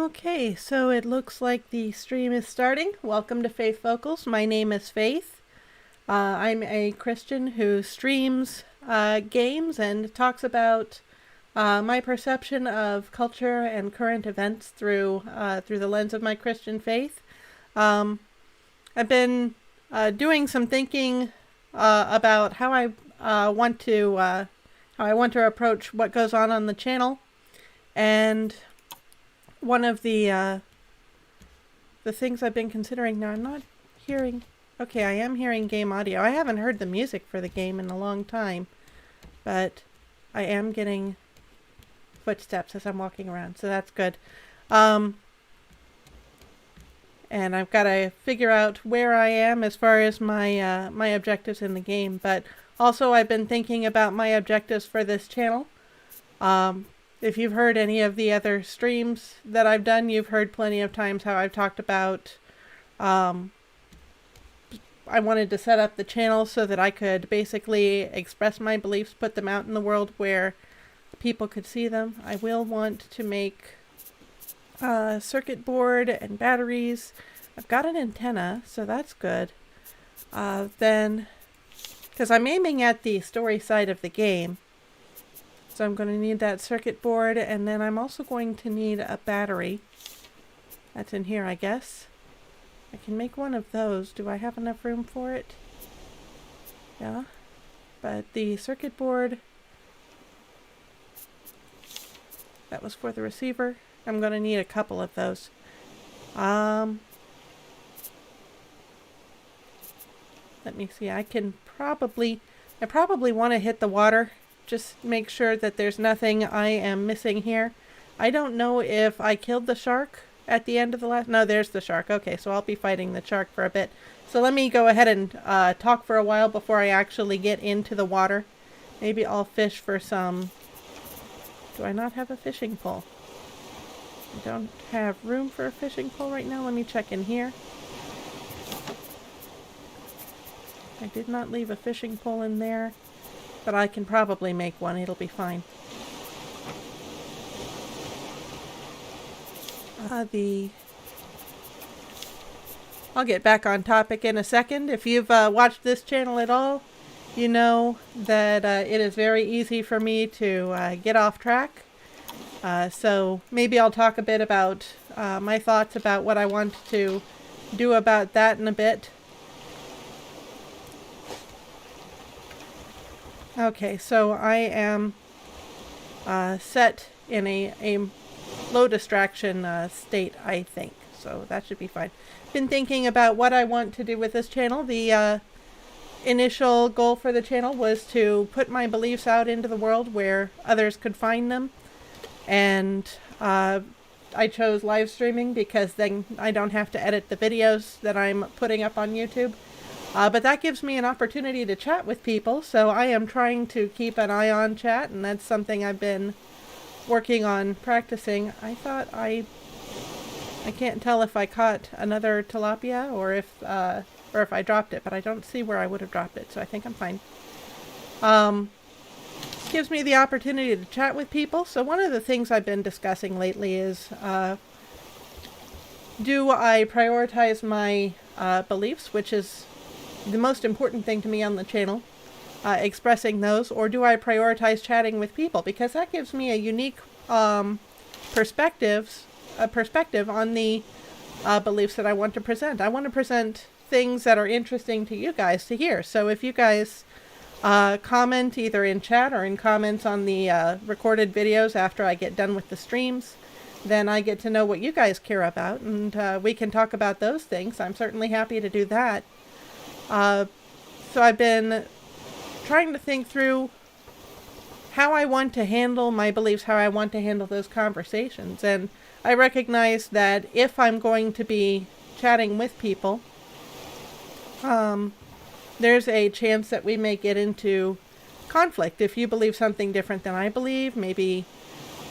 Okay, so it looks like the stream is starting. Welcome to Faith Vocals. My name is Faith. I'm a Christian who streams games and talks about my perception of culture and current events through the lens of my Christian faith. I've been doing some thinking about how I want to approach what goes on the channel, and one of the things I've been considering now. I'm not hearing. Okay, I am hearing game audio. I haven't heard the music for the game in a long time, but I am getting footsteps as I'm walking around, so that's good. And I've got to figure out where I am as far as my my objectives in the game. But also, I've been thinking about my objectives for this channel. If you've heard any of the other streams that I've done, you've heard plenty of times how I've talked about I wanted to set up the channel so that I could basically express my beliefs, put them out in the world where people could see them. I will want to make a circuit board and batteries. I've got an antenna, so that's good. Then, because I'm aiming at the story side of the game, so I'm going to need that circuit board, and then I'm also going to need a battery. That's in here, I guess. I can make one of those. Do I have enough room for it? Yeah. But the circuit board, that was for the receiver. I'm going to need a couple of those. Let me see. I probably want to hit the water. Just make sure that there's nothing I am missing here. I don't know if I killed the shark at the end of the last... No, there's the shark. Okay, so I'll be fighting the shark for a bit. So let me go ahead and talk for a while before I actually get into the water. Maybe I'll fish for some... Do I not have a fishing pole? I don't have room for a fishing pole right now. Let me check in here. I did not leave a fishing pole in there, but I can probably make one. It'll be fine. I'll get back on topic in a second. If you've watched this channel at all, you know that it is very easy for me to get off track. So maybe I'll talk a bit about my thoughts about what I want to do about that in a bit. Okay, so I am set in a low distraction state, I think. So that should be fine. Been thinking about what I want to do with this channel. The initial goal for the channel was to put my beliefs out into the world where others could find them. And I chose live streaming because then I don't have to edit the videos that I'm putting up on YouTube. But that gives me an opportunity to chat with people, so I am trying to keep an eye on chat, and that's something I've been working on practicing. I thought I can't tell if I caught another tilapia or if I dropped it, but I don't see where I would have dropped it, so I think I'm fine. Gives me the opportunity to chat with people. So one of the things I've been discussing lately is, do I prioritize my beliefs, which is the most important thing to me on the channel, expressing those, or do I prioritize chatting with people? Because that gives me a unique perspective on the beliefs that I want to present. I want to present things that are interesting to you guys to hear. So if you guys comment either in chat or in comments on the recorded videos after I get done with the streams, then I get to know what you guys care about, and we can talk about those things. I'm certainly happy to do that. So I've been trying to think through how I want to handle my beliefs, how I want to handle those conversations. And I recognize that if I'm going to be chatting with people, there's a chance that we may get into conflict. If you believe something different than I believe, maybe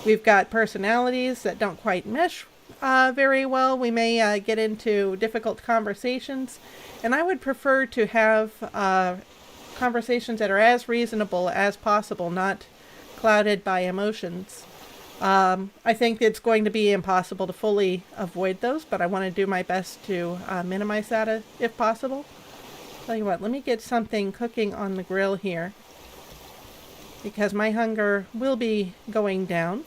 we've got personalities that don't quite mesh very well. We may get into difficult conversations. And I would prefer to have conversations that are as reasonable as possible, not clouded by emotions. I think it's going to be impossible to fully avoid those, but I want to do my best to minimize that if possible. Tell you what, let me get something cooking on the grill here, because my hunger will be going down.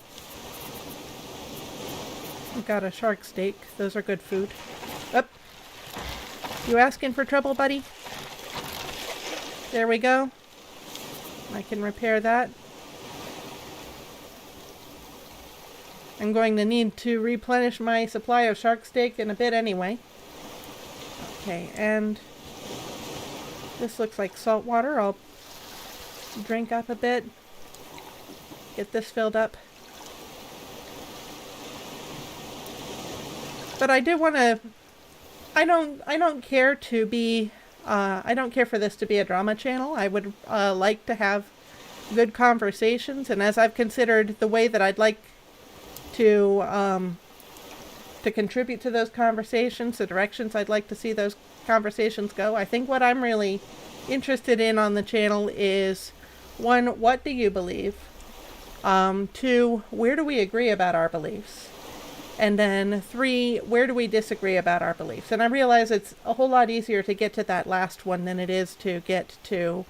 I've got a shark steak. Those are good food. Up. You asking for trouble, buddy? There we go. I can repair that. I'm going to need to replenish my supply of shark steak in a bit anyway. Okay, and this looks like salt water. I'll drink up a bit. Get this filled up. But I do want to, I don't care to be, I don't care for this to be a drama channel. I would like to have good conversations, and as I've considered the way that I'd like to contribute to those conversations, the directions I'd like to see those conversations go, I think what I'm really interested in on the channel is, 1, what do you believe? 2, where do we agree about our beliefs? And then 3, where do we disagree about our beliefs? And I realize it's a whole lot easier to get to that last one than it is to get to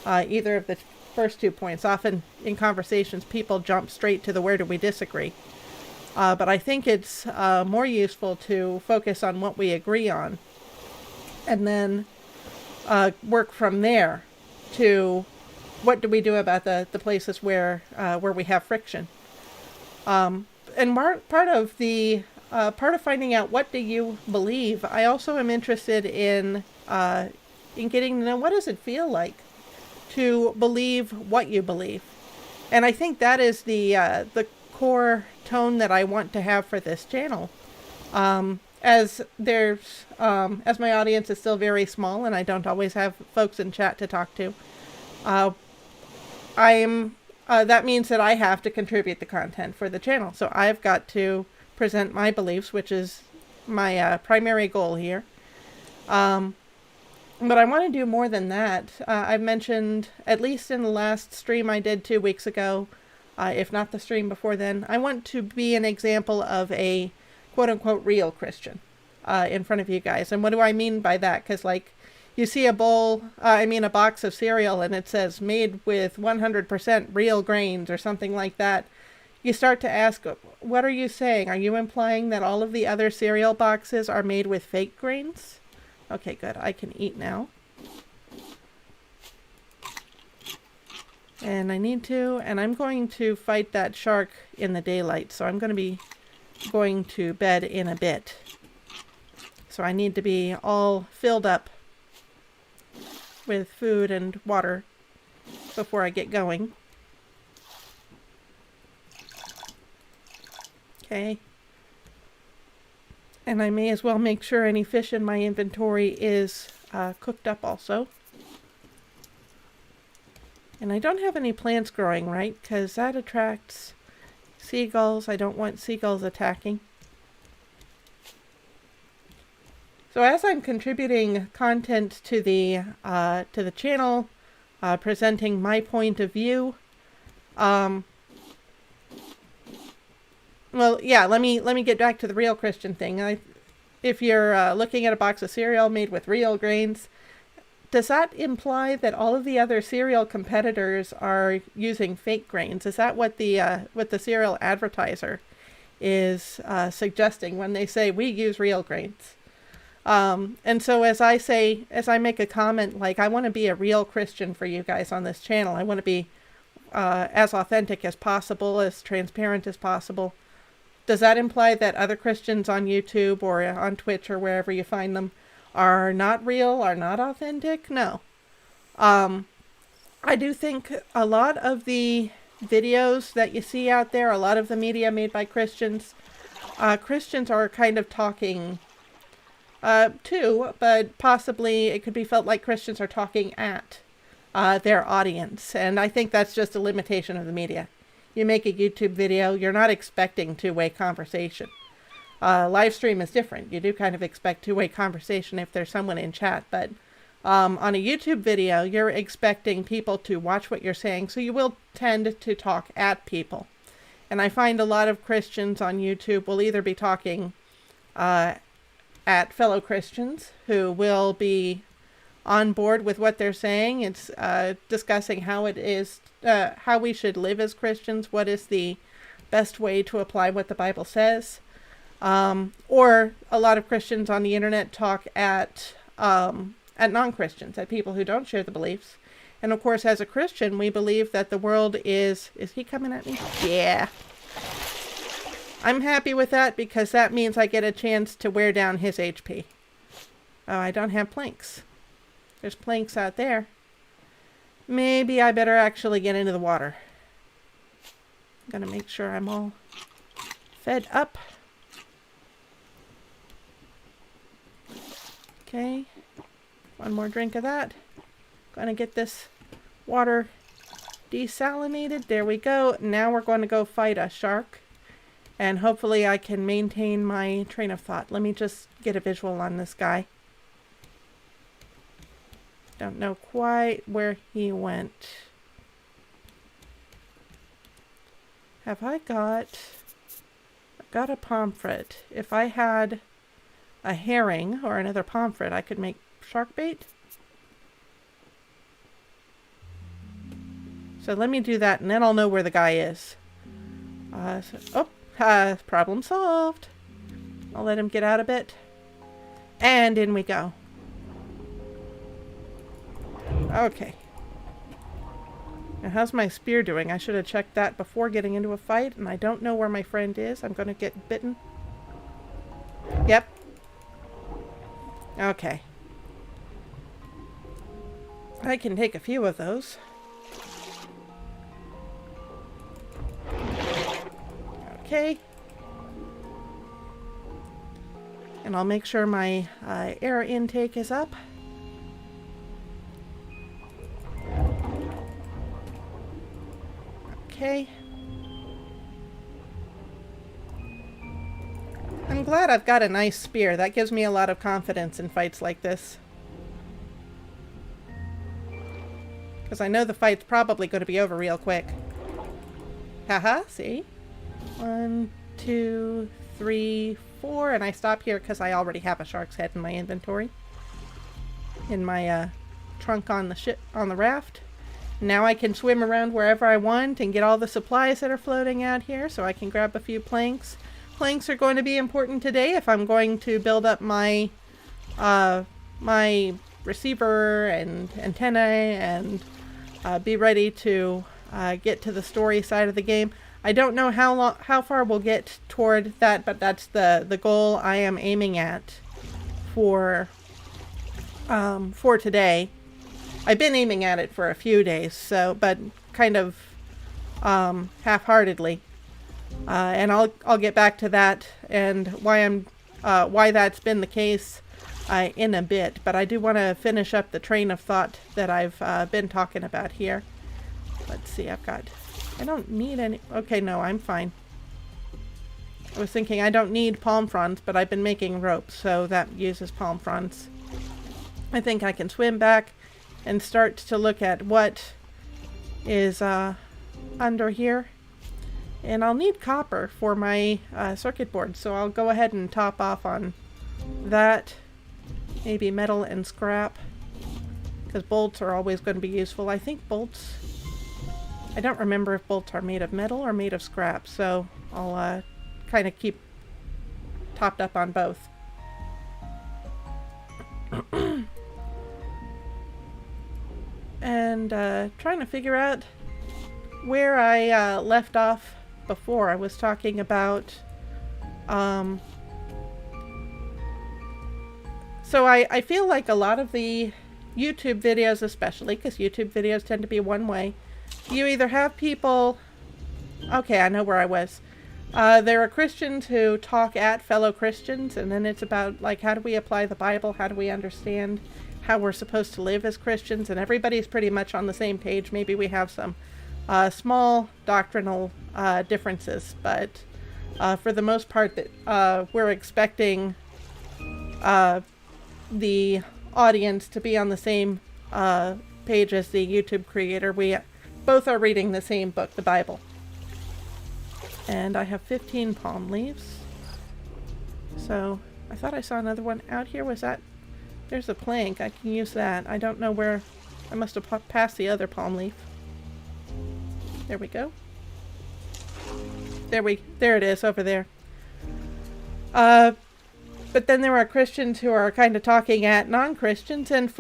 either of the first 2 points. Often in conversations, people jump straight to the where do we disagree. But I think it's more useful to focus on what we agree on, and then work from there to what do we do about the places where we have friction. And part of finding out what do you believe, I also am interested in getting to know, what does it feel like to believe what you believe. And I think that is the core tone that I want to have for this channel. As my audience is still very small and I don't always have folks in chat to talk to, that means that I have to contribute the content for the channel. So I've got to present my beliefs, which is my primary goal here. But I want to do more than that. I've mentioned, at least in the last stream I did 2 weeks ago, if not the stream before then, I want to be an example of a quote-unquote real Christian in front of you guys. And what do I mean by that? Because, like, you see a box of cereal and it says made with 100% real grains or something like that. You start to ask, what are you saying? Are you implying that all of the other cereal boxes are made with fake grains? Okay, good. I can eat now. And I'm going to fight that shark in the daylight, so I'm going to be going to bed in a bit. So I need to be all filled up with food and water before I get going. Okay. And I may as well make sure any fish in my inventory is cooked up also. And I don't have any plants growing, right? Because that attracts seagulls. I don't want seagulls attacking. So as I'm contributing content to the channel, presenting my point of view, well, yeah, let me get back to the real Christian thing. If you're looking at a box of cereal made with real grains, does that imply that all of the other cereal competitors are using fake grains? Is that what the cereal advertiser is suggesting when they say we use real grains? And so as I make a comment like, I want to be a real Christian for you guys on this channel. I want to be as authentic as possible, as transparent as possible. Does that imply that other Christians on YouTube or on Twitch or wherever you find them are not real, are not authentic? No. I do think a lot of the videos that you see out there, a lot of the media made by Christians, Christians are kind of talking too, but possibly it could be felt like Christians are talking at their audience. And I think that's just a limitation of the media. You make a YouTube video, you're not expecting two-way conversation. Live stream is different. You do kind of expect two-way conversation if there's someone in chat, but on a YouTube video, you're expecting people to watch what you're saying, so you will tend to talk at people. And I find a lot of Christians on YouTube will either be talking at fellow Christians who will be on board with what they're saying. It's discussing how it is, how we should live as Christians, what is the best way to apply what the Bible says. Or a lot of Christians on the internet talk at non-Christians, at people who don't share the beliefs. And of course, as a Christian, we believe that the world is he coming at me? Yeah. I'm happy with that because that means I get a chance to wear down his HP. Oh, I don't have planks. There's planks out there. Maybe I better actually get into the water. I'm gonna make sure I'm all fed up. Okay. One more drink of that. Gonna get this water desalinated. There we go. Now we're going to go fight a shark. And hopefully I can maintain my train of thought. Let me just get a visual on this guy. Don't know quite where he went. I've got a pomfret. If I had a herring or another pomfret, I could make shark bait. So let me do that, and then I'll know where the guy is. Problem solved. I'll let him get out a bit. And in we go. Okay. Now how's my spear doing? I should have checked that before getting into a fight, and I don't know where my friend is. I'm going to get bitten. Yep. Okay. I can take a few of those. Okay. And I'll make sure my air intake is up. Okay. I'm glad I've got a nice spear. That gives me a lot of confidence in fights like this. Because I know the fight's probably going to be over real quick. Haha, see? 1, 2, 3, 4, and I stop here because I already have a shark's head in my inventory. In my trunk on the ship, on the raft. Now I can swim around wherever I want and get all the supplies that are floating out here, so I can grab a few planks. Planks are going to be important today if I'm going to build up my my receiver and antennae and be ready to get to the story side of the game. I don't know how far we'll get toward that, but that's the goal I am aiming at for today. I've been aiming at it for a few days, so but kind of half-heartedly, and I'll get back to that and why that's been the case in a bit. But I do want to finish up the train of thought that I've been talking about here. Let's see, I don't need any. Okay, no, I'm fine. I was thinking I don't need palm fronds, but I've been making rope, so that uses palm fronds. I think I can swim back and start to look at what is under here. And I'll need copper for my circuit board, so I'll go ahead and top off on that. Maybe metal and scrap, because bolts are always going to be useful. I think bolts... I don't remember if bolts are made of metal or made of scrap, so I'll kind of keep topped up on both. And trying to figure out where I left off before. I was talking about... So I feel like a lot of the YouTube videos, especially, because YouTube videos tend to be one way, you either have people... Okay, I know where I was. There are Christians who talk at fellow Christians, and then it's about, like, how do we apply the Bible? How do we understand how we're supposed to live as Christians? And everybody's pretty much on the same page. Maybe we have some small doctrinal differences, but for the most part, that we're expecting the audience to be on the same page as the YouTube creator. We both are reading the same book, the Bible. And I have 15 palm leaves. So I thought I saw another one out here. Was that? There's a plank. I can use that. I don't know where. I must have passed the other palm leaf. There we go. There it is over there. But then there are Christians who are kind of talking at non-Christians, and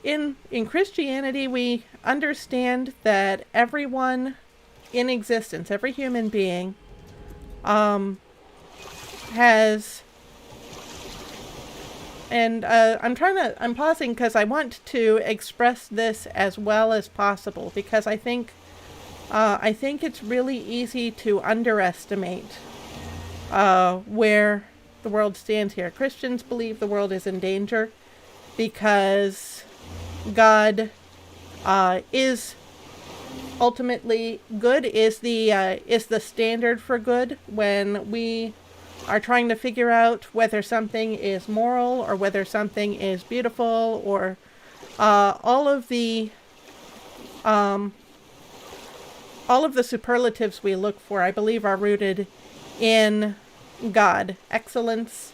in Christianity we understand that everyone in existence, every human being, has, and I'm pausing because I want to express this as well as possible, because I think it's really easy to underestimate where the world stands here. Christians believe the world is in danger because God is ultimately good, is the standard for good. When we are trying to figure out whether something is moral or whether something is beautiful, or all of the superlatives we look for, I believe, are rooted in God. Excellence.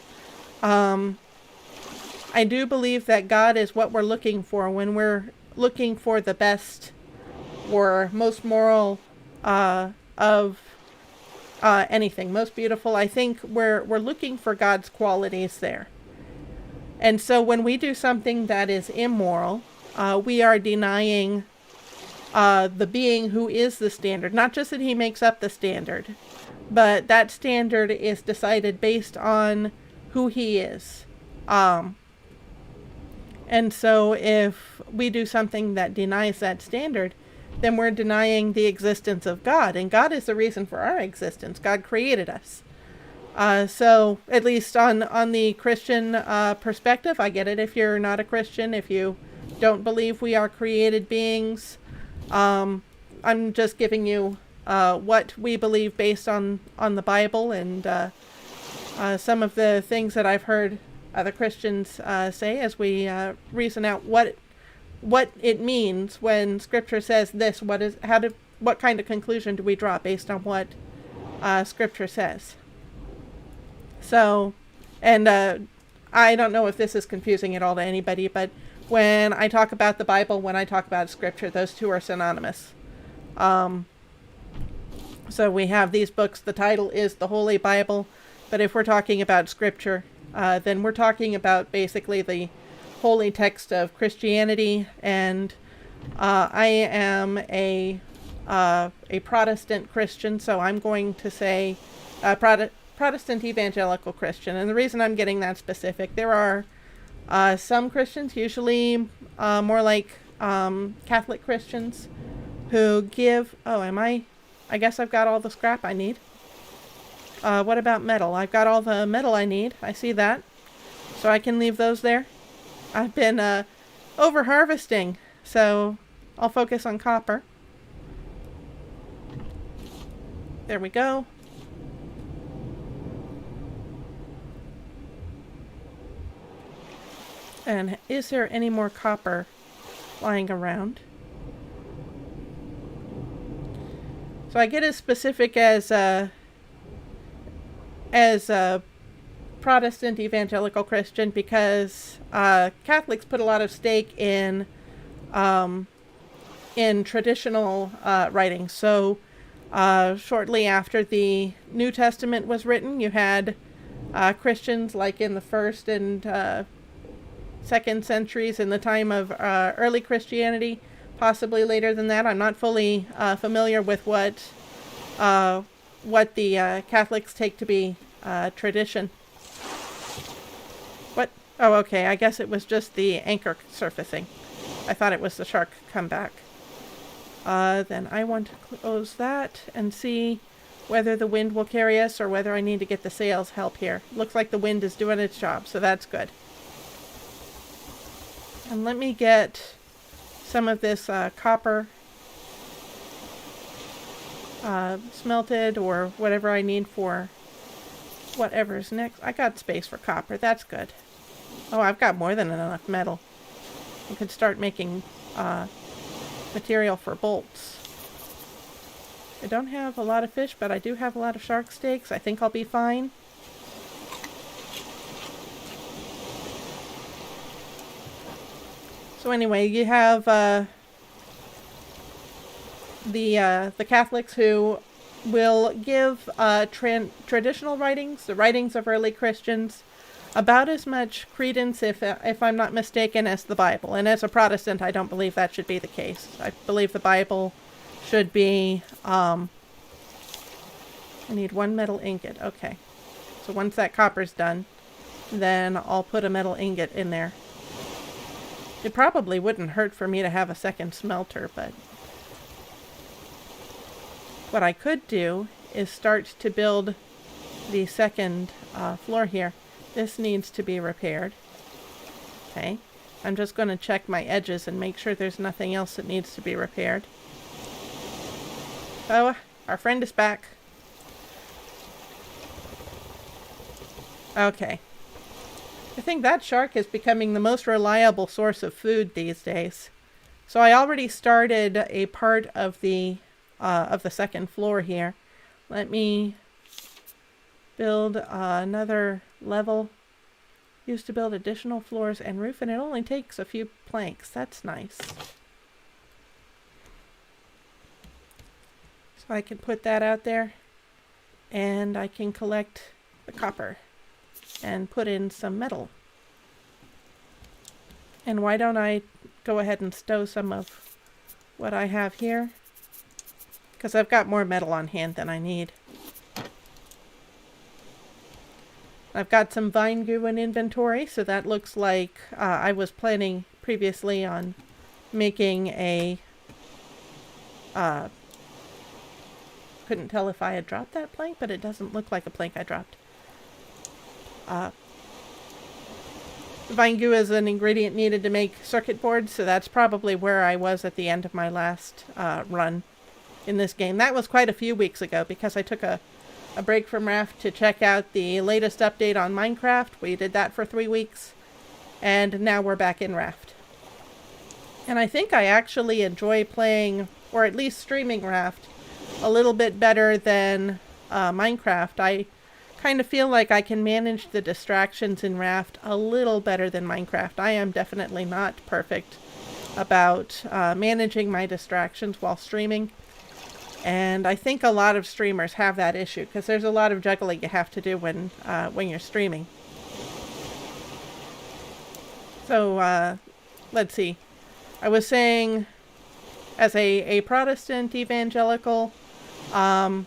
I do believe that God is what we're looking for when we're looking for the best or most moral of anything, most beautiful. I think we're looking for God's qualities there. And so when we do something that is immoral, we are denying the being who is the standard. Not just that he makes up the standard, but that standard is decided based on who he is. And so if we do something that denies that standard, then we're denying the existence of God. And God is the reason for our existence. God created us. So at least on the Christian perspective, I get it if you're not a Christian, if you don't believe we are created beings. I'm just giving you what we believe based on the Bible, and some of the things that I've heard other Christians say as we reason out what it means when Scripture says this. What kind of conclusion do we draw based on what Scripture says? So, and I don't know if this is confusing at all to anybody, but when I talk about the Bible, when I talk about Scripture, those two are synonymous. So we have these books. The title is the Holy Bible, but if we're talking about Scripture, then we're talking about basically the holy text of Christianity. And I am a Protestant Christian, so I'm going to say Protestant evangelical Christian. And the reason I'm getting that specific, there are some Christians, usually more like Catholic Christians, who give... I guess I've got all the scrap I need. What about metal? I've got all the metal I need. I see that. So I can leave those there. I've been over harvesting, so I'll focus on copper. There we go. And is there any more copper lying around? So I get as specific as a Protestant evangelical Christian because Catholics put a lot of stake in traditional writings. So shortly after the New Testament was written, you had Christians like in the first and second centuries, in the time of early Christianity, possibly later than that. I'm not fully familiar with what the Catholics take to be tradition. What? Oh, okay. I guess it was just the anchor surfacing. I thought it was the shark come back. Then I want to close that and see whether the wind will carry us or whether I need to get the sails help here. Looks like the wind is doing its job, so that's good. And let me get some of this copper smelted, or whatever I need for whatever's next. I got space for copper. That's good. Oh, I've got more than enough metal. I could start making material for bolts. I don't have a lot of fish, but I do have a lot of shark steaks. I think I'll be fine. So anyway, you have the Catholics who will give traditional writings, the writings of early Christians, about as much credence, if I'm not mistaken, as the Bible. And as a Protestant, I don't believe that should be the case. I believe the Bible should be, I need one metal ingot. Okay. So once that copper's done, then I'll put a metal ingot in there. It probably wouldn't hurt for me to have a second smelter, but what I could do is start to build the second floor here. This needs to be repaired. Okay. I'm just going to check my edges and make sure there's nothing else that needs to be repaired. Oh, our friend is back. Okay. I think that shark is becoming the most reliable source of food these days. So I already started a part of the second floor here. Let me build another level. Used to build additional floors and roof, and it only takes a few planks. That's nice. So I can put that out there, and I can collect the copper and put in some metal. And why don't I go ahead and stow some of what I have here? Because I've got more metal on hand than I need. I've got some vine goo in inventory, so that looks like I was planning previously on making a... couldn't tell if I had dropped that plank, but it doesn't look like a plank I dropped. Vine goo is an ingredient needed to make circuit boards, so that's probably where I was at the end of my last run in this game. That was quite a few weeks ago because I took a break from Raft to check out the latest update on Minecraft. We did that for 3 weeks, and now we're back in Raft. And I think I actually enjoy playing, or at least streaming Raft, a little bit better than Minecraft. I kind of feel like I can manage the distractions in Raft a little better than Minecraft. I am definitely not perfect about managing my distractions while streaming. And I think a lot of streamers have that issue because there's a lot of juggling you have to do when you're streaming. So let's see. I was saying, as a Protestant evangelical, I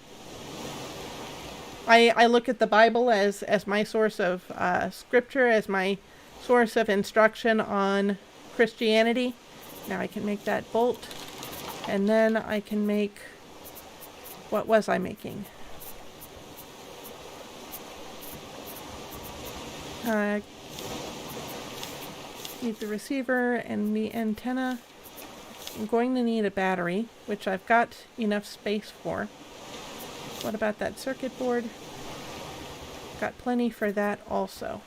look at the Bible as my source of scripture, as my source of instruction on Christianity. Now I can make that bolt, and then I can make... What was I making? Need the receiver and the antenna. I'm going to need a battery, which I've got enough space for. What about that circuit board? Got plenty for that also.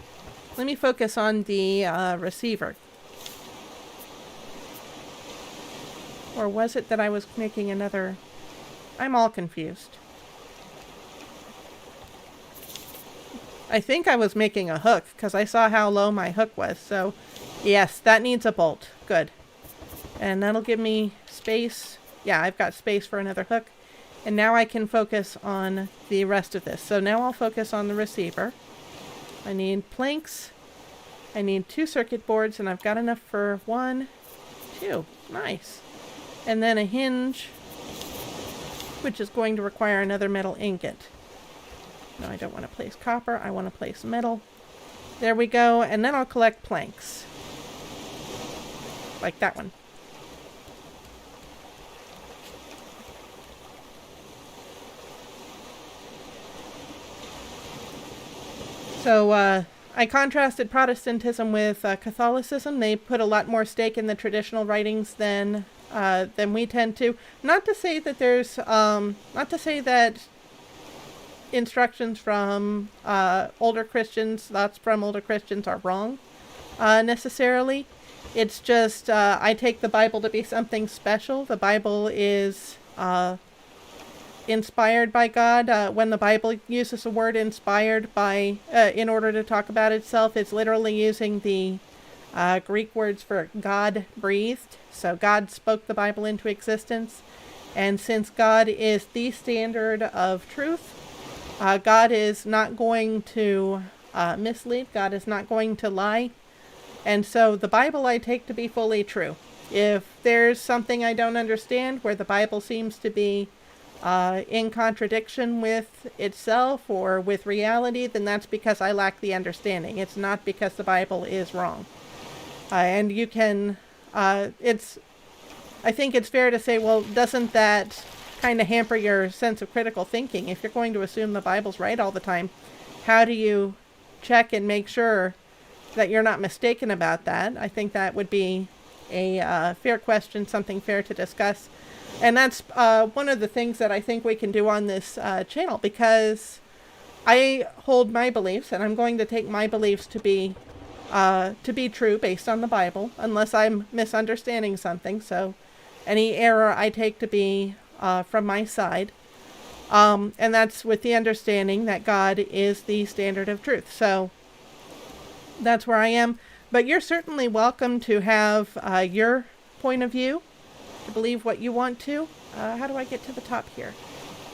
Let me focus on the receiver. Or was it that I was making another... I'm all confused. I think I was making a hook because I saw how low my hook was. So yes, that needs a bolt. Good. And that'll give me space. Yeah, I've got space for another hook. And now I can focus on the rest of this. So now I'll focus on the receiver. I need planks. I need 2 circuit boards, and I've got enough for 1, 2. Nice. And then a hinge, which is going to require another metal ingot. No, I don't want to place copper. I want to place metal. There we go. And then I'll collect planks. Like that one. So I contrasted Protestantism with Catholicism. They put a lot more stake in the traditional writings than we tend to. Not to say that there's, not to say that instructions from older Christians, thoughts from older Christians are wrong necessarily. It's just I take the Bible to be something special. The Bible is inspired by God. When the Bible uses the word inspired by in order to talk about itself, it's literally using the Greek words for God breathed. So God spoke the Bible into existence. And since God is the standard of truth, God is not going to mislead. God is not going to lie. And so the Bible I take to be fully true. If there's something I don't understand where the Bible seems to be in contradiction with itself or with reality, then that's because I lack the understanding. It's not because the Bible is wrong. And you can, I think it's fair to say, well, doesn't that kind of hamper your sense of critical thinking? If you're going to assume the Bible's right all the time, how do you check and make sure that you're not mistaken about that? I think that would be a fair question, something fair to discuss. And that's one of the things that I think we can do on this channel, because I hold my beliefs, and I'm going to take my beliefs to be true based on the Bible, unless I'm misunderstanding something. So any error I take to be from my side. And that's with the understanding that God is the standard of truth. So that's where I am. But you're certainly welcome to have your point of view, to believe what you want to. How do I get to the top here?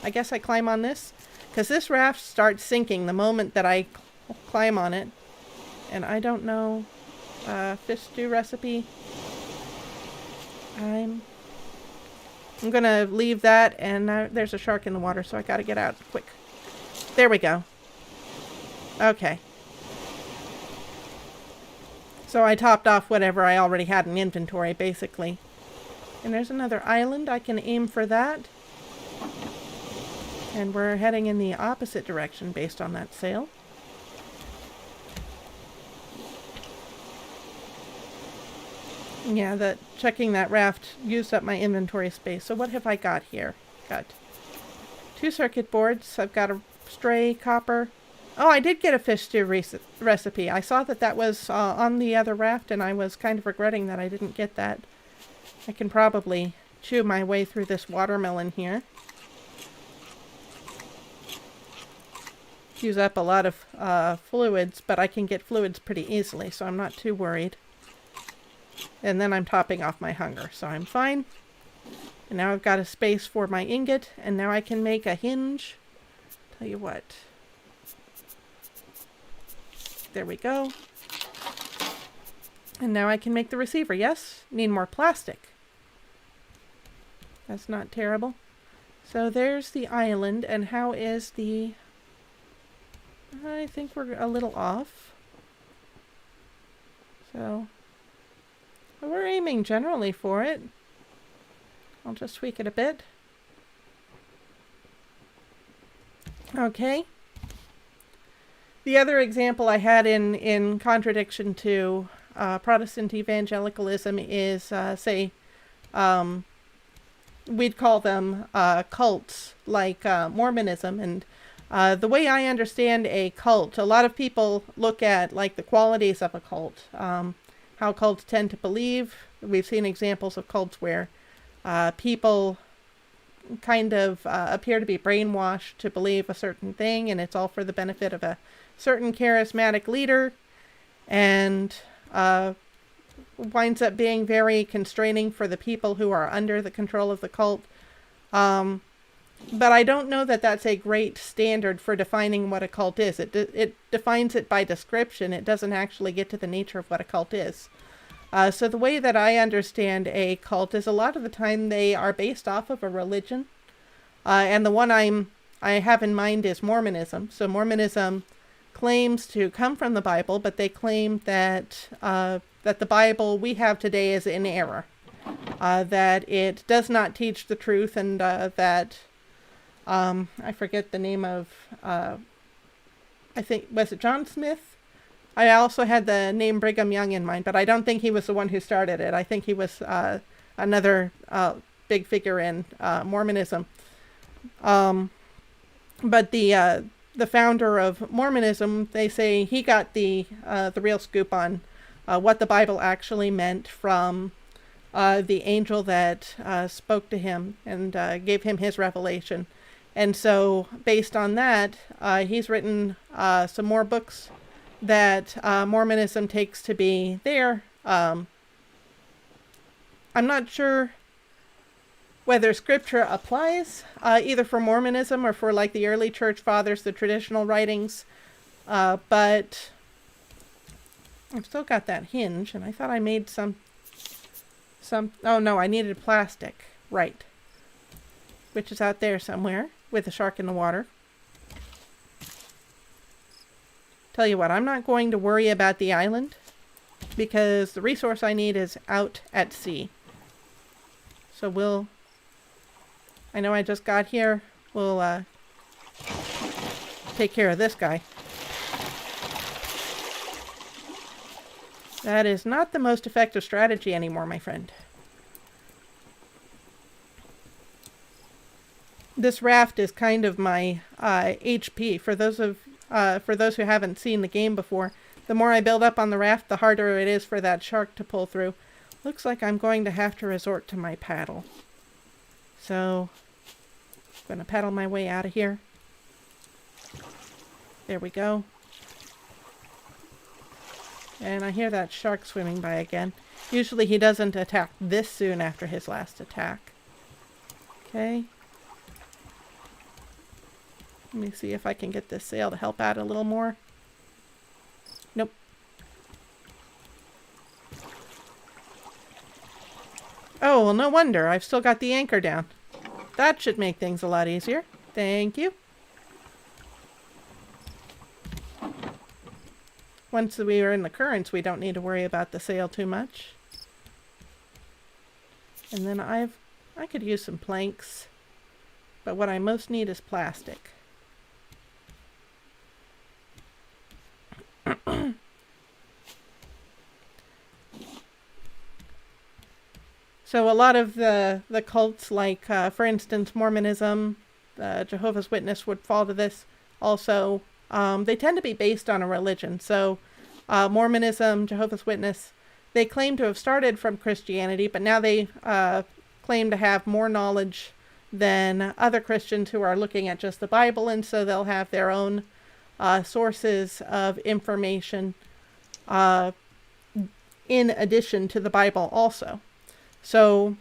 I guess I climb on this, because this raft starts sinking the moment that I climb on it. And I don't know, fish stew recipe. I'm gonna leave that, and there's a shark in the water, so I gotta get out quick. There we go. Okay. So I topped off whatever I already had in inventory, basically. And there's another island. I can aim for that. And we're heading in the opposite direction based on that sail. Yeah, checking that raft used up my inventory space. So what have I got here? Got 2 circuit boards. I've got a stray copper. Oh, I did get a fish stew recipe. I saw that was on the other raft, and I was kind of regretting that I didn't get that. I can probably chew my way through this watermelon here. Use up a lot of fluids, but I can get fluids pretty easily, so I'm not too worried. And then I'm topping off my hunger, so I'm fine. And now I've got a space for my ingot, and now I can make a hinge. Tell you what. There we go. And now I can make the receiver. Yes, need more plastic. That's not terrible. So there's the island, and how is the... I think we're a little off. So we're aiming generally for it. I'll just tweak it a bit. Okay. The other example I had in contradiction to Protestant evangelicalism is, say, we'd call them cults, like Mormonism. And the way I understand a cult, a lot of people look at like the qualities of a cult, how cults tend to believe. We've seen examples of cults where people kind of appear to be brainwashed to believe a certain thing, and it's all for the benefit of a certain charismatic leader, and winds up being very constraining for the people who are under the control of the cult. But I don't know that that's a great standard for defining what a cult is. It defines it by description. It doesn't actually get to the nature of what a cult is. So the way that I understand a cult is a lot of the time they are based off of a religion. And the one I have in mind is Mormonism. So Mormonism claims to come from the Bible, but they claim that that the Bible we have today is in error. That it does not teach the truth, and that I forget the name of, I think, was it John Smith? I also had the name Brigham Young in mind, but I don't think he was the one who started it. I think he was another big figure in Mormonism. But the founder of Mormonism, they say he got the real scoop on what the Bible actually meant from the angel that spoke to him and gave him his revelation. And so based on that, he's written some more books that Mormonism takes to be there. I'm not sure whether scripture applies either for Mormonism or for like the early church fathers, the traditional writings, but I've still got that hinge, and I thought I made some, oh no, I needed plastic, right, which is out there somewhere with a shark in the water. Tell you what, I'm not going to worry about the island because the resource I need is out at sea. So I know I just got here, we'll take care of this guy. That is not the most effective strategy anymore, my friend. This raft is kind of my HP. For those who haven't seen the game before, the more I build up on the raft, the harder it is for that shark to pull through. Looks like I'm going to have to resort to my paddle. So, I'm going to paddle my way out of here. There we go. And I hear that shark swimming by again. Usually he doesn't attack this soon after his last attack. Okay. Let me see if I can get this sail to help out a little more. Nope. Oh, well, no wonder. I've still got the anchor down. That should make things a lot easier. Thank you. Once we are in the currents, we don't need to worry about the sail too much. And then I could use some planks, but what I most need is plastic. So a lot of the cults, like for instance Mormonism, Jehovah's Witness would fall to this also. They tend to be based on a religion. So Mormonism, Jehovah's Witness, they claim to have started from Christianity, but now they claim to have more knowledge than other Christians who are looking at just the Bible, and so they'll have their own sources of information in addition to the Bible also. So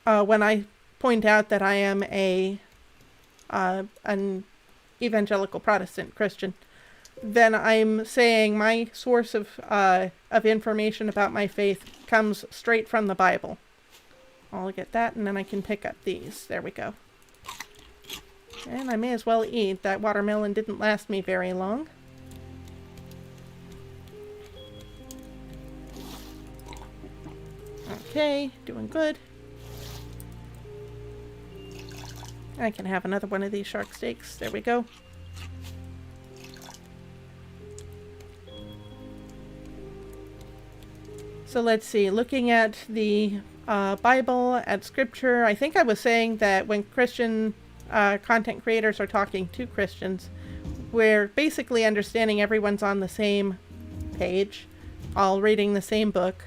when I point out that I am an evangelical Protestant Christian, then I'm saying my source of information about my faith comes straight from the Bible. I'll get that, and then I can pick up these. There we go. And I may as well eat. That watermelon didn't last me very long. Okay, doing good. I can have another one of these shark steaks. There we go. So let's see, looking at the Bible, at scripture, I think I was saying that when Christian content creators are talking to Christians, we're basically understanding everyone's on the same page, all reading the same book,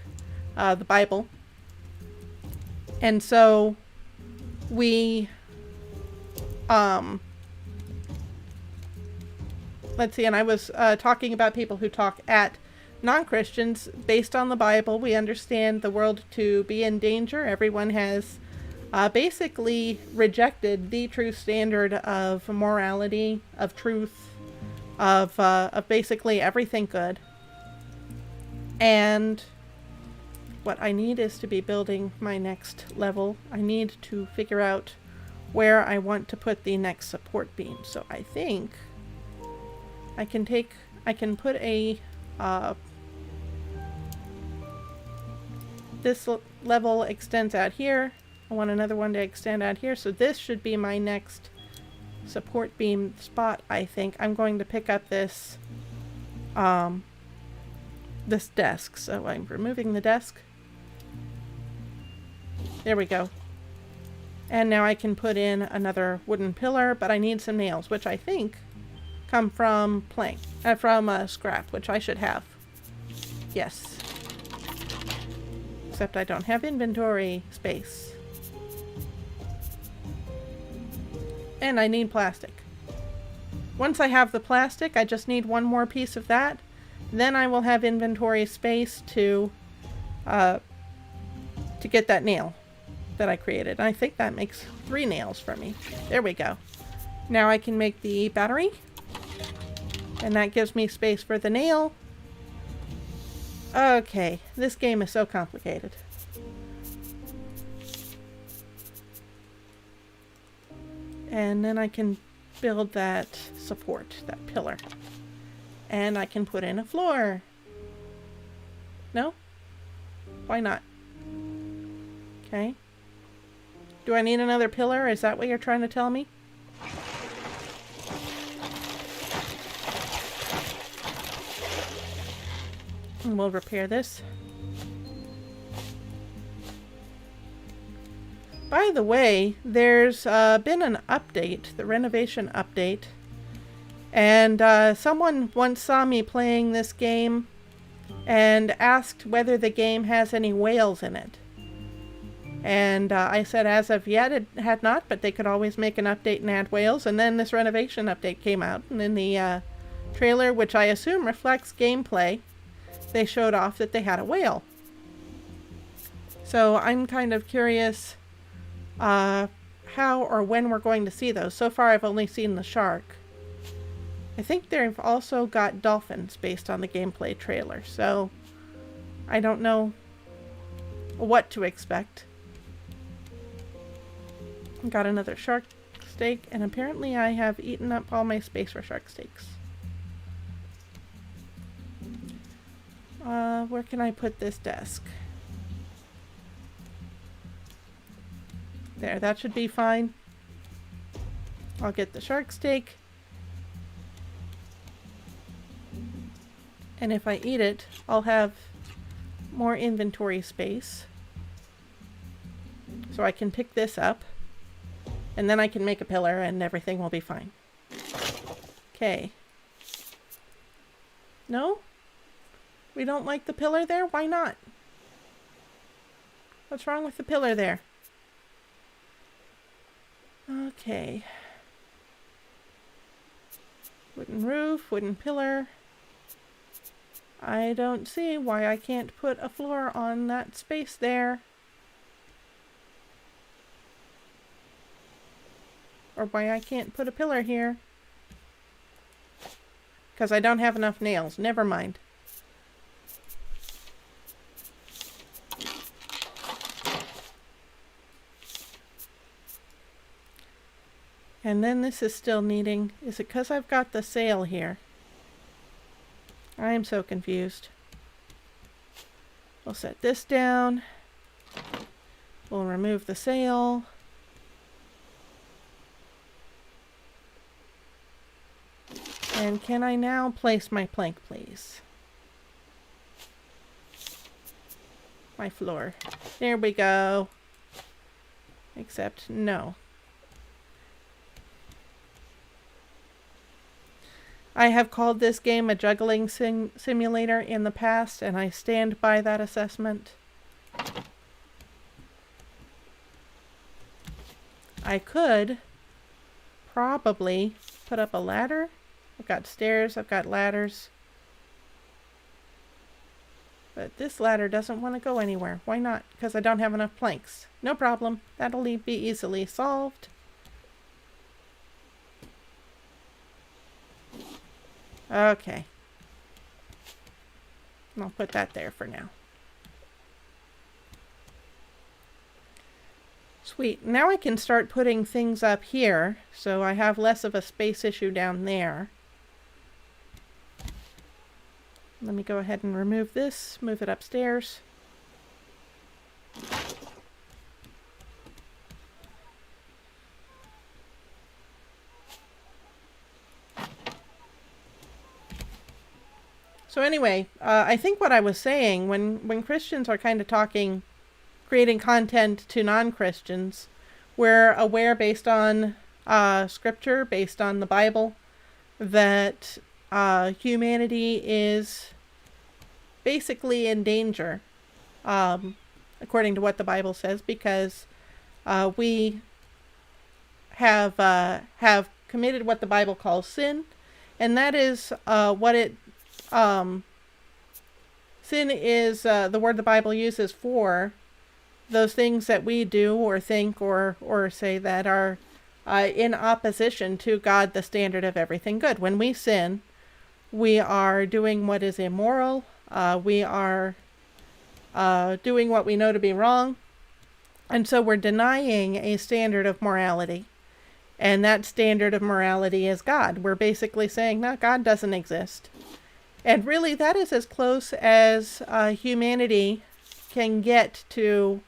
the Bible. And so we, let's see, and I was talking about people who talk at non-Christians based on the Bible. We understand the world to be in danger. Everyone has basically rejected the true standard of morality, of truth, of basically everything good. And what I need is to be building my next level. I need to figure out where I want to put the next support beam. So I think I can put a this level extends out here. I want another one to extend out here. So this should be my next support beam spot, I think. I'm going to pick up this this desk. So I'm removing the desk. There we go. And now I can put in another wooden pillar, but I need some nails, which I think come from scrap, which I should have. Yes. Except I don't have inventory space. And I need plastic. Once I have the plastic, I just need one more piece of that. Then I will have inventory space to get that nail that I created. I think that makes 3 nails for me. There we go. Now I can make the battery. And that gives me space for the nail. Okay, this game is so complicated. And then I can build that support, that pillar. And I can put in a floor. No? Why not? Okay. Do I need another pillar? Is that what you're trying to tell me? And we'll repair this. By the way, there's been an update, the renovation update, and someone once saw me playing this game and asked whether the game has any whales in it. And I said as of yet it had not, but they could always make an update and add whales. And then this renovation update came out, and in the trailer, which I assume reflects gameplay, they showed off that they had a whale. So I'm kind of curious how or when we're going to see those. So far I've only seen the shark. I think they've also got dolphins based on the gameplay trailer, so I don't know what to expect. Got another shark steak, and apparently I have eaten up all my space for shark steaks. Where can I put this desk? There, that should be fine. I'll get the shark steak. And if I eat it, I'll have more inventory space. So I can pick this up. And then I can make a pillar and everything will be fine. Okay. No? We don't like the pillar there? Why not? What's wrong with the pillar there? Okay. Wooden roof, wooden pillar. I don't see why I can't put a floor on that space there. Or why I can't put a pillar here. Because I don't have enough nails. Never mind. And then this is still needing... Is it because I've got the sail here? I am so confused. We'll set this down. We'll remove the sail. And can I now place my plank, please? My floor. There we go. Except, no. I have called this game a juggling simulator in the past, and I stand by that assessment. I could probably put up a ladder. I've got stairs, I've got ladders. But this ladder doesn't want to go anywhere. Why not? Because I don't have enough planks. No problem. That'll be easily solved. Okay. I'll put that there for now. Sweet. Now I can start putting things up here, so I have less of a space issue down there. Let me go ahead and remove this, move it upstairs. So anyway, I think what I was saying, when Christians are kind of talking, creating content to non-Christians, we're aware based on scripture, based on the Bible, that humanity is basically in danger, according to what the Bible says, because we have committed what the Bible calls sin, and that is what it sin is the word the Bible uses for those things that we do or think or say that are in opposition to God, the standard of everything good. When we sin, we are doing what is immoral. We are doing what we know to be wrong. And so we're denying a standard of morality. And that standard of morality is God. We're basically saying, no, God doesn't exist. And really, that is as close as humanity can get to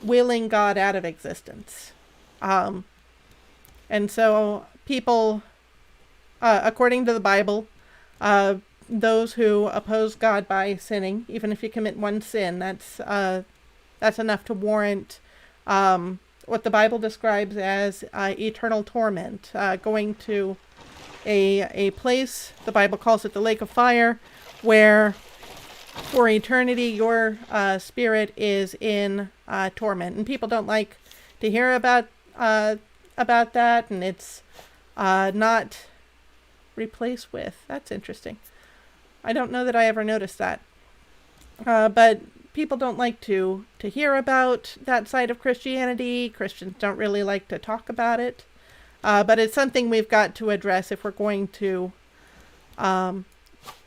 willing God out of existence. And so people, according to the Bible, those who oppose God by sinning, even if you commit one sin, that's enough to warrant what the Bible describes as eternal torment, going to a place, the Bible calls it the lake of fire, where for eternity your spirit is in torment. And people don't like to hear about that, and it's not replaced with. That's interesting. I don't know that I ever noticed that. But people don't like to hear about that side of Christianity. Christians don't really like to talk about it. But it's something we've got to address if we're going to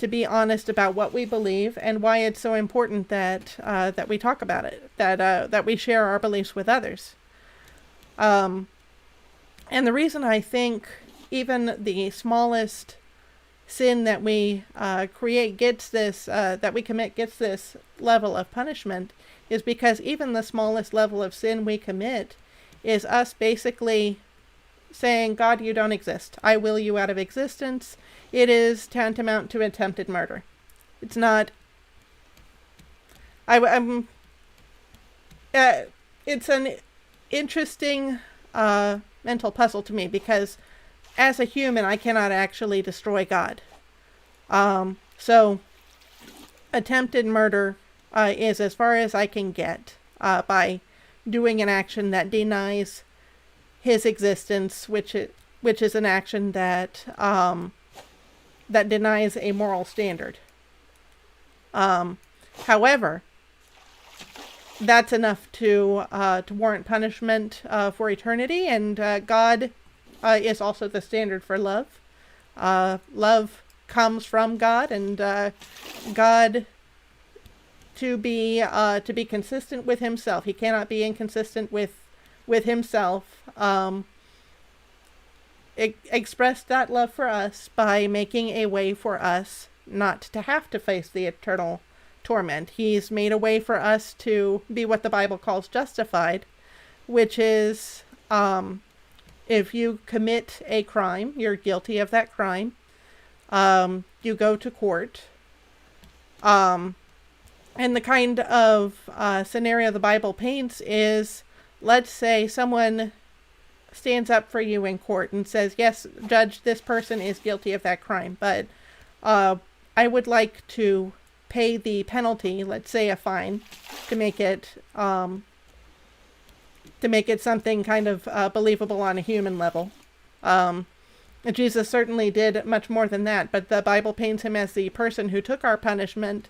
be honest about what we believe and why it's so important that we talk about it, that we share our beliefs with others. And the reason I think even the smallest sin that we create gets this, that we commit gets this level of punishment is because even the smallest level of sin we commit is us basically saying, God, you don't exist. I will you out of existence. It is tantamount to attempted murder. It's not. It's an interesting mental puzzle to me because as a human, I cannot actually destroy God. So attempted murder is as far as I can get by doing an action that denies his existence, which is an action that that denies a moral standard. However, that's enough to warrant punishment for eternity, and God is also the standard for love. Love comes from God, and God to be consistent with himself. He cannot be inconsistent with himself. Expressed that love for us by making a way for us not to have to face the eternal torment. He's made a way for us to be what the Bible calls justified, which is if you commit a crime, you're guilty of that crime. You go to court. And the kind of scenario the Bible paints is, let's say someone stands up for you in court and says, yes, judge, this person is guilty of that crime, but I would like to pay the penalty, let's say a fine, to make it something kind of believable on a human level. Jesus certainly did much more than that, but the Bible paints him as the person who took our punishment,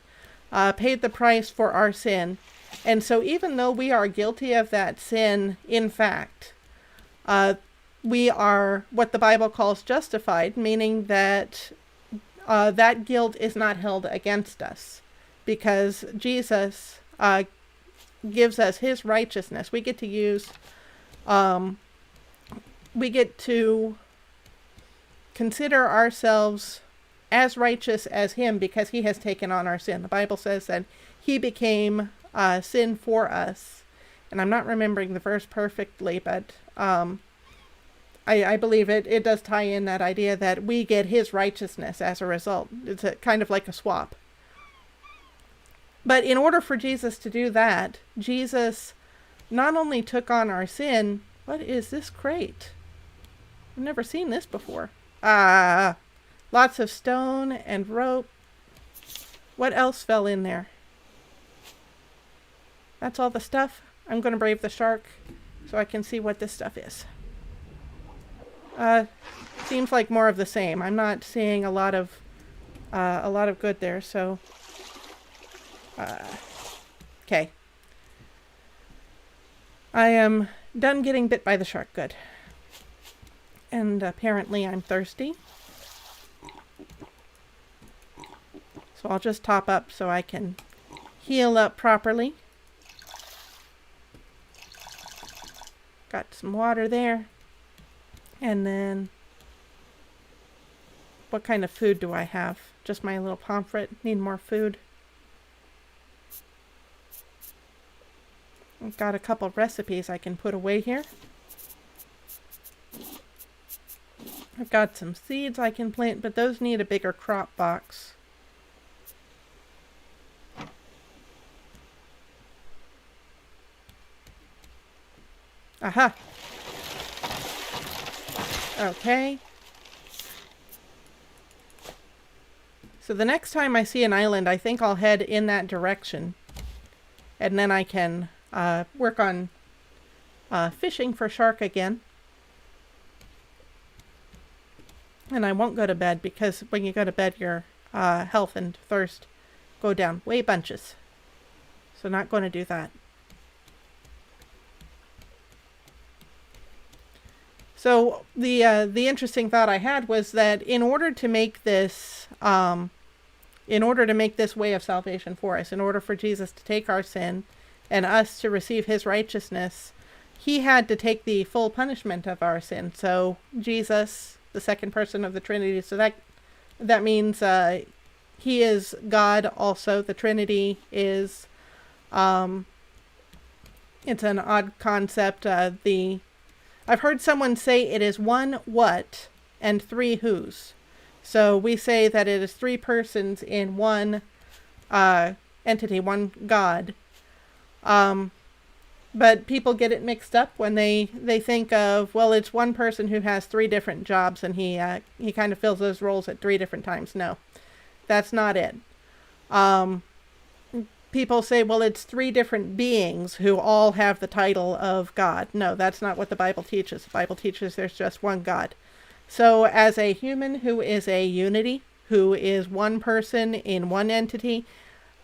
paid the price for our sin. And so even though we are guilty of that sin, in fact, we are what the Bible calls justified, meaning that that guilt is not held against us because Jesus gives us his righteousness. We get to consider ourselves as righteous as him because he has taken on our sin. The Bible says that he became sin for us. And I'm not remembering the verse perfectly, but I believe it does tie in that idea that we get his righteousness as a result. It's kind of like a swap. But in order for Jesus to do that, Jesus not only took on our sin. What is this crate? I've never seen this before. Lots of stone and rope. What else fell in there? That's all the stuff. I'm going to brave the shark so I can see what this stuff is. Seems like more of the same. I'm not seeing a lot of good there, so okay. I am done getting bit by the shark. Good. And apparently I'm thirsty. So I'll just top up so I can heal up properly. Got some water there. And then, what kind of food do I have? Just my little pomfret. Need more food. I've got a couple recipes I can put away here. I've got some seeds I can plant, but those need a bigger crop box. Aha! Okay. So the next time I see an island, I think I'll head in that direction. And then I can work on fishing for shark again. And I won't go to bed, because when you go to bed, your health and thirst go down way bunches. So not going to do that. So the interesting thought I had was that in order to make this way of salvation for us, in order for Jesus to take our sin and us to receive his righteousness, he had to take the full punishment of our sin. So Jesus, the second person of the Trinity, so that means he is God also. The Trinity is it's an odd concept. I've heard someone say it is one what and three whos. So we say that it is three persons in one entity, one God. But people get it mixed up when they think of, well, it's one person who has three different jobs, and he kind of fills those roles at three different times. No, that's not it. People say, well, it's three different beings who all have the title of God. No, that's not what the Bible teaches. The Bible teaches there's just one God. So as a human who is a unity, who is one person in one entity,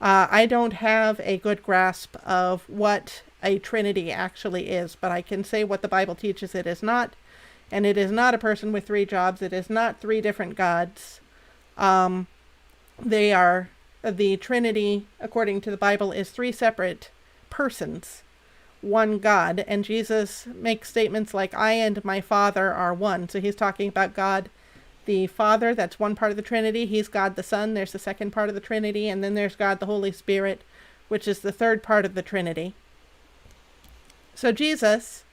I don't have a good grasp of what a Trinity actually is, but I can say what the Bible teaches it is not. And it is not a person with three jobs. It is not three different gods. The Trinity, according to the Bible, is three separate persons, one God. And Jesus makes statements like, I and my Father are one. So he's talking about God the Father, that's one part of the Trinity. He's God the Son, there's the second part of the Trinity. And then there's God the Holy Spirit, which is the third part of the Trinity. So Jesus,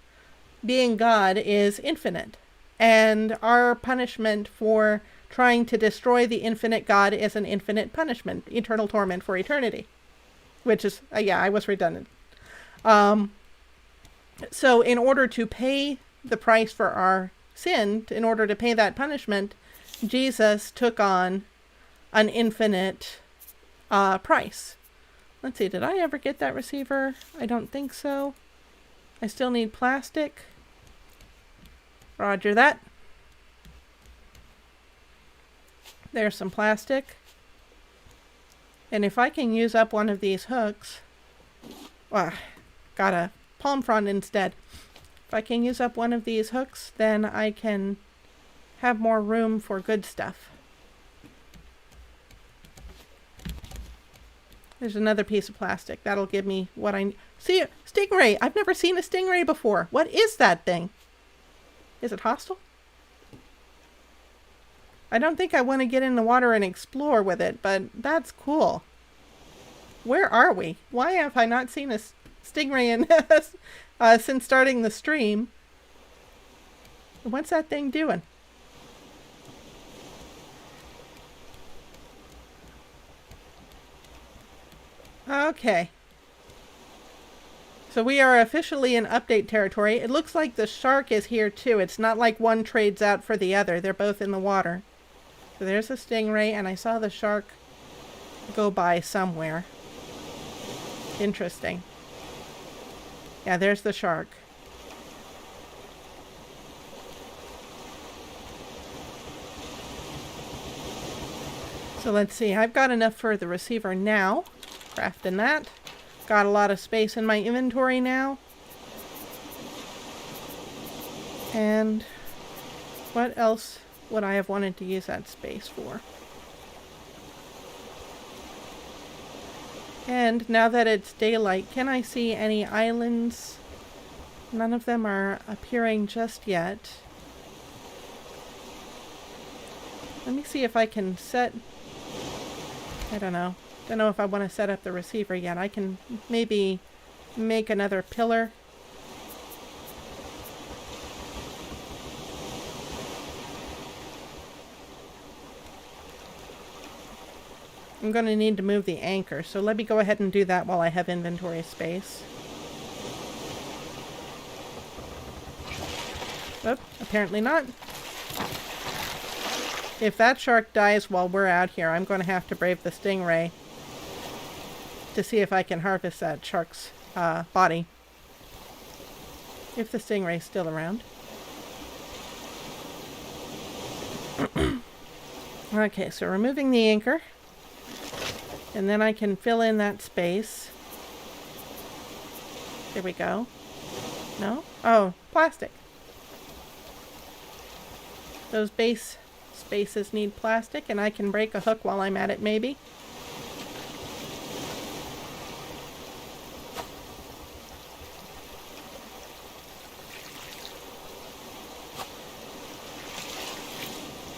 being God, is infinite. And our punishment for trying to destroy the infinite God is an infinite punishment, eternal torment for eternity. Which is, I was redundant. So in order to pay the price for our sin, in order to pay that punishment, Jesus took on an infinite price. Let's see, did I ever get that receiver? I don't think so. I still need plastic. Roger that. There's some plastic. And if I can use up one of these hooks, well, got a palm frond instead. If I can use up one of these hooks, then I can have more room for good stuff. There's another piece of plastic. That'll give me what I need. See, stingray! I've never seen a stingray before. What is that thing? Is it hostile? I don't think I want to get in the water and explore with it, but that's cool. Where are we? Why have I not seen a stingray in this since starting the stream? What's that thing doing? Okay. So we are officially in update territory. It looks like the shark is here too. It's not like one trades out for the other. They're both in the water. So there's a stingray, and I saw the shark go by somewhere. Interesting. Yeah, there's the shark. So let's see, I've got enough for the receiver now. Crafting that. Got a lot of space in my inventory now. And what else would I have wanted to use that space for? And now that it's daylight, can I see any islands? None of them are appearing just yet. Let me see if I can set... I don't know. Don't know if I want to set up the receiver yet. I can maybe make another pillar. I'm going to need to move the anchor, so let me go ahead and do that while I have inventory space. Oh, apparently not. If that shark dies while we're out here, I'm going to have to brave the stingray to see if I can harvest that shark's body. If the stingray's still around. Okay, so removing the anchor. And then I can fill in that space. There we go. No? Oh, plastic. Those base spaces need plastic, and I can break a hook while I'm at it, maybe.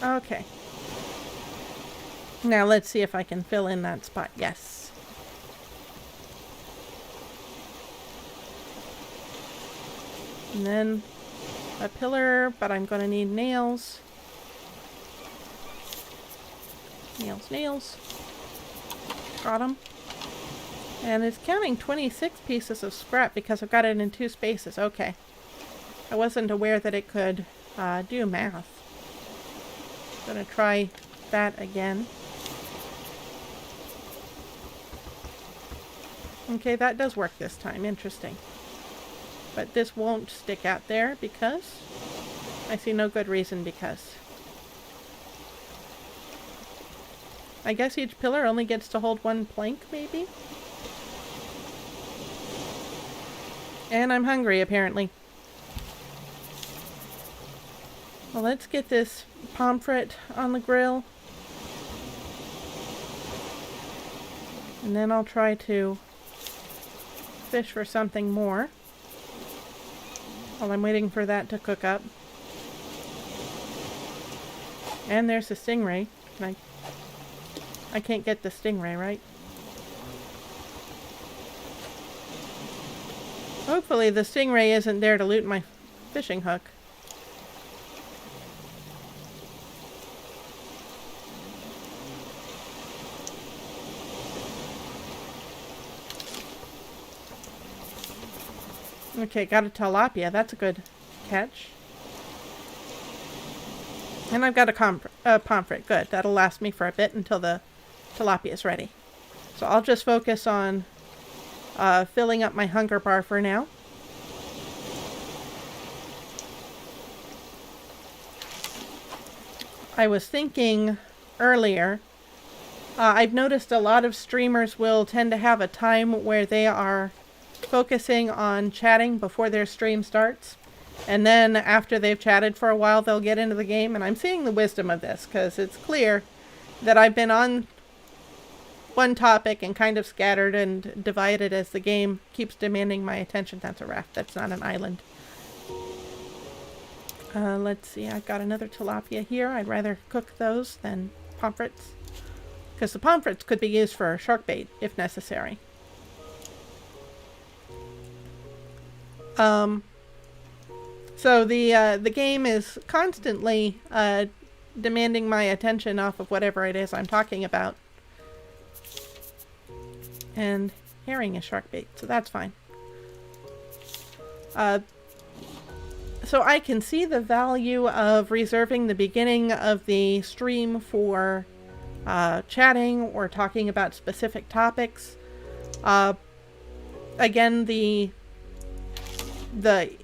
Okay. Now let's see if I can fill in that spot. Yes. And then a pillar, but I'm going to need nails. Nails, nails. Got them. And it's counting 26 pieces of scrap because I've got it in 2 spaces. Okay. I wasn't aware that it could do math. Gonna try that again. Okay, that does work this time. Interesting. But this won't stick out there because I see no good reason because. I guess each pillar only gets to hold 1 plank, maybe? And I'm hungry, apparently. Well, let's get this pomfret on the grill. And then I'll try to fish for something more while I'm waiting for that to cook up. And there's the stingray. I can't get the stingray, right? Hopefully the stingray isn't there to loot my fishing hook. Okay, got a tilapia. That's a good catch. And I've got a pomfret. Good. That'll last me for a bit until the tilapia is ready. So I'll just focus on filling up my hunger bar for now. I was thinking earlier, I've noticed a lot of streamers will tend to have a time where they are focusing on chatting before their stream starts, and then after they've chatted for a while they'll get into the game, and I'm seeing the wisdom of this because it's clear that I've been on one topic and kind of scattered and divided as the game keeps demanding my attention. That's a raft, that's not an island. Let's see, I've got another tilapia here. I'd rather cook those than pomfrets because the pomfrets could be used for shark bait if necessary. So the game is constantly demanding my attention off of whatever it is I'm talking about. And herring is shark bait, so that's fine. So I can see the value of reserving the beginning of the stream for chatting or talking about specific topics. Again, the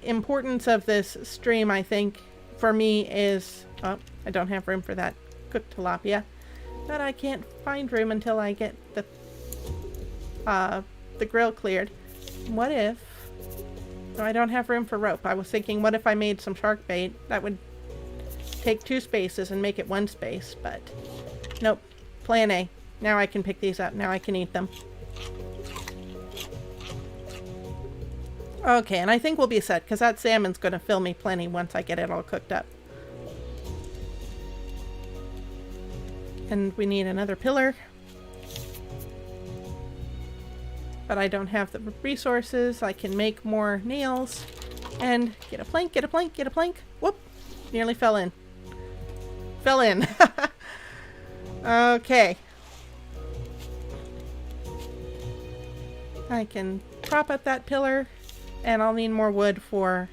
importance of this stream, I think, for me is... Oh, I don't have room for that cooked tilapia. But I can't find room until I get the grill cleared. What if... No, I don't have room for rope. I was thinking, what if I made some shark bait? That would take 2 spaces and make it 1 space, but... Nope. Plan A. Now I can pick these up. Now I can eat them. Okay, and I think we'll be set, because that salmon's going to fill me plenty once I get it all cooked up. And we need another pillar. But I don't have the resources. I can make more nails. And get a plank, get a plank, get a plank. Whoop! Nearly fell in. Fell in. Okay. I can prop up that pillar. And I'll need more wood for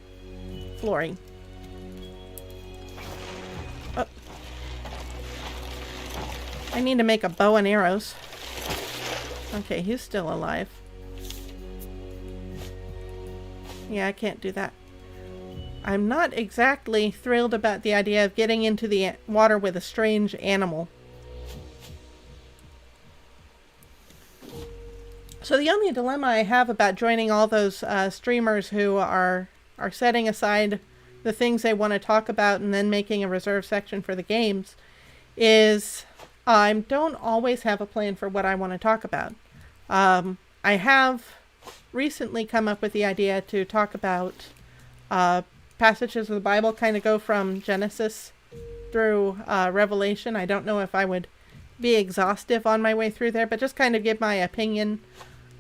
flooring. Oh. I need to make a bow and arrows. Okay, he's still alive. Yeah, I can't do that. I'm not exactly thrilled about the idea of getting into the water with a strange animal. So the only dilemma I have about joining all those streamers who are setting aside the things they want to talk about and then making a reserve section for the games is I don't always have a plan for what I want to talk about. I have recently come up with the idea to talk about passages of the Bible, kind of go from Genesis through Revelation. I don't know if I would be exhaustive on my way through there, but just kind of give my opinion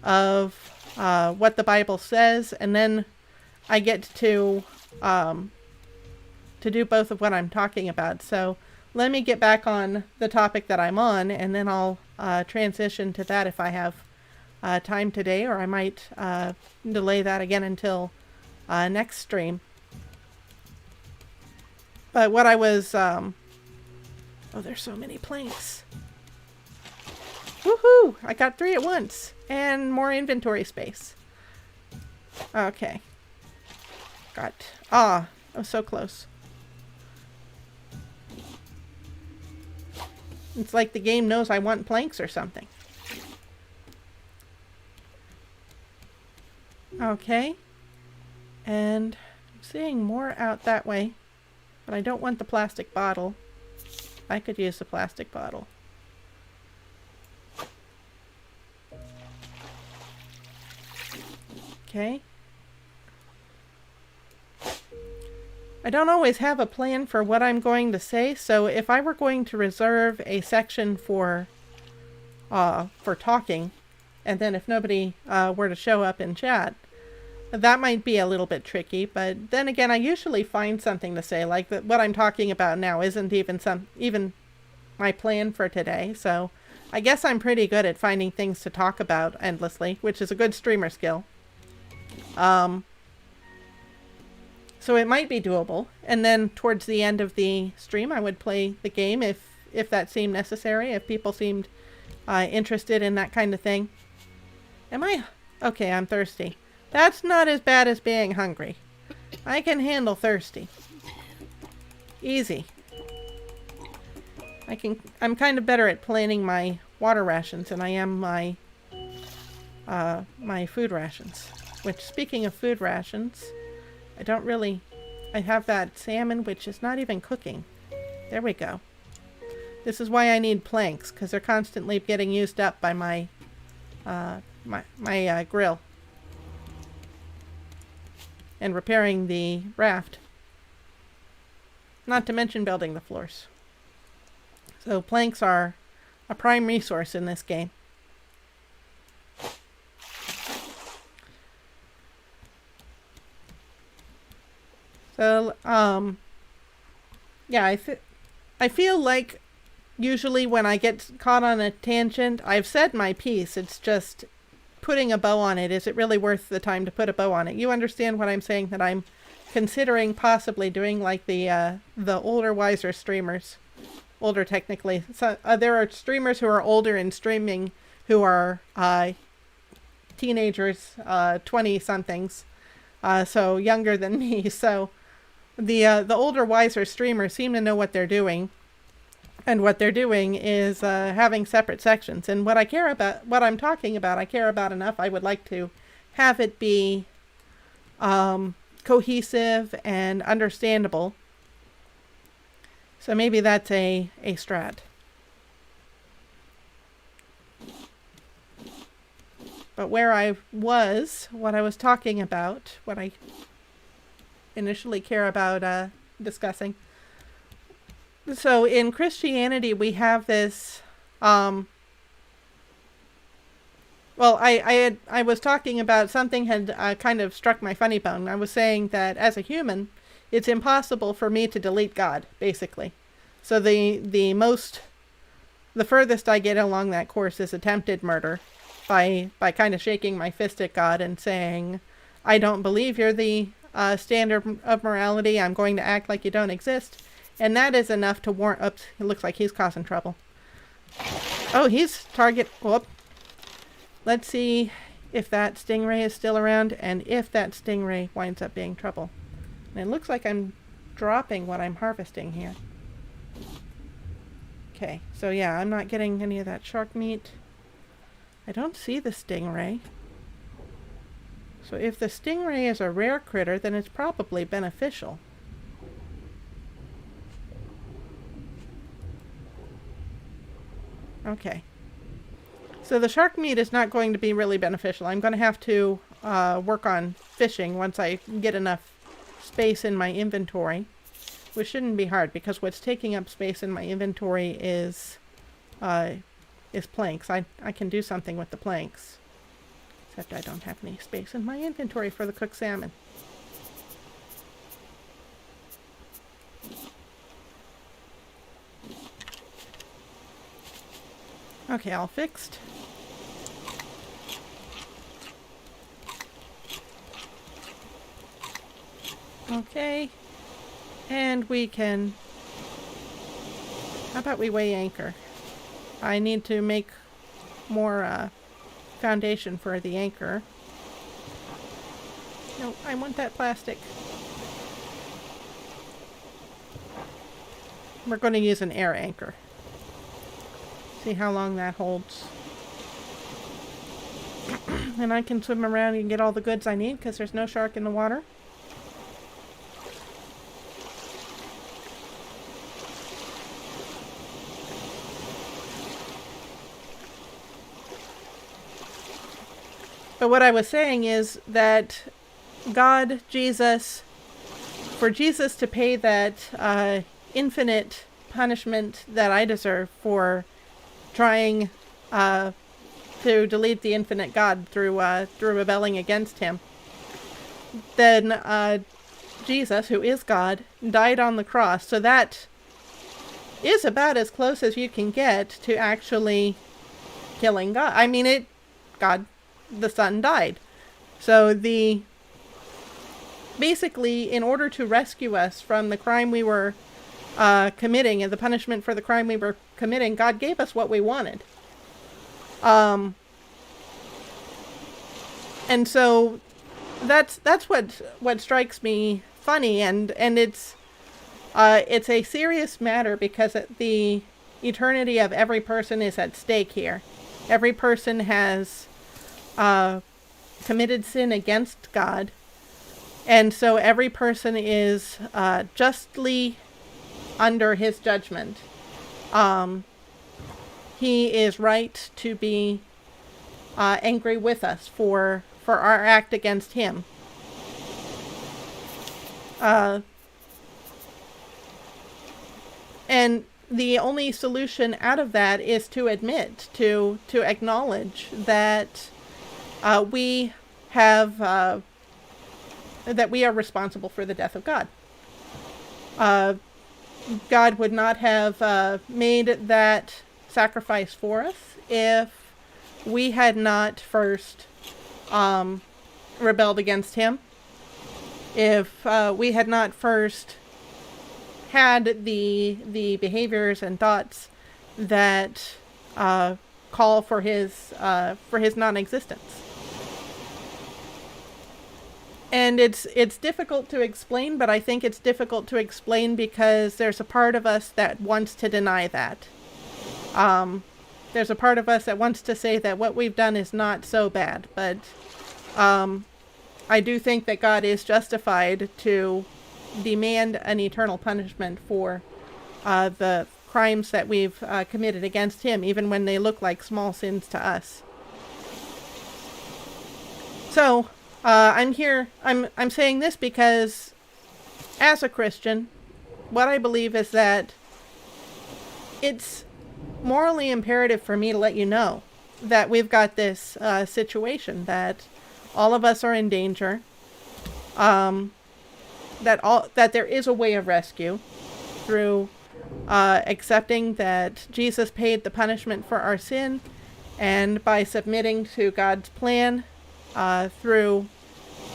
of what the Bible says, and then I get to do both of what I'm talking about. So let me get back on the topic that I'm on, and then I'll transition to that if I have time today, or I might delay that again until next stream. But what I was... oh, there's so many planks. Woohoo! I got 3 at once. And more inventory space. Okay. Got... I was so close. It's like the game knows I want planks or something. Okay. And I'm seeing more out that way. But I don't want the plastic bottle. I could use the plastic bottle. Okay. I don't always have a plan for what I'm going to say, so if I were going to reserve a section for talking, and then if nobody were to show up in chat, that might be a little bit tricky. But then again, I usually find something to say, like what I'm talking about now isn't even my plan for today, so I guess I'm pretty good at finding things to talk about endlessly, which is a good streamer skill. So it might be doable, and then towards the end of the stream I would play the game if that seemed necessary, if people seemed interested in that kind of thing. Am I? Okay, I'm thirsty. That's not as bad as being hungry. I can handle thirsty. Easy. I'm kind of better at planning my water rations than I am my food rations. Which, speaking of food rations, I have that salmon, which is not even cooking. There we go. This is why I need planks, because they're constantly getting used up by my grill. And repairing the raft. Not to mention building the floors. So planks are a prime resource in this game. So, yeah, I feel like usually when I get caught on a tangent, I've said my piece. It's just putting a bow on it. Is it really worth the time to put a bow on it? You understand what I'm saying, that I'm considering possibly doing like the older, wiser streamers. Older, technically. So, there are streamers who are older in streaming who are teenagers, 20-somethings, so younger than me. So the older, wiser streamers seem to know what they're doing. And what they're doing is having separate sections. And what I'm talking about, I care about enough. I would like to have it be cohesive and understandable. So maybe that's a strat. But what I was talking about, what I initially care about discussing. So in Christianity, we have this, I was talking about something had kind of struck my funny bone. I was saying that as a human, it's impossible for me to delete God, basically. So the furthest I get along that course is attempted murder by kind of shaking my fist at God and saying, I don't believe you're the standard of morality. I'm going to act like you don't exist. And that is enough to warrant... Oops, it looks like he's causing trouble. Oh, he's target... Whoop. Let's see if that stingray is still around and if that stingray winds up being trouble. And it looks like I'm dropping what I'm harvesting here. Okay, so yeah, I'm not getting any of that shark meat. I don't see the stingray. So if the stingray is a rare critter, then it's probably beneficial. Okay. So the shark meat is not going to be really beneficial. I'm going to have to work on fishing once I get enough space in my inventory, which shouldn't be hard because what's taking up space in my inventory is planks. I can do something with the planks, except I don't have any space in my inventory for the cooked salmon. Okay, all fixed. Okay, and we can... How about we weigh anchor? I need to make more foundation for the anchor. No, I want that plastic. We're going to use an air anchor. See how long that holds. And I can swim around and get all the goods I need because there's no shark in the water. But what I was saying is that God, Jesus, for Jesus to pay that infinite punishment that I deserve for trying to delete the infinite God through rebelling against him, then Jesus, who is God, died on the cross. So that is about as close as you can get to actually killing God. I mean, God the Son died. So basically, in order to rescue us from the crime we were committing and the punishment for the crime we were committing, God gave us what we wanted. And so that's what strikes me funny, and it's a serious matter because the eternity of every person is at stake here. Every person has committed sin against God, and so every person is justly under his judgment. He is right to be angry with us for our act against him. And the only solution out of that is to admit, to acknowledge that we are responsible for the death of God. God would not have made that sacrifice for us if we had not first rebelled against him. If we had not first had the behaviors and thoughts that call for his non-existence. And it's difficult to explain, but I think it's difficult to explain because there's a part of us that wants to deny that. There's a part of us that wants to say that what we've done is not so bad, but I do think that God is justified to demand an eternal punishment for the crimes that we've committed against him, even when they look like small sins to us. So I'm saying this because as a Christian, what I believe is that it's morally imperative for me to let you know that we've got this situation, that all of us are in danger, that there is a way of rescue through accepting that Jesus paid the punishment for our sin, and by submitting to God's plan through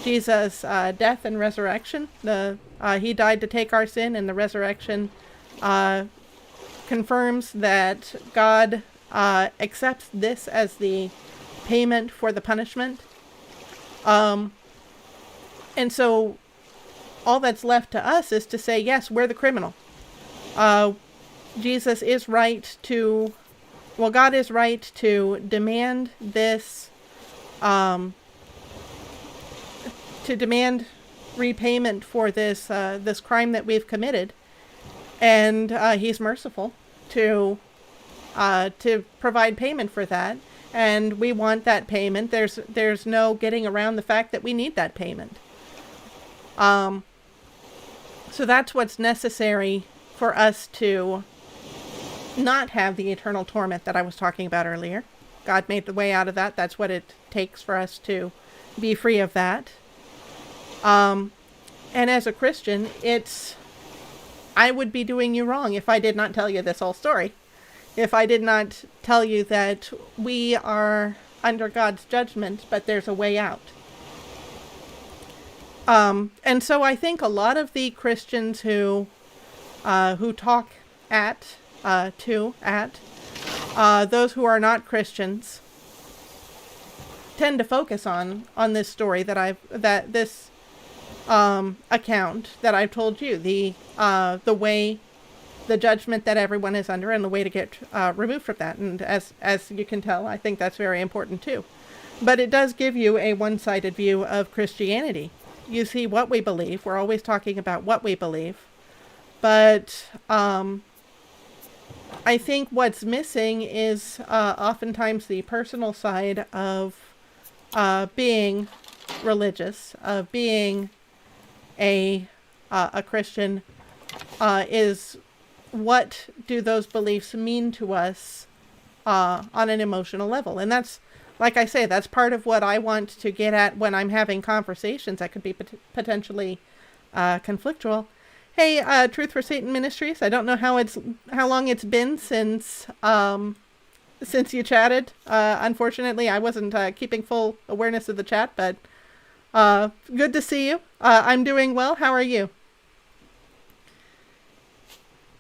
Jesus' death and resurrection. He died to take our sin, and the resurrection confirms that God accepts this as the payment for the punishment. And so all that's left to us is to say, yes, we're the criminal. Jesus is right to, well, God is right to demand this, to demand repayment for this this crime that we've committed, and he's merciful to provide payment for that, and we want that payment. There's no getting around the fact that we need that payment. So that's what's necessary for us to not have the eternal torment that I was talking about earlier. God made the way out of that. That's what it takes for us to be free of that. And as a Christian, I would be doing you wrong if I did not tell you this whole story. If I did not tell you that we are under God's judgment, but there's a way out. And so I think a lot of the Christians who talk those who are not Christians tend to focus on this story this account that I've told you, the way, the judgment that everyone is under, and the way to get removed from that. And as you can tell, I think that's very important too. But it does give you a one-sided view of Christianity. You see what we believe. We're always talking about what we believe. But I think what's missing is oftentimes the personal side of being religious, of being a Christian, is what do those beliefs mean to us on an emotional level. And that's, like I say, that's part of what I want to get at when I'm having conversations that could be potentially conflictual. Hey, Truth for Satan Ministries, I don't know how long it's been since you chatted. Unfortunately, I wasn't keeping full awareness of the chat, but good to see you. I'm doing well. How are you?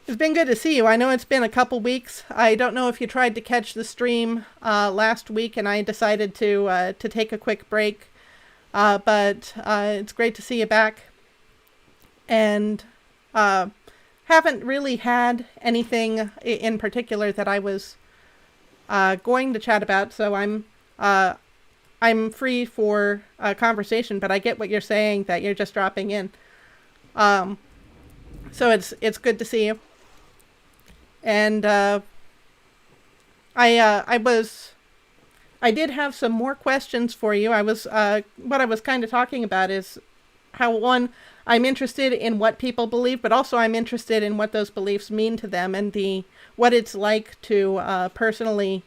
It's been good to see you. I know it's been a couple weeks. I don't know if you tried to catch the stream last week, and I decided to take a quick break. But it's great to see you back. And haven't really had anything in particular that I was going to chat about, so I'm free for a conversation. But I get what you're saying, that you're just dropping in. So it's good to see you. And I did have some more questions for you. What I was kind of talking about is how, one, I'm interested in what people believe, but also I'm interested in what those beliefs mean to them, and what it's like to personally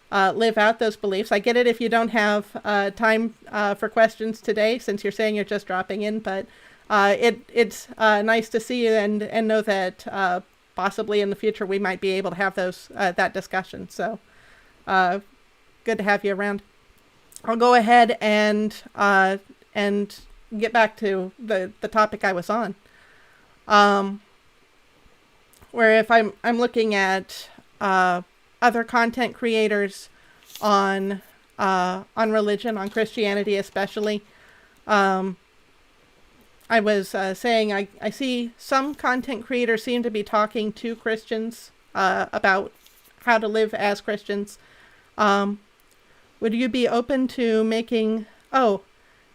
live out those beliefs. I get it if you don't have time for questions today, since you're saying you're just dropping in, but it's nice to see you and know that possibly in the future we might be able to have that discussion. So good to have you around. I'll go ahead and get back to the topic I was on. Where if I'm looking at other content creators on religion, on Christianity especially, I was saying I see some content creators seem to be talking to Christians about how to live as Christians. Would you be open to making... Oh,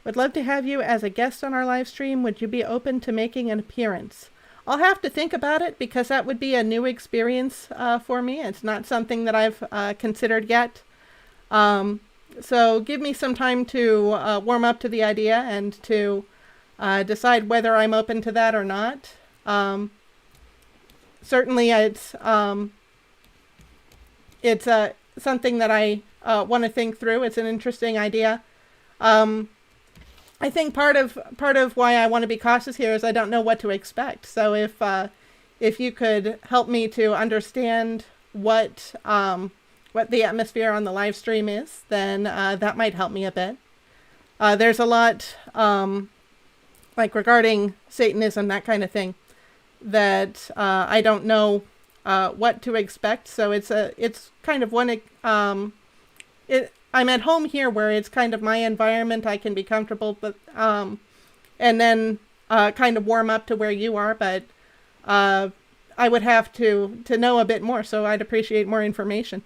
would love to have you as a guest on our live stream. Would you be open to making an appearance? I'll have to think about it because that would be a new experience for me. It's not something that I've considered yet. So give me some time to warm up to the idea and to decide whether I'm open to that or not. Certainly it's something that I want to think through. It's an interesting idea. I think part of why I want to be cautious here is I don't know what to expect. So if you could help me to understand what the atmosphere on the live stream is, then that might help me a bit. There's a lot like regarding Satanism, that kind of thing, that I don't know what to expect. So it's kind of one. I'm at home here where it's kind of my environment. I can be comfortable, but and then kind of warm up to where you are. But I would have to know a bit more, so I'd appreciate more information.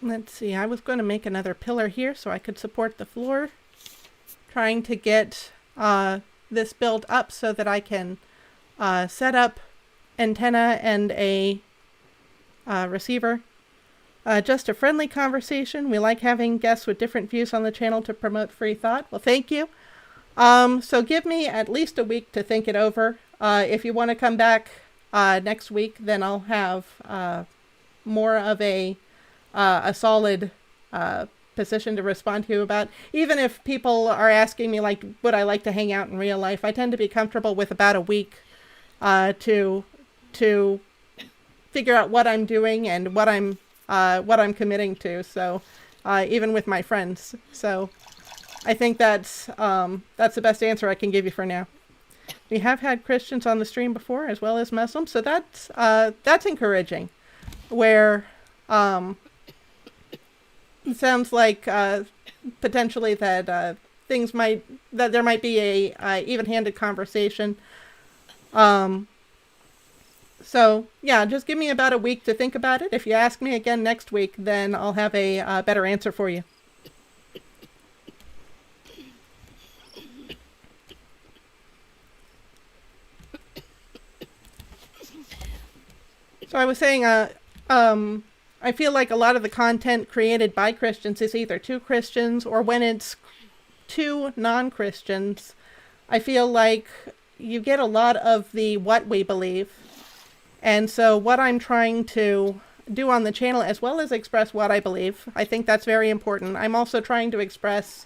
Let's see, I was going to make another pillar here so I could support the floor. Trying to get this built up so that I can set up antenna and a receiver. Just a friendly conversation. We like having guests with different views on the channel to promote free thought. Well, thank you. So give me at least a week to think it over. If you want to come back next week, then I'll have more of a solid position to respond to you about. Even if people are asking me, like, would I like to hang out in real life, I tend to be comfortable with about a week to figure out what I'm doing and what I'm committing to. So even with my friends. So I think that's the best answer I can give you for now. We have had Christians on the stream before as well as Muslims, so that's encouraging. Where it sounds like potentially that that there might be a even-handed conversation. So yeah, just give me about a week to think about it. If you ask me again next week, then I'll have a better answer for you. So I was saying, I feel like a lot of the content created by Christians is either to Christians or when it's to non-Christians, I feel like you get a lot of the what we believe. And so what I'm trying to do on the channel, as well as express what I believe, I think that's very important. I'm also trying to express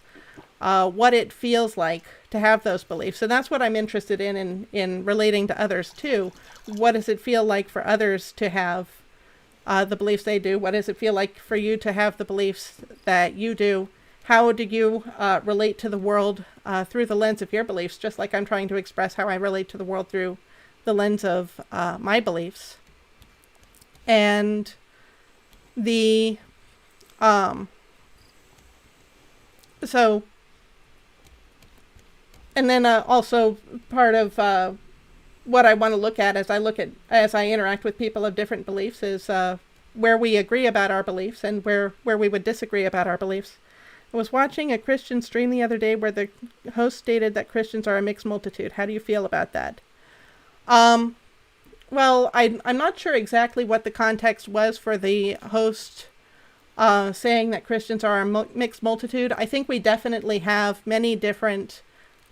what it feels like to have those beliefs. And that's what I'm interested in relating to others too. What does it feel like for others to have the beliefs they do? What does it feel like for you to have the beliefs that you do? How do you relate to the world through the lens of your beliefs, just like I'm trying to express how I relate to the world through the lens of my beliefs. And the and then also part of what I want to look at as I interact with people of different beliefs is where we agree about our beliefs and where we would disagree about our beliefs. I was watching a Christian stream the other day where the host stated that Christians are a mixed multitude. How do you feel about that? Well, I'm not sure exactly what the context was for the host saying that Christians are a mixed multitude. I think we definitely have many different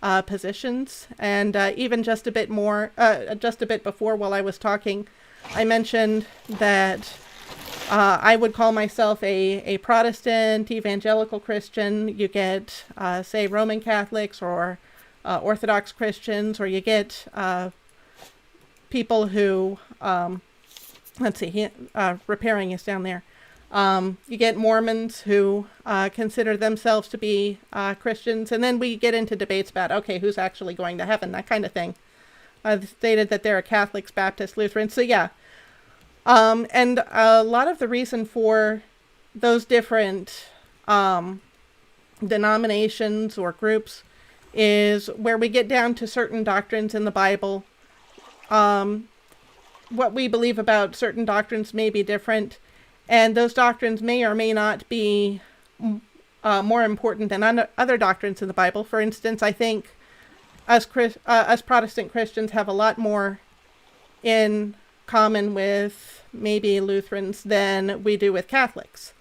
positions, and even just a bit before while I was talking, I mentioned that I would call myself a Protestant, evangelical Christian. You get, say, Roman Catholics or Orthodox Christians, or you get people who, let's see, repairing is down there. You get Mormons who consider themselves to be Christians, and then we get into debates about, okay, who's actually going to heaven, that kind of thing. I've stated that there are Catholics, Baptists, Lutherans, so yeah. And a lot of the reason for those different denominations or groups is where we get down to certain doctrines in the Bible. What we believe about certain doctrines may be different, and those doctrines may or may not be more important than other doctrines in the Bible. For instance, I think us Protestant Christians have a lot more in common with maybe Lutherans than we do with Catholics.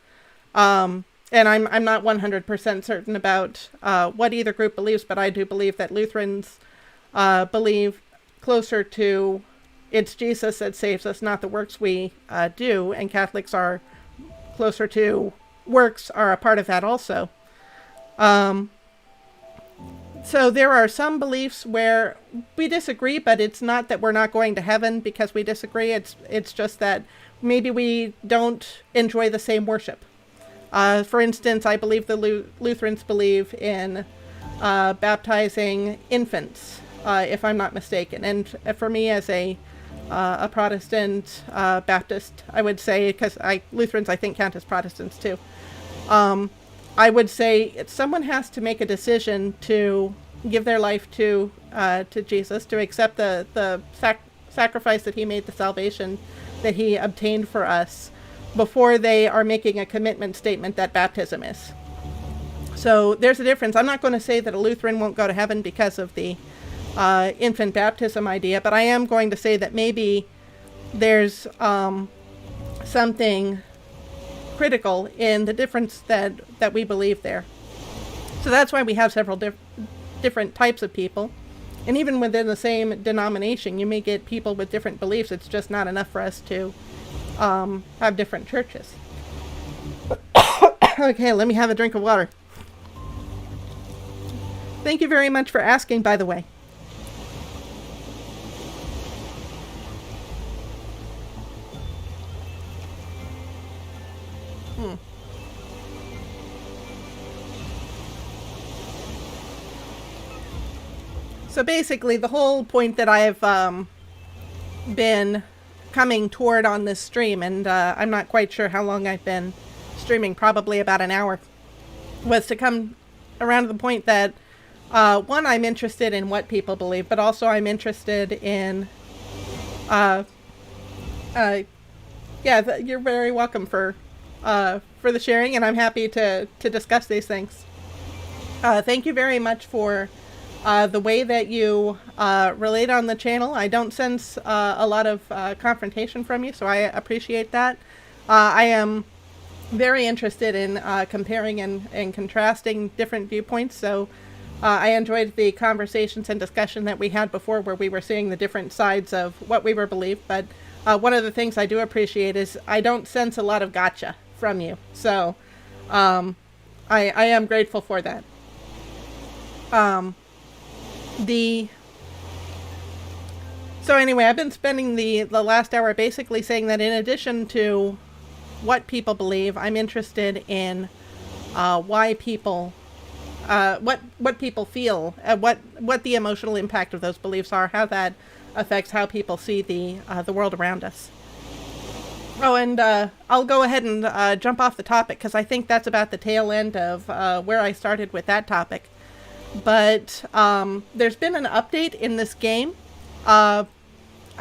And I'm not 100% certain about what either group believes, but I do believe that Lutherans believe closer to it's Jesus that saves us, not the works we do, and Catholics are closer to works are a part of that also. So there are some beliefs where we disagree, but it's not that we're not going to heaven because we disagree. It's just that maybe we don't enjoy the same worship. For instance, I believe the Lutherans believe in baptizing infants, if I'm not mistaken. And for me, as a Protestant Baptist, I would say, because Lutherans I think count as Protestants too. I would say someone has to make a decision to give their life to Jesus, to accept the sacrifice that he made, the salvation that he obtained for us, before they are making a commitment statement that baptism is. So there's a difference. I'm not going to say that a Lutheran won't go to heaven because of the infant baptism idea, but I am going to say that maybe there's something critical in the difference that we believe there. So that's why we have several different types of people. And even within the same denomination, you may get people with different beliefs. It's just not enough for us to have different churches. Okay, let me have a drink of water. Thank you very much for asking, by the way. So basically, the whole point that I've been coming toward on this stream, and I'm not quite sure how long I've been streaming, probably about an hour, was to come around to the point that, one, I'm interested in what people believe, but also I'm interested in, yeah, you're very welcome for the sharing, and I'm happy to discuss these things. Thank you very much for the way that you relate on the channel. I don't sense a lot of confrontation from you, so I appreciate that. I am very interested in comparing and contrasting different viewpoints, so I enjoyed the conversations and discussion that we had before where we were seeing the different sides of what we were believed, but one of the things I do appreciate is I don't sense a lot of gotcha from you, so I am grateful for that. So anyway, I've been spending the last hour basically saying that in addition to what people believe, I'm interested in why people, what people feel, what the emotional impact of those beliefs are, how that affects how people see the world around us. Oh, and I'll go ahead and jump off the topic because I think that's about the tail end of where I started with that topic. But there's been an update in this game. I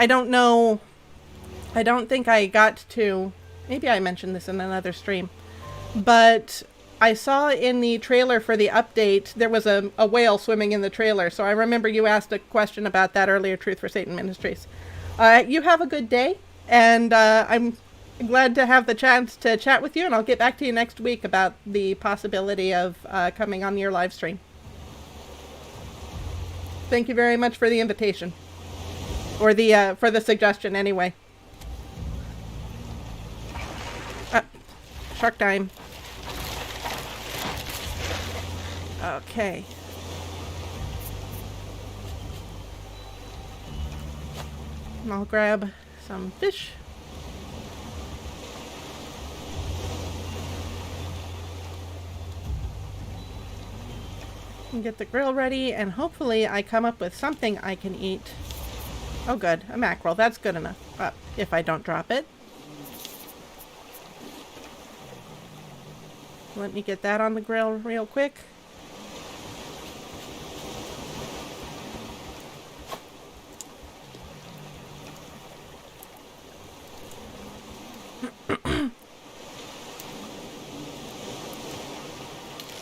don't know. I don't think I got to. Maybe I mentioned this in another stream. But I saw in the trailer for the update, there was a whale swimming in the trailer. So I remember you asked a question about that earlier, Truth for Satan Ministries. You have a good day. And I'm glad to have the chance to chat with you. And I'll get back to you next week about the possibility of coming on your live stream. Thank you very much for the invitation, or the for the suggestion anyway. Shark time. Okay. And I'll grab some fish. And get the grill ready, and hopefully I come up with something I can eat. Oh good, a mackerel, that's good enough, if I don't drop it. Let me get that on the grill real quick.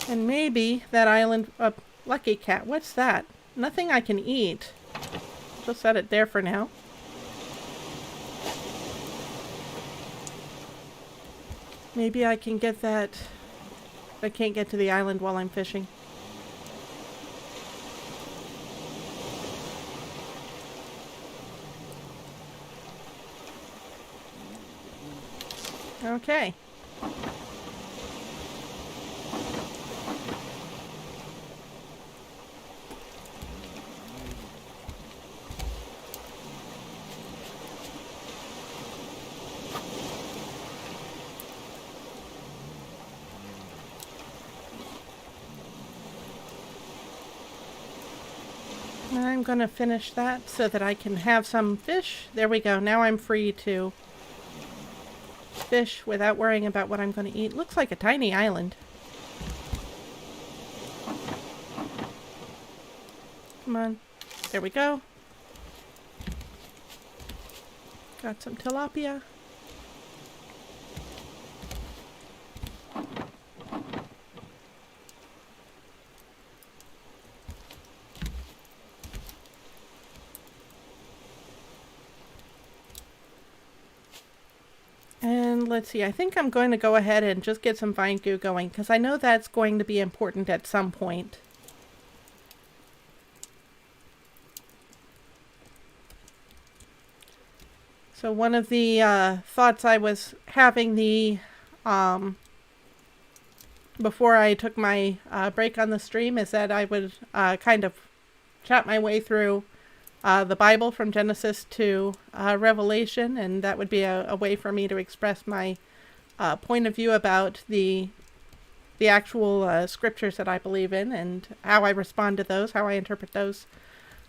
And maybe that island... Lucky cat. What's that? Nothing I can eat. Just set it there for now. Maybe I can get that... I can't get to the island while I'm fishing. Okay. I'm going to finish that so that I can have some fish. There we go. Now I'm free to fish without worrying about what I'm going to eat. Looks like a tiny island. Come on. There we go. Got some tilapia. And let's see, I think I'm going to go ahead and just get some vine goo going, because I know that's going to be important at some point. So one of the thoughts I was having before I took my break on the stream is that I would kind of chat my way through the Bible from Genesis to Revelation, and that would be a way for me to express my point of view about the actual scriptures that I believe in and how I respond to those, how I interpret those,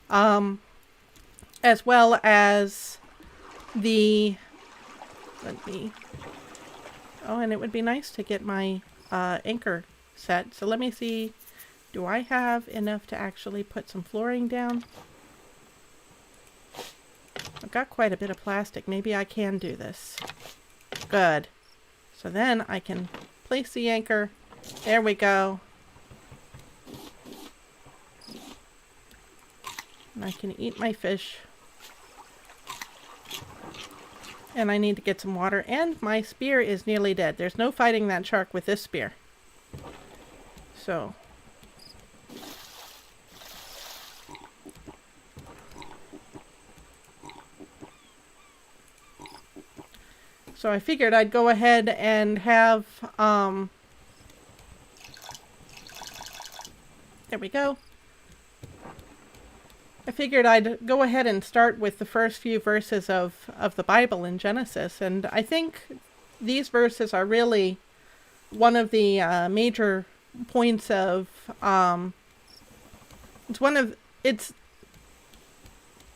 as well as and it would be nice to get my anchor set. So let me see, do I have enough to actually put some flooring down? I've got quite a bit of plastic. Maybe I can do this. Good. So then I can place the anchor. There we go. And I can eat my fish. And I need to get some water. And my spear is nearly dead. There's no fighting that shark with this spear. So... So I figured I'd go ahead and have, there we go. I figured I'd go ahead and start with the first few verses of the Bible in Genesis. And I think these verses are really one of the major points of,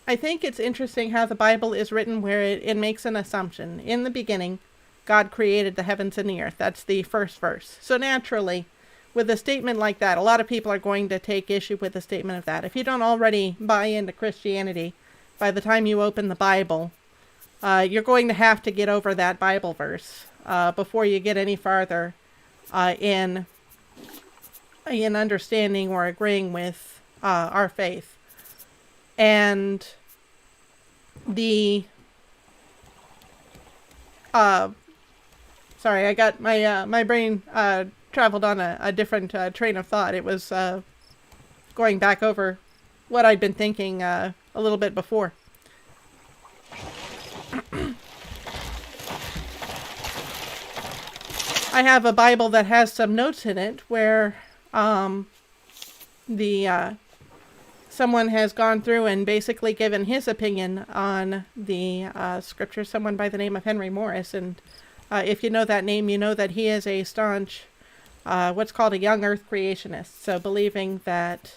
I think it's interesting how the Bible is written where it makes an assumption. In the beginning, God created the heavens and the earth. That's the first verse. So naturally, with a statement like that, a lot of people are going to take issue with a statement of that. If you don't already buy into Christianity, by the time you open the Bible, you're going to have to get over that Bible verse before you get any farther in understanding or agreeing with our faith. And sorry, I got my brain traveled on a different train of thought. It was going back over what I'd been thinking a little bit before. I have a Bible that has some notes in it where someone has gone through and basically given his opinion on the scripture, someone by the name of Henry Morris. And if you know that name, you know that he is a staunch, what's called a young earth creationist. So believing that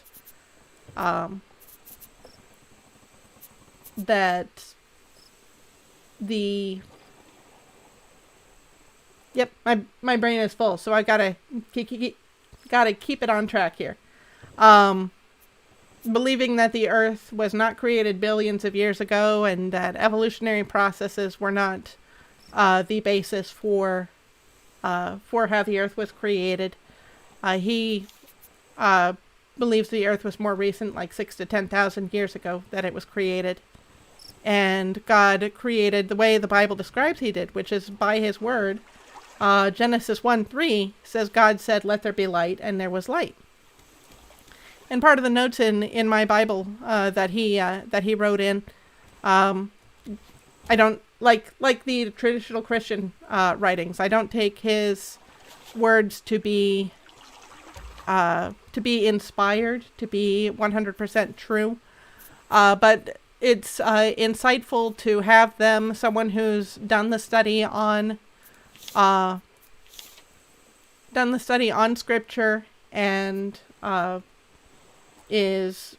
Yep, my brain is full, so I gotta keep it on track here. Believing that the Earth was not created billions of years ago, and that evolutionary processes were not the basis for how the Earth was created. He believes the Earth was more recent, like 6,000 to 10,000 years ago, that it was created. And God created the way the Bible describes he did, which is by his word. Genesis 1:3 says, God said, let there be light, and there was light. And part of the notes in my Bible that he wrote in, I don't like the traditional Christian writings. I don't take his words to be inspired, to be 100% true, but it's insightful to have them, someone who's done the study on Scripture and is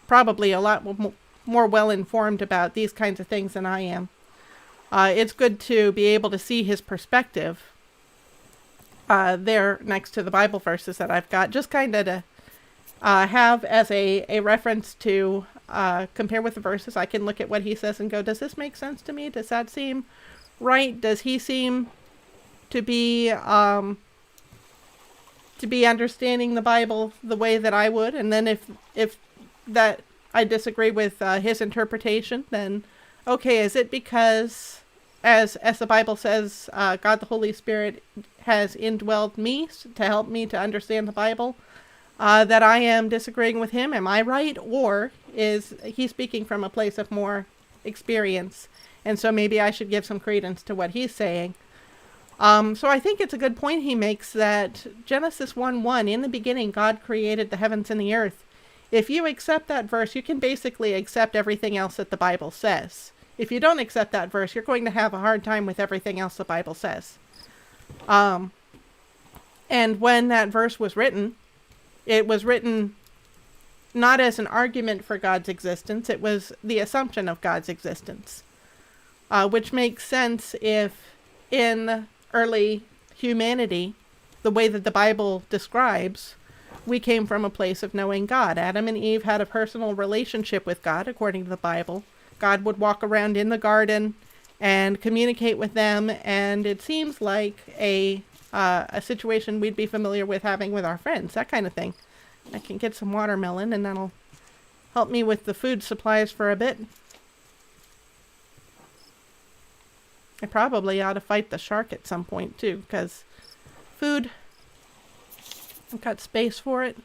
probably a lot more well informed about these kinds of things than I am. It's good to be able to see his perspective there next to the Bible verses that I've got, just kind of to have as a reference to compare with the verses. I can look at what he says and go, does this make sense to me? Does that seem right? Does he seem to be understanding the Bible the way that I would? And then if that I disagree with his interpretation, then okay, is it because as the Bible says, God the Holy Spirit has indwelled me to help me to understand the Bible, that I am disagreeing with him? Am I right? Or is he speaking from a place of more experience? And so maybe I should give some credence to what he's saying. So I think it's a good point he makes that Genesis 1:1, in the beginning, God created the heavens and the earth. If you accept that verse, you can basically accept everything else that the Bible says. If you don't accept that verse, you're going to have a hard time with everything else the Bible says. And when that verse was written, it was written not as an argument for God's existence, it was the assumption of God's existence. Which makes sense if in early humanity, the way that the Bible describes, we came from a place of knowing God. Adam and Eve had a personal relationship with God, according to the Bible. God would walk around in the garden and communicate with them, and it seems like a situation we'd be familiar with having with our friends, that kind of thing. I can get some watermelon, and that'll help me with the food supplies for a bit. I probably ought to fight the shark at some point, too, because food, I've got space for it.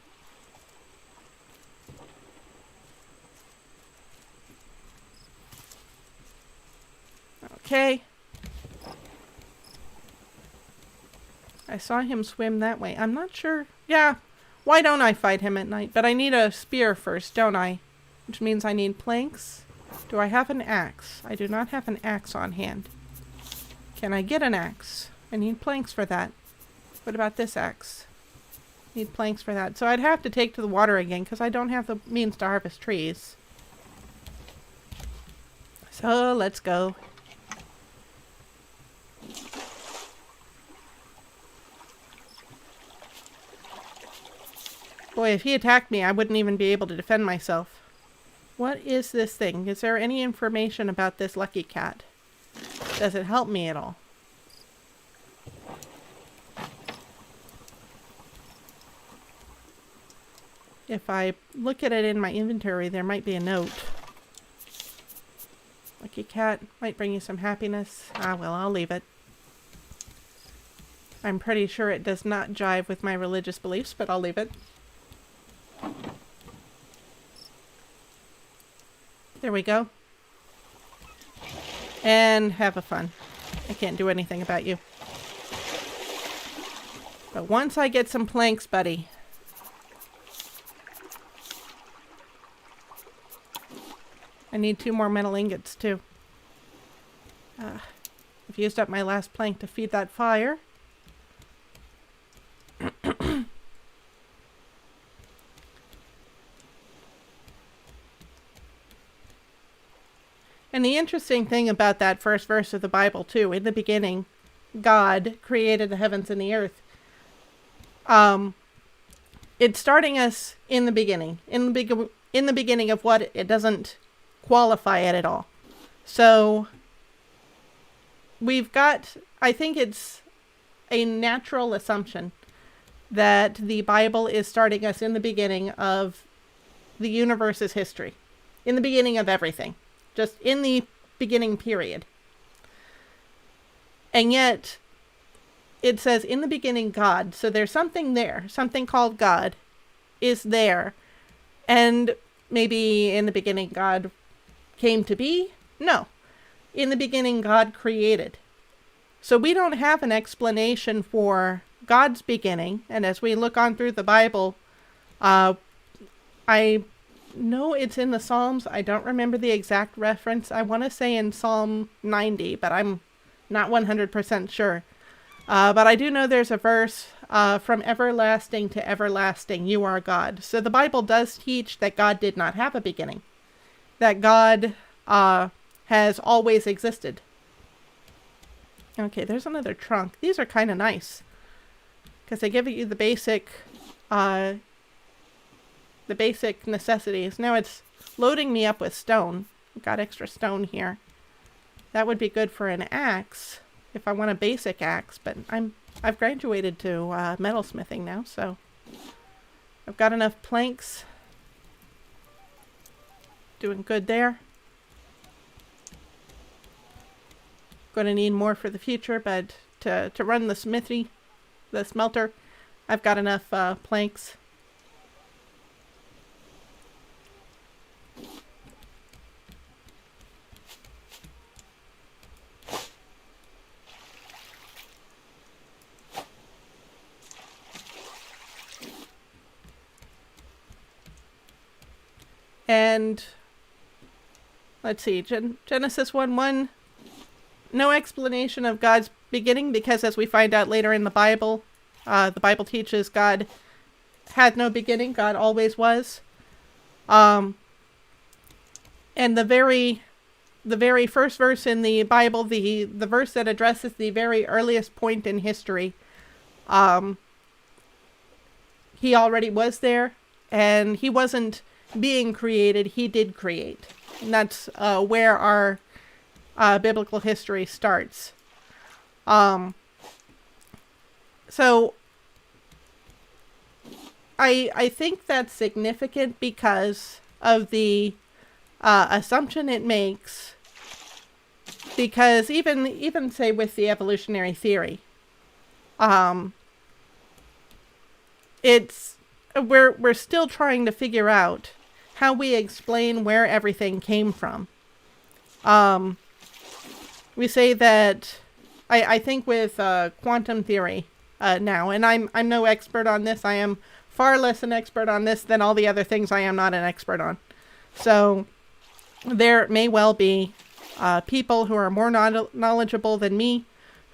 Okay. I saw him swim that way. I'm not sure. Yeah, why don't I fight him at night? But I need a spear first, don't I? Which means I need planks. Do I have an axe? I do not have an axe on hand. Can I get an axe? I need planks for that. What about this axe? Need planks for that. So I'd have to take to the water again because I don't have the means to harvest trees. So let's go. Boy, if he attacked me, I wouldn't even be able to defend myself. What is this thing? Is there any information about this lucky cat? Does it help me at all? If I look at it in my inventory, there might be a note. Lucky cat might bring you some happiness. Ah, well, I'll leave it. I'm pretty sure it does not jive with my religious beliefs, but I'll leave it. There we go. And have a fun. I can't do anything about you. But once I get some planks, buddy. I need 2 more metal ingots, too. I've used up my last plank to feed that fire. And the interesting thing about that first verse of the Bible, too, in the beginning, God created the heavens and the earth, it's starting us in the beginning, in the beginning of what it doesn't qualify it at all. So we've got, I think it's a natural assumption that the Bible is starting us in the beginning of the universe's history, in the beginning of everything, just in the beginning period. And yet it says in the beginning God, so there's something there, something called God is there. And maybe in the beginning God came to be? No. In the beginning God created. So we don't have an explanation for God's beginning. And as we look on through the Bible, I know it's in the Psalms. I don't remember the exact reference. I want to say in Psalm 90, but I'm not 100% sure. But I do know there's a verse, from everlasting to everlasting, you are God. So the Bible does teach that God did not have a beginning, that God has always existed. Okay, there's another trunk. These are kind of nice because they give you the basic necessities. Now it's loading me up with stone. I've got extra stone here. That would be good for an axe if I want a basic axe, but I've graduated to metalsmithing now, so I've got enough planks. Doing good there. Going to need more for the future, but to run the smelter, I've got enough planks. And let's see, Genesis 1:1, no explanation of God's beginning, because as we find out later in the Bible teaches God had no beginning, God always was. And the very first verse in the Bible, the verse that addresses the very earliest point in history, he already was there, and he wasn't being created, he did create. And that's where our biblical history starts. So I think that's significant because of the assumption it makes. Because even say with the evolutionary theory, we're still trying to figure out how we explain where everything came from. We say that I think with quantum theory now, and I'm no expert on this. I am far less an expert on this than all the other things I am not an expert on. So there may well be people who are more knowledgeable than me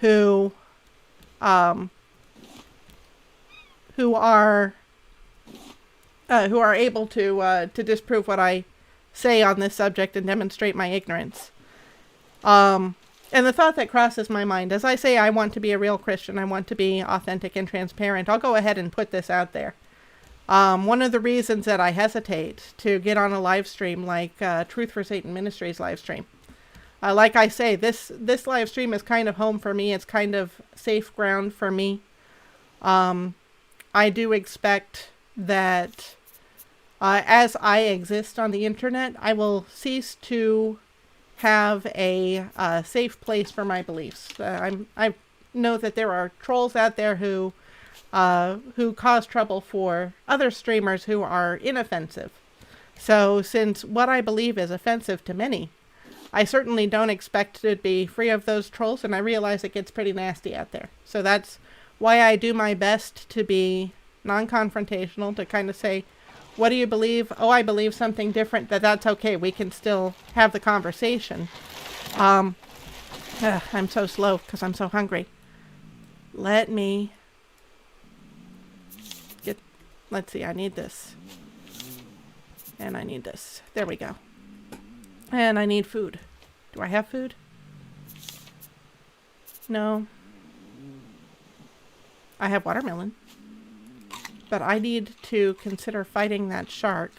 who are able to disprove what I say on this subject and demonstrate my ignorance. And the thought that crosses my mind, as I say, I want to be a real Christian. I want to be authentic and transparent. I'll go ahead and put this out there. One of the reasons that I hesitate to get on a live stream like Truth for Satan Ministries live stream, like I say, this live stream is kind of home for me. It's kind of safe ground for me. I do expect that as I exist on the internet, I will cease to have a safe place for my beliefs. I know that there are trolls out there who cause trouble for other streamers who are inoffensive. So since what I believe is offensive to many, I certainly don't expect to be free of those trolls, and I realize it gets pretty nasty out there. So that's why I do my best to be non-confrontational, to kind of say, what do you believe? Oh, I believe something different. That's okay. We can still have the conversation. I'm so slow because I'm so hungry. Let me get, let's see, I need this. And I need this. There we go. And I need food. Do I have food? No. I have watermelon. But I need to consider fighting that shark.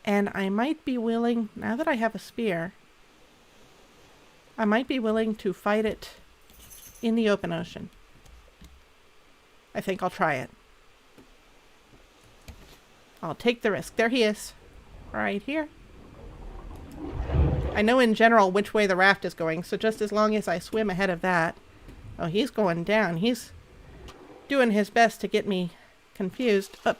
And I might be willing, now that I have a spear, I might be willing to fight it in the open ocean. I think I'll try it. I'll take the risk. There he is. Right here. I know in general which way the raft is going, so just as long as I swim ahead of that. Oh, he's going down. He's doing his best to get me confused. Up.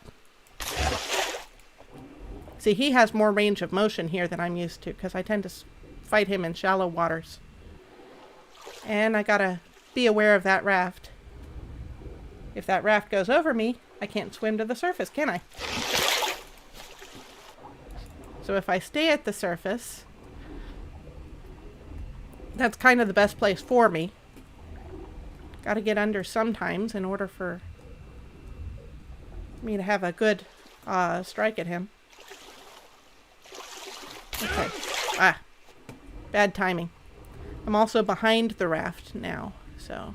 See, he has more range of motion here than I'm used to, because I tend to fight him in shallow waters. And I gotta be aware of that raft. If that raft goes over me, I can't swim to the surface, can I? So if I stay at the surface, that's kind of the best place for me. Gotta get under sometimes in order for me to have a good strike at him. Okay. Ah. Bad timing. I'm also behind the raft now, so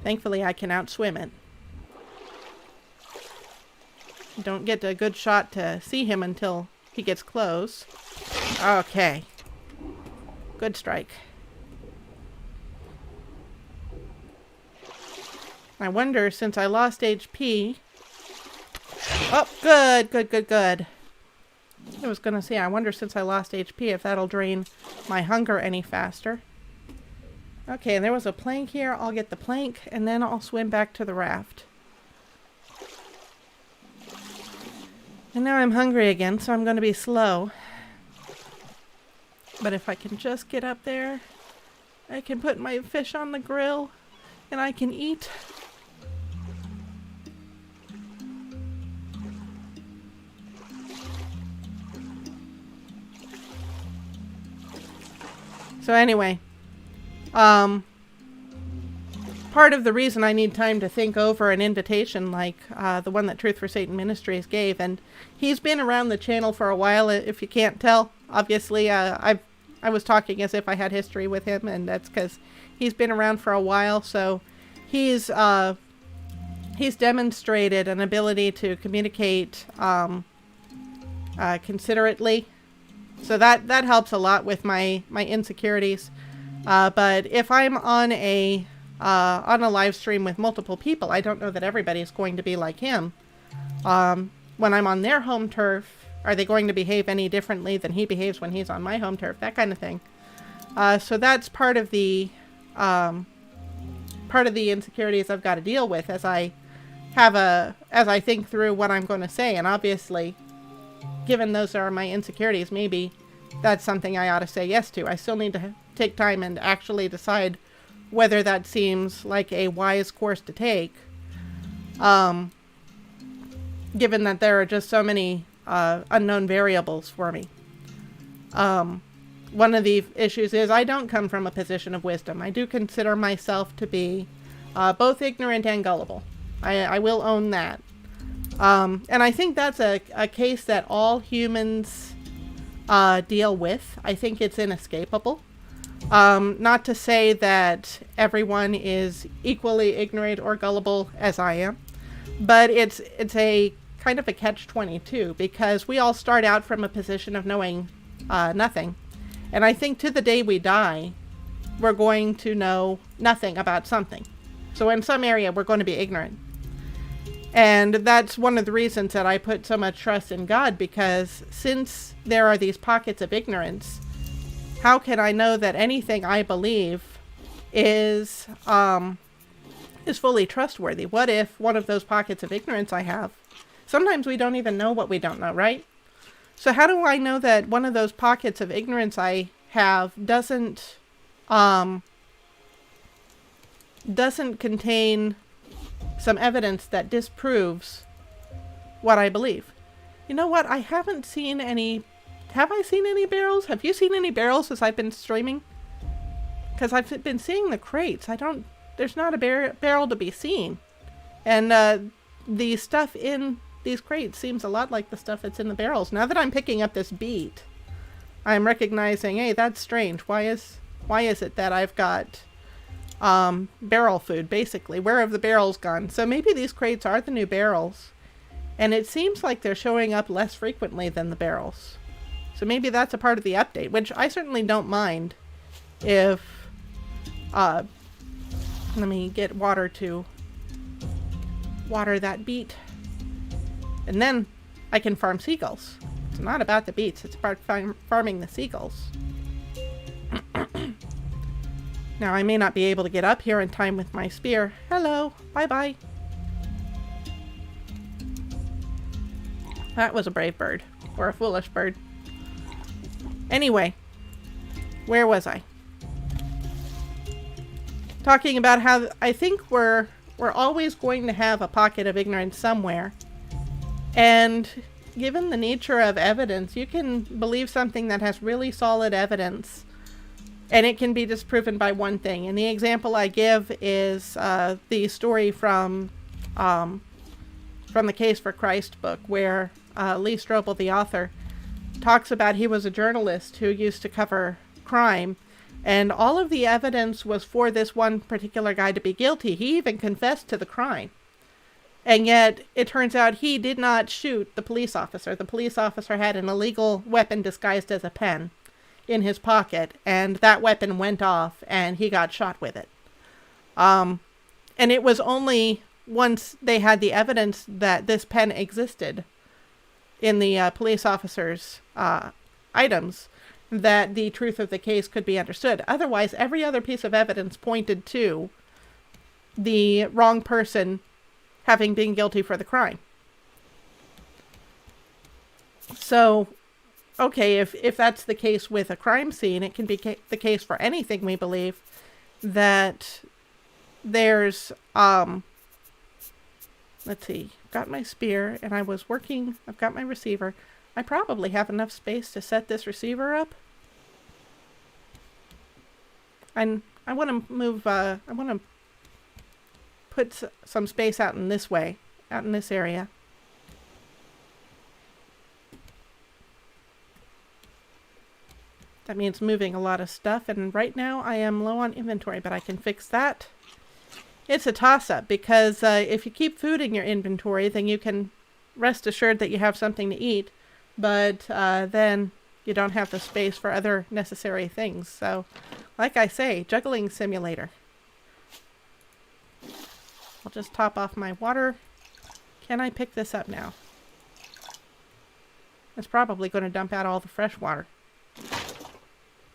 thankfully I can outswim it. Don't get a good shot to see him until he gets close. Okay. Good strike. I wonder, since I lost HP... Oh, good, good, good, good. I was going to say, I wonder since I lost HP if that'll drain my hunger any faster. Okay, and there was a plank here. I'll get the plank, and then I'll swim back to the raft. And now I'm hungry again, so I'm going to be slow. But if I can just get up there, I can put my fish on the grill, and I can eat. So anyway, part of the reason I need time to think over an invitation like the one that Truth for Satan Ministries gave, and he's been around the channel for a while, if you can't tell. Obviously, I was talking as if I had history with him, and that's because he's been around for a while, so he's demonstrated an ability to communicate considerately. So that helps a lot with my but if I'm on a live stream with multiple people, I don't know that everybody's going to be like him. When I'm on their home turf, are they going to behave any differently than he behaves when he's on my home turf? That kind of thing. So that's part of the insecurities I've got to deal with as I think through what I'm going to say. And obviously, given those are my insecurities, maybe that's something I ought to say yes to. I still need to take time and actually decide whether that seems like a wise course to take. Given that there are just so many unknown variables for me. One of the issues is I don't come from a position of wisdom. I do consider myself to be both ignorant and gullible. I will own that. And I think that's a case that all humans deal with. I think it's inescapable. Not to say that everyone is equally ignorant or gullible as I am, but it's a kind of a catch-22 because we all start out from a position of knowing nothing. And I think to the day we die, we're going to know nothing about something. So in some area, we're going to be ignorant. And that's one of the reasons that I put so much trust in God, because since there are these pockets of ignorance, how can I know that anything I believe is fully trustworthy? What if one of those pockets of ignorance I have, sometimes we don't even know what we don't know, right? So how do I know that one of those pockets of ignorance I have doesn't contain some evidence that disproves what I believe? You know what? I haven't seen any. Have I seen any barrels? Have you seen any barrels as I've been streaming? Because I've been seeing the crates. There's not a barrel to be seen. And the stuff in these crates seems a lot like the stuff that's in the barrels. Now that I'm picking up this beat, I'm recognizing, hey, that's strange. Why is it that I've got barrel food, basically. Where have the barrels gone? So maybe these crates are the new barrels. And it seems like they're showing up less frequently than the barrels. So maybe that's a part of the update, which I certainly don't mind if... let me get water to water that beet. And then I can farm seagulls. It's not about the beets, it's about farming the seagulls. Now, I may not be able to get up here in time with my spear. Hello, bye-bye. That was a brave bird, or a foolish bird. Anyway, where was I? Talking about how I think we're always going to have a pocket of ignorance somewhere. And given the nature of evidence, you can believe something that has really solid evidence, and it can be disproven by one thing. And the example I give is the story from the Case for Christ book, where Lee Strobel, the author, talks about he was a journalist who used to cover crime, and all of the evidence was for this one particular guy to be guilty. He even confessed to the crime. And yet, it turns out he did not shoot the police officer. The police officer had an illegal weapon disguised as a pen in his pocket, and that weapon went off, and he got shot with it. And it was only once they had the evidence that this pen existed in the police officer's items that the truth of the case could be understood. Otherwise, every other piece of evidence pointed to the wrong person having been guilty for the crime. So, okay, if that's the case with a crime scene, it can be the case for anything, we believe, that there's, let's see, got my spear, and I've got my receiver. I probably have enough space to set this receiver up. And I want to move, I want to put some space out in this way, out in this area. That means moving a lot of stuff, and right now I am low on inventory, but I can fix that. It's a toss-up, because if you keep food in your inventory, then you can rest assured that you have something to eat, but then you don't have the space for other necessary things. So, like I say, juggling simulator. I'll just top off my water. Can I pick this up now? It's probably going to dump out all the fresh water.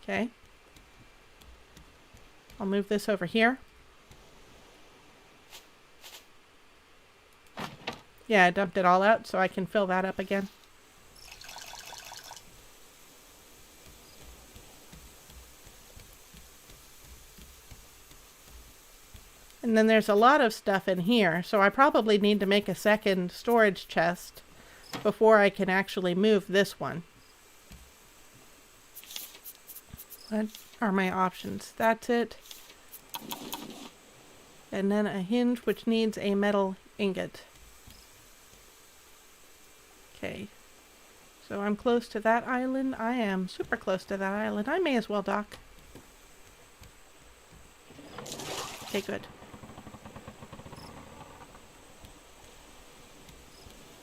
Okay. I'll move this over here. Yeah, I dumped it all out, so I can fill that up again. And then there's a lot of stuff in here, so I probably need to make a second storage chest before I can actually move this one. What are my options? That's it. And then a hinge which needs a metal ingot. Okay. So I'm close to that island. I am super close to that island. I may as well dock. Okay, good.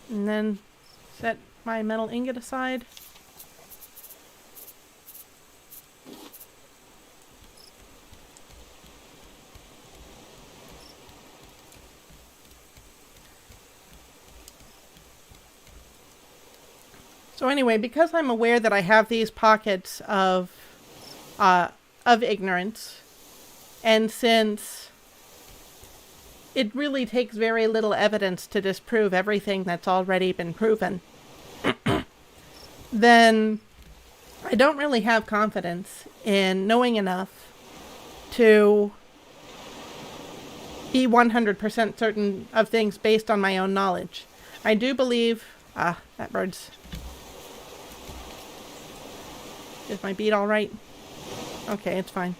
And then set my metal ingot aside. So anyway, because I'm aware that I have these pockets of ignorance, and since it really takes very little evidence to disprove everything that's already been proven, then I don't really have confidence in knowing enough to be 100% certain of things based on my own knowledge. I do believe... that bird's... Is my beat all right? Okay, it's fine.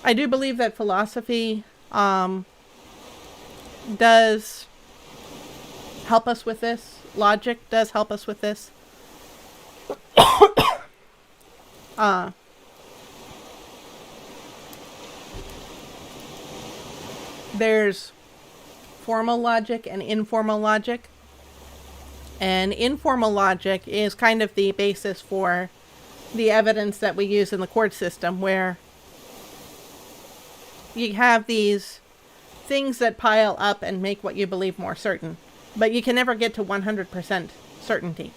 I do believe that philosophy does help us with this. Logic does help us with this. There's formal logic and informal logic. And informal logic is kind of the basis for the evidence that we use in the court system, where you have these things that pile up and make what you believe more certain. But you can never get to 100% certainty.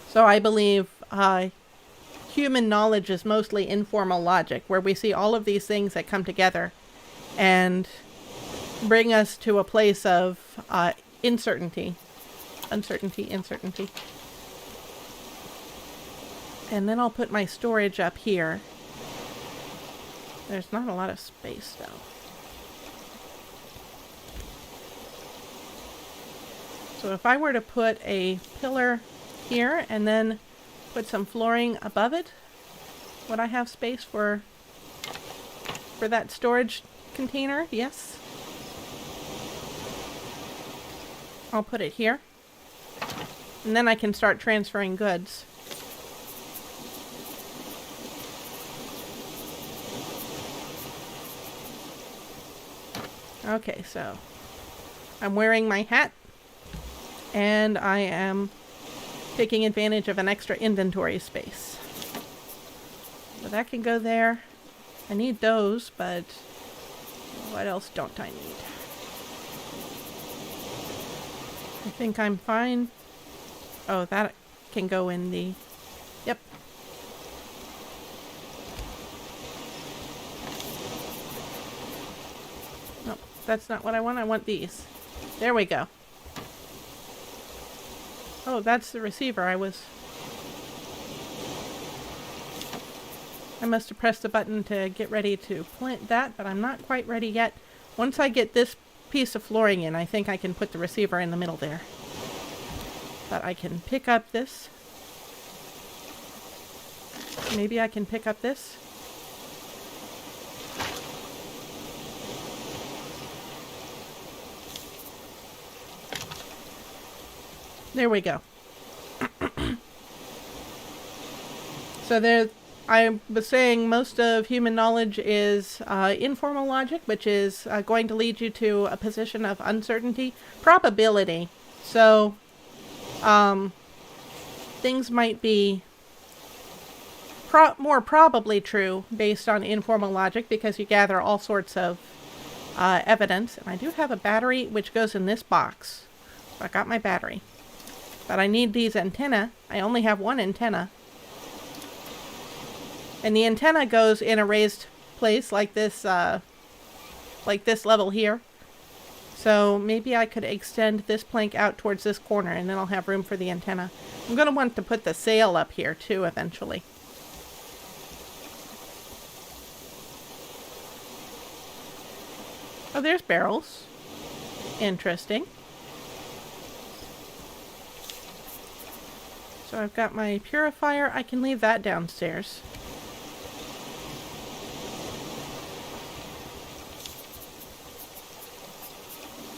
So I believe human knowledge is mostly informal logic, where we see all of these things that come together and bring us to a place of uncertainty. And then I'll put my storage up here. There's not a lot of space though. So if I were to put a pillar here and then put some flooring above it, would I have space for that storage container? Yes. I'll put it here. And then I can start transferring goods. Okay, so I'm wearing my hat and I am taking advantage of an extra inventory space. So that can go there. I need those, but what else don't I need? I think I'm fine. Oh, that can go in the... Yep. Nope, that's not what I want. I want these. There we go. Oh, that's the receiver. I must have pressed the button to get ready to plant that, but I'm not quite ready yet. Once I get this piece of flooring in, I think I can put the receiver in the middle there. But I can pick up this. Maybe I can pick up this. There we go. So there, I was saying most of human knowledge is informal logic, which is going to lead you to a position of uncertainty. Probability. So things might be more probably true based on informal logic because you gather all sorts of evidence. And I do have a battery which goes in this box. So I got my battery. But I need these antennae. I only have one antenna. And the antenna goes in a raised place like this level here. So maybe I could extend this plank out towards this corner and then I'll have room for the antenna. I'm going to want to put the sail up here too eventually. Oh, there's barrels. Interesting. So I've got my purifier. I can leave that downstairs.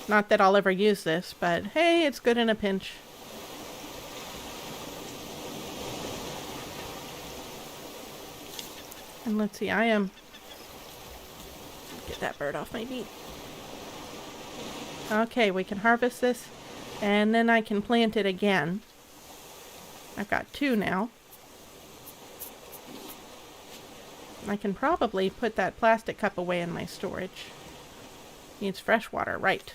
Not that I'll ever use this, but hey, it's good in a pinch. And let's see, get that bird off my meat. Okay, we can harvest this, and then I can plant it again. I've got 2 now. I can probably put that plastic cup away in my storage. Needs fresh water, right.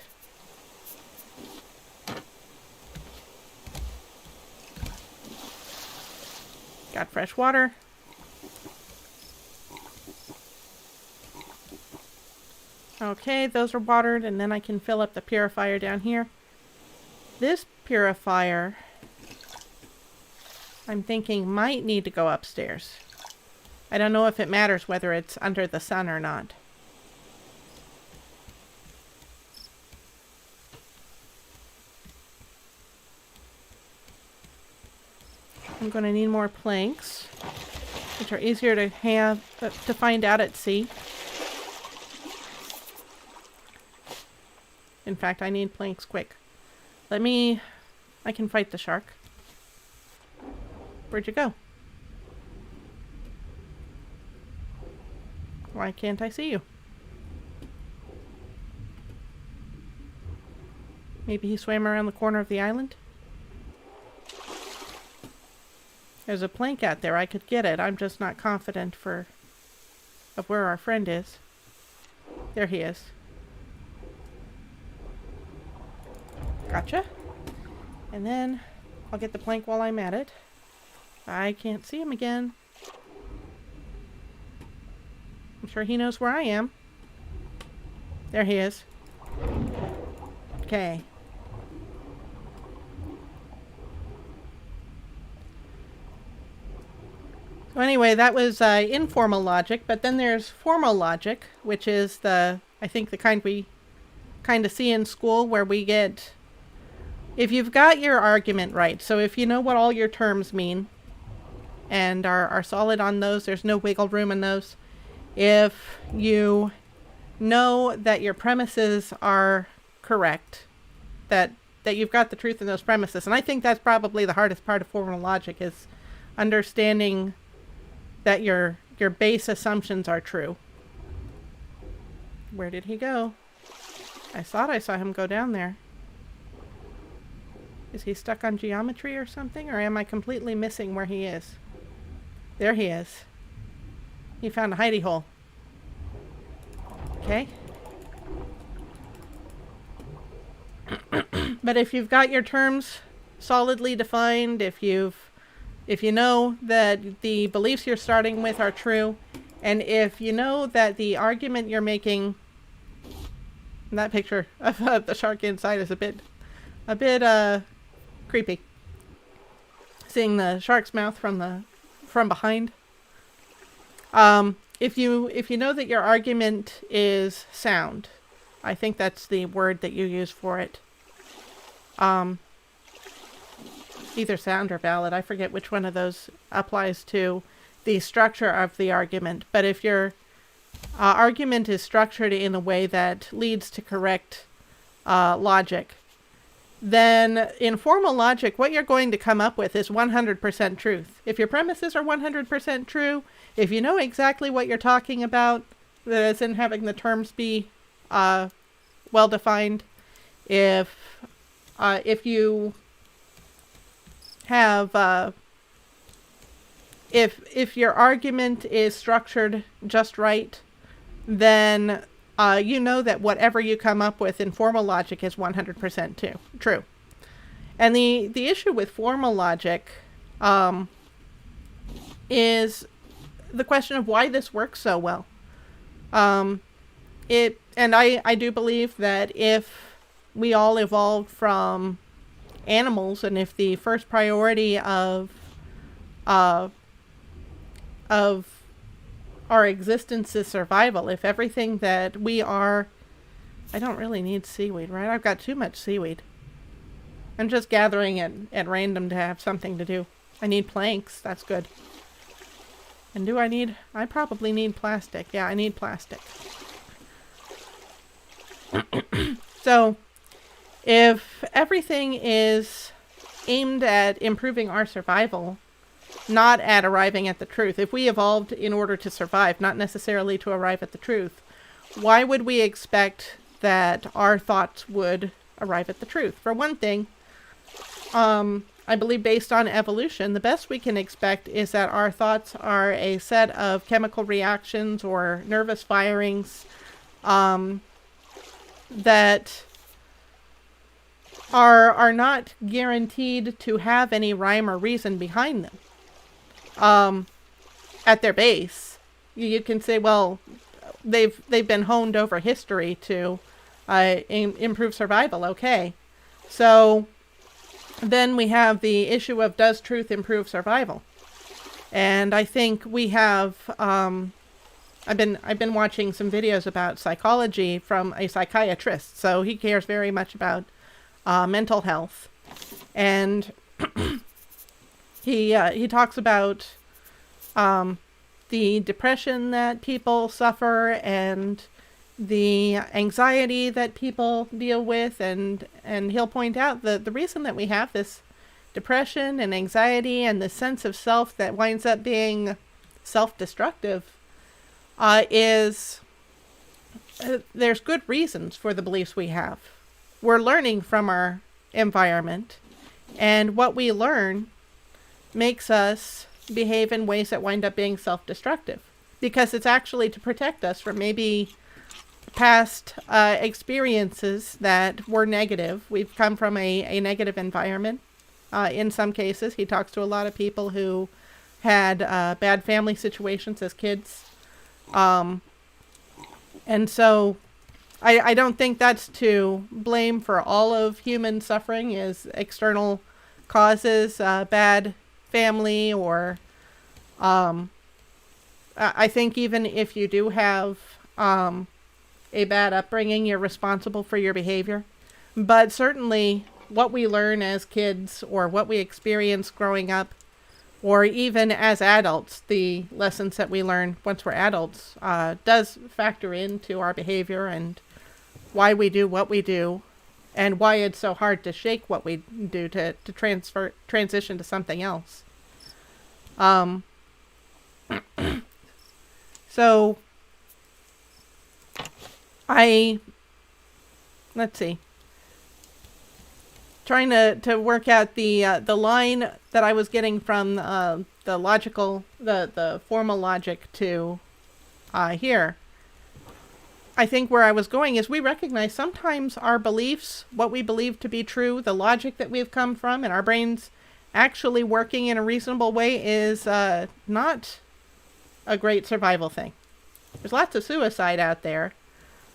Got fresh water. Okay, those are watered, and then I can fill up the purifier down here. This purifier, I'm thinking, might need to go upstairs. I don't know if it matters whether it's under the sun or not. I'm going to need more planks, which are easier to find out at sea. In fact, I need planks quick. I can fight the shark. Where'd you go? Why can't I see you? Maybe he swam around the corner of the island? There's a plank out there. I could get it. I'm just not confident of where our friend is. There he is. Gotcha. And then I'll get the plank while I'm at it. I can't see him again. I'm sure he knows where I am. There he is. Okay. So anyway, that was informal logic, but then there's formal logic, which is I think the kind we kind of see in school, where we get, if you've got your argument right, so if you know what all your terms mean and are solid on those, there's no wiggle room in those. If you know that your premises are correct, that you've got the truth in those premises, and I think that's probably the hardest part of formal logic, is understanding that your base assumptions are true. Where did he go? I thought I saw him go down there. Is he stuck on geometry or something? Or am I completely missing where he is? There he is. He found a hidey hole. Okay. But if you've got your terms solidly defined, if you know that the beliefs you're starting with are true, and if you know that the argument you're making, that picture of the shark inside is a bit creepy. Seeing the shark's mouth from behind. If you know that your argument is sound, I think that's the word that you use for it. Either sound or valid. I forget which one of those applies to the structure of the argument. But if your argument is structured in a way that leads to correct logic, then in formal logic, what you're going to come up with is 100% truth. If your premises are 100% true, if you know exactly what you're talking about, that is in having the terms be well defined, if you have if your argument is structured just right, then you know that whatever you come up with in formal logic is 100% true. And the issue with formal logic is the question of why this works so well. I do believe that if we all evolved from animals, and if the first priority of our existence is survival, if everything that we are, I don't really need seaweed, right? I've got too much seaweed. I'm just gathering it at random to have something to do. I need planks, that's good. And I probably need plastic. Yeah, I need plastic. So, if everything is aimed at improving our survival, not at arriving at the truth, if we evolved in order to survive, not necessarily to arrive at the truth, why would we expect that our thoughts would arrive at the truth? For one thing, I believe based on evolution, the best we can expect is that our thoughts are a set of chemical reactions or nervous firings that are not guaranteed to have any rhyme or reason behind them. At their base, you can say, well, they've been honed over history to improve survival. Okay, so then we have the issue of, does truth improve survival? And I think we have. I've been watching some videos about psychology from a psychiatrist, so he cares very much about mental health, and he talks about the depression that people suffer and the anxiety that people deal with, and he'll point out that the reason that we have this depression and anxiety and the sense of self that winds up being self-destructive is there's good reasons for the beliefs we have. we're learning from our environment, and what we learn makes us behave in ways that wind up being self-destructive, because it's actually to protect us from maybe past experiences that were negative. We've come from a negative environment. In some cases, he talks to a lot of people who had bad family situations as kids. And so I don't think that's to blame for all of human suffering is external causes, bad family, or I think even if you do have a bad upbringing, you're responsible for your behavior. But certainly what we learn as kids, or what we experience growing up, or even as adults, the lessons that we learn once we're adults, does factor into our behavior and why we do what we do, and why it's so hard to shake what we do to transition to something else. So let's see. Trying to work out the line that I was getting from the formal logic to here. I think where I was going is we recognize sometimes our beliefs, what we believe to be true, the logic that we've come from, and our brains actually working in a reasonable way is not a great survival thing. There's lots of suicide out there.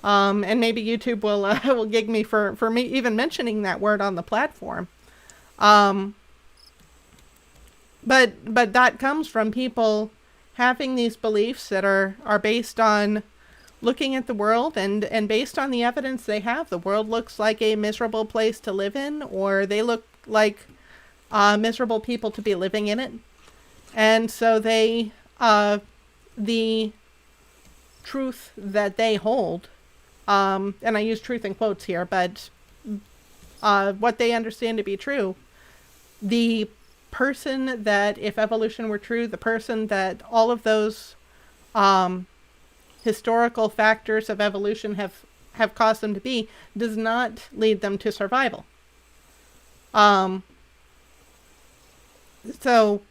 And maybe YouTube will gig me for me even mentioning that word on the platform. But that comes from people having these beliefs that are based on looking at the world and based on the evidence they have. The world looks like a miserable place to live in, or they look like miserable people to be living in it. And so the truth that they hold, and I use truth in quotes here, but what they understand to be true, the person that, if evolution were true, the person that all of those historical factors of evolution have caused them to be, does not lead them to survival. So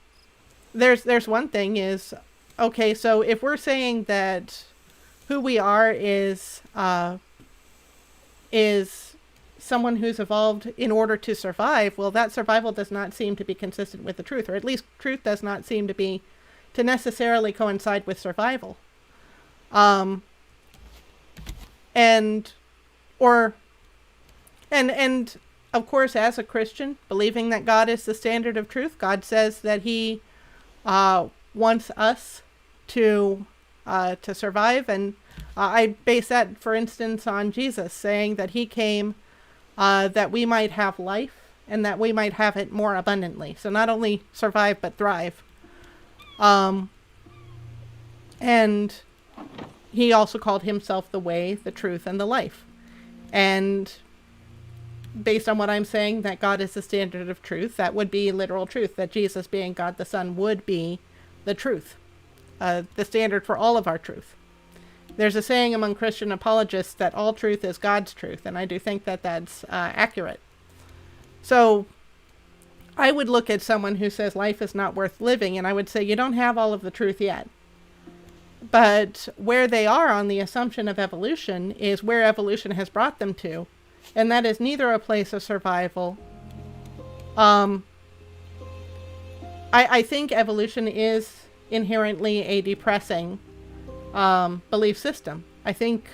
there's one thing is, okay, so if we're saying that who we are is someone who's evolved in order to survive, well, that survival does not seem to be consistent with the truth, or at least truth does not seem to necessarily coincide with survival. And of course, as a Christian, believing that God is the standard of truth, God says that he wants us to survive. And I base that, for instance, on Jesus saying that he came that we might have life and that we might have it more abundantly. So not only survive, but thrive. And he also called himself the way, the truth, and the life. And based on what I'm saying, that God is the standard of truth, that would be literal truth, that Jesus being God the Son would be the truth, the standard for all of our truth. There's a saying among Christian apologists that all truth is God's truth, and I do think that that's accurate. So I would look at someone who says life is not worth living, and I would say you don't have all of the truth yet. But where they are on the assumption of evolution is where evolution has brought them to, and that is neither a place of survival. I think evolution is inherently a depressing belief system. I think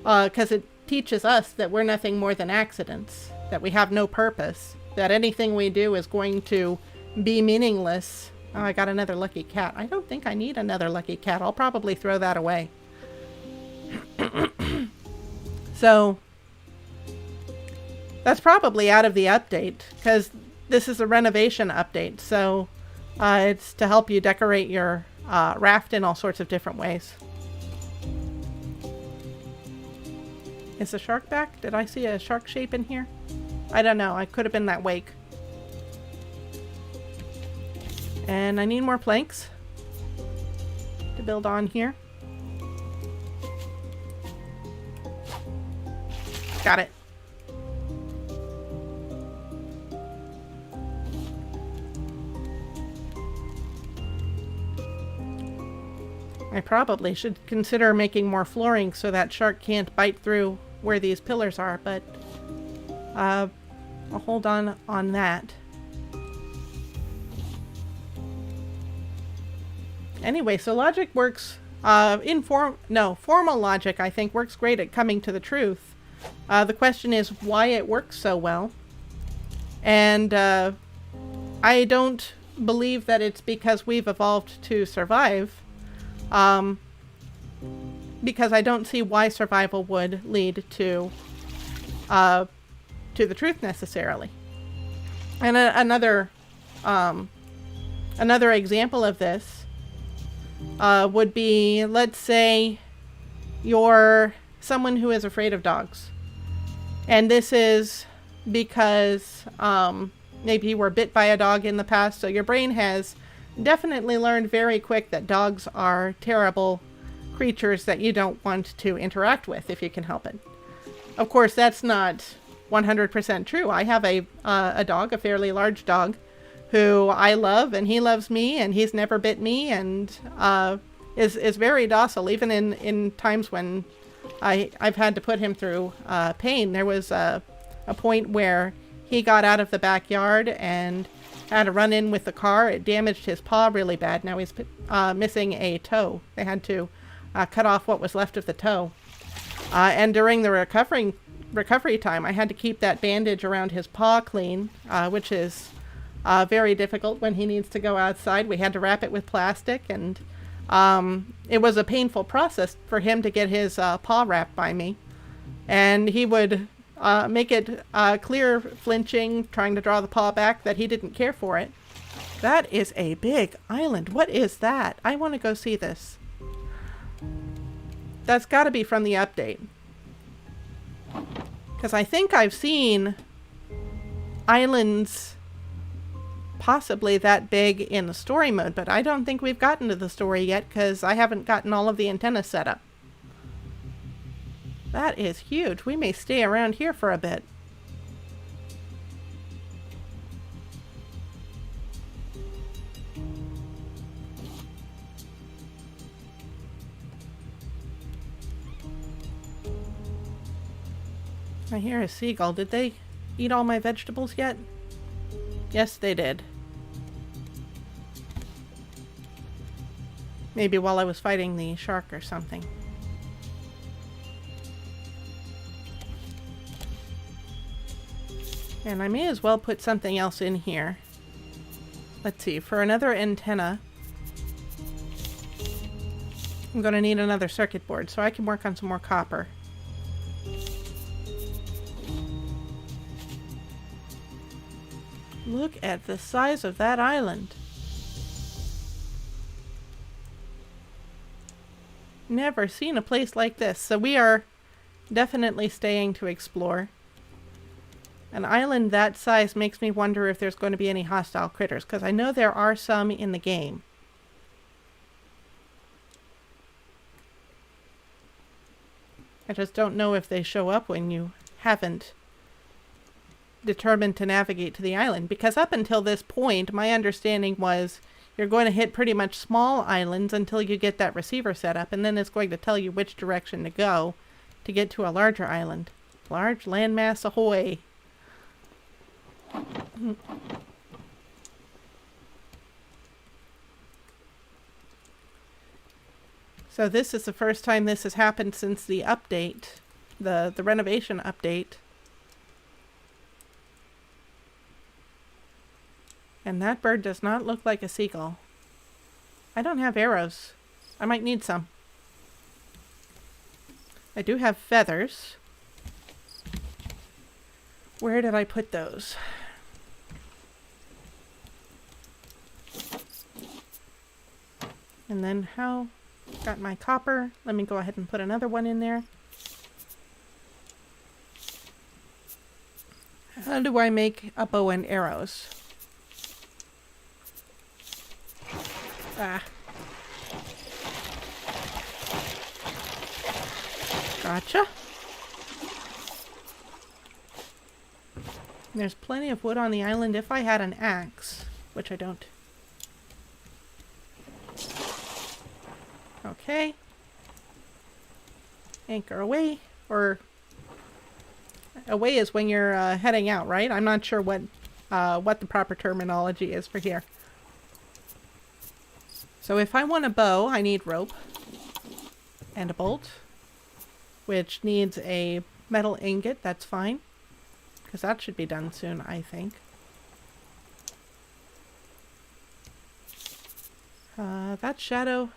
because it teaches us that we're nothing more than accidents, that we have no purpose, that anything we do is going to be meaningless. Oh, I got another lucky cat. I don't think I need another lucky cat. I'll probably throw that away. So that's probably out of the update, because this is a renovation update. So it's to help you decorate your raft in all sorts of different ways. Is the shark back? Did I see a shark shape in here? I don't know. I could have been that wake. And I need more planks to build on here. Got it. I probably should consider making more flooring so that shark can't bite through where these pillars are, but I'll hold on that. Anyway, so logic works, formal logic, I think, works great at coming to the truth. The question is why it works so well. And I don't believe that it's because we've evolved to survive. Because I don't see why survival would lead to the truth necessarily. And another example of this would be, let's say you're someone who is afraid of dogs. And this is because maybe you were bit by a dog in the past, so your brain has definitely learned very quick that dogs are terrible creatures that you don't want to interact with if you can help it. Of course, that's not 100% true. I have a dog, a fairly large dog, who I love, and he loves me, and he's never bit me, and is very docile, even in times when I've had to put him through pain. There was a point where he got out of the backyard and had a run-in with the car. It damaged his paw really bad. Now he's missing a toe. They had to cut off what was left of the toe. And during the recovery time, I had to keep that bandage around his paw clean, which is very difficult when he needs to go outside. We had to wrap it with plastic, and it was a painful process for him to get his paw wrapped by me. And he would make it clear, flinching, trying to draw the paw back, that he didn't care for it. That is a big island. What is that? I want to go see this. That's got to be from the update. Because I think I've seen islands possibly that big in the story mode, but I don't think we've gotten to the story yet because I haven't gotten all of the antennas set up. That is huge. We may stay around here for a bit. I hear a seagull. Did they eat all my vegetables yet? Yes, they did. Maybe while I was fighting the shark or something. And I may as well put something else in here. Let's see, for another antenna, I'm going to need another circuit board, so I can work on some more copper. Look at the size of that island. Never seen a place like this, so we are definitely staying to explore. An island that size makes me wonder if there's going to be any hostile critters, because I know there are some in the game. I just don't know if they show up when you haven't determined to navigate to the island, because up until this point my understanding was you're going to hit pretty much small islands until you get that receiver set up, and then it's going to tell you which direction to go to get to a larger island. Large landmass ahoy! So this is the first time this has happened since the update, the renovation update. And that bird does not look like a seagull. I don't have arrows. I might need some. I do have feathers. Where did I put those? And then how? Got my copper. Let me go ahead and put another one in there. How do I make a bow and arrows? Ah. Gotcha. There's plenty of wood on the island if I had an axe, which I don't. Okay. Anchor away. Or away is when you're heading out, right? I'm not sure what the proper terminology is for here. So if I want a bow, I need rope and a bolt, which needs a metal ingot. That's fine, because that should be done soon, I think. That shadow,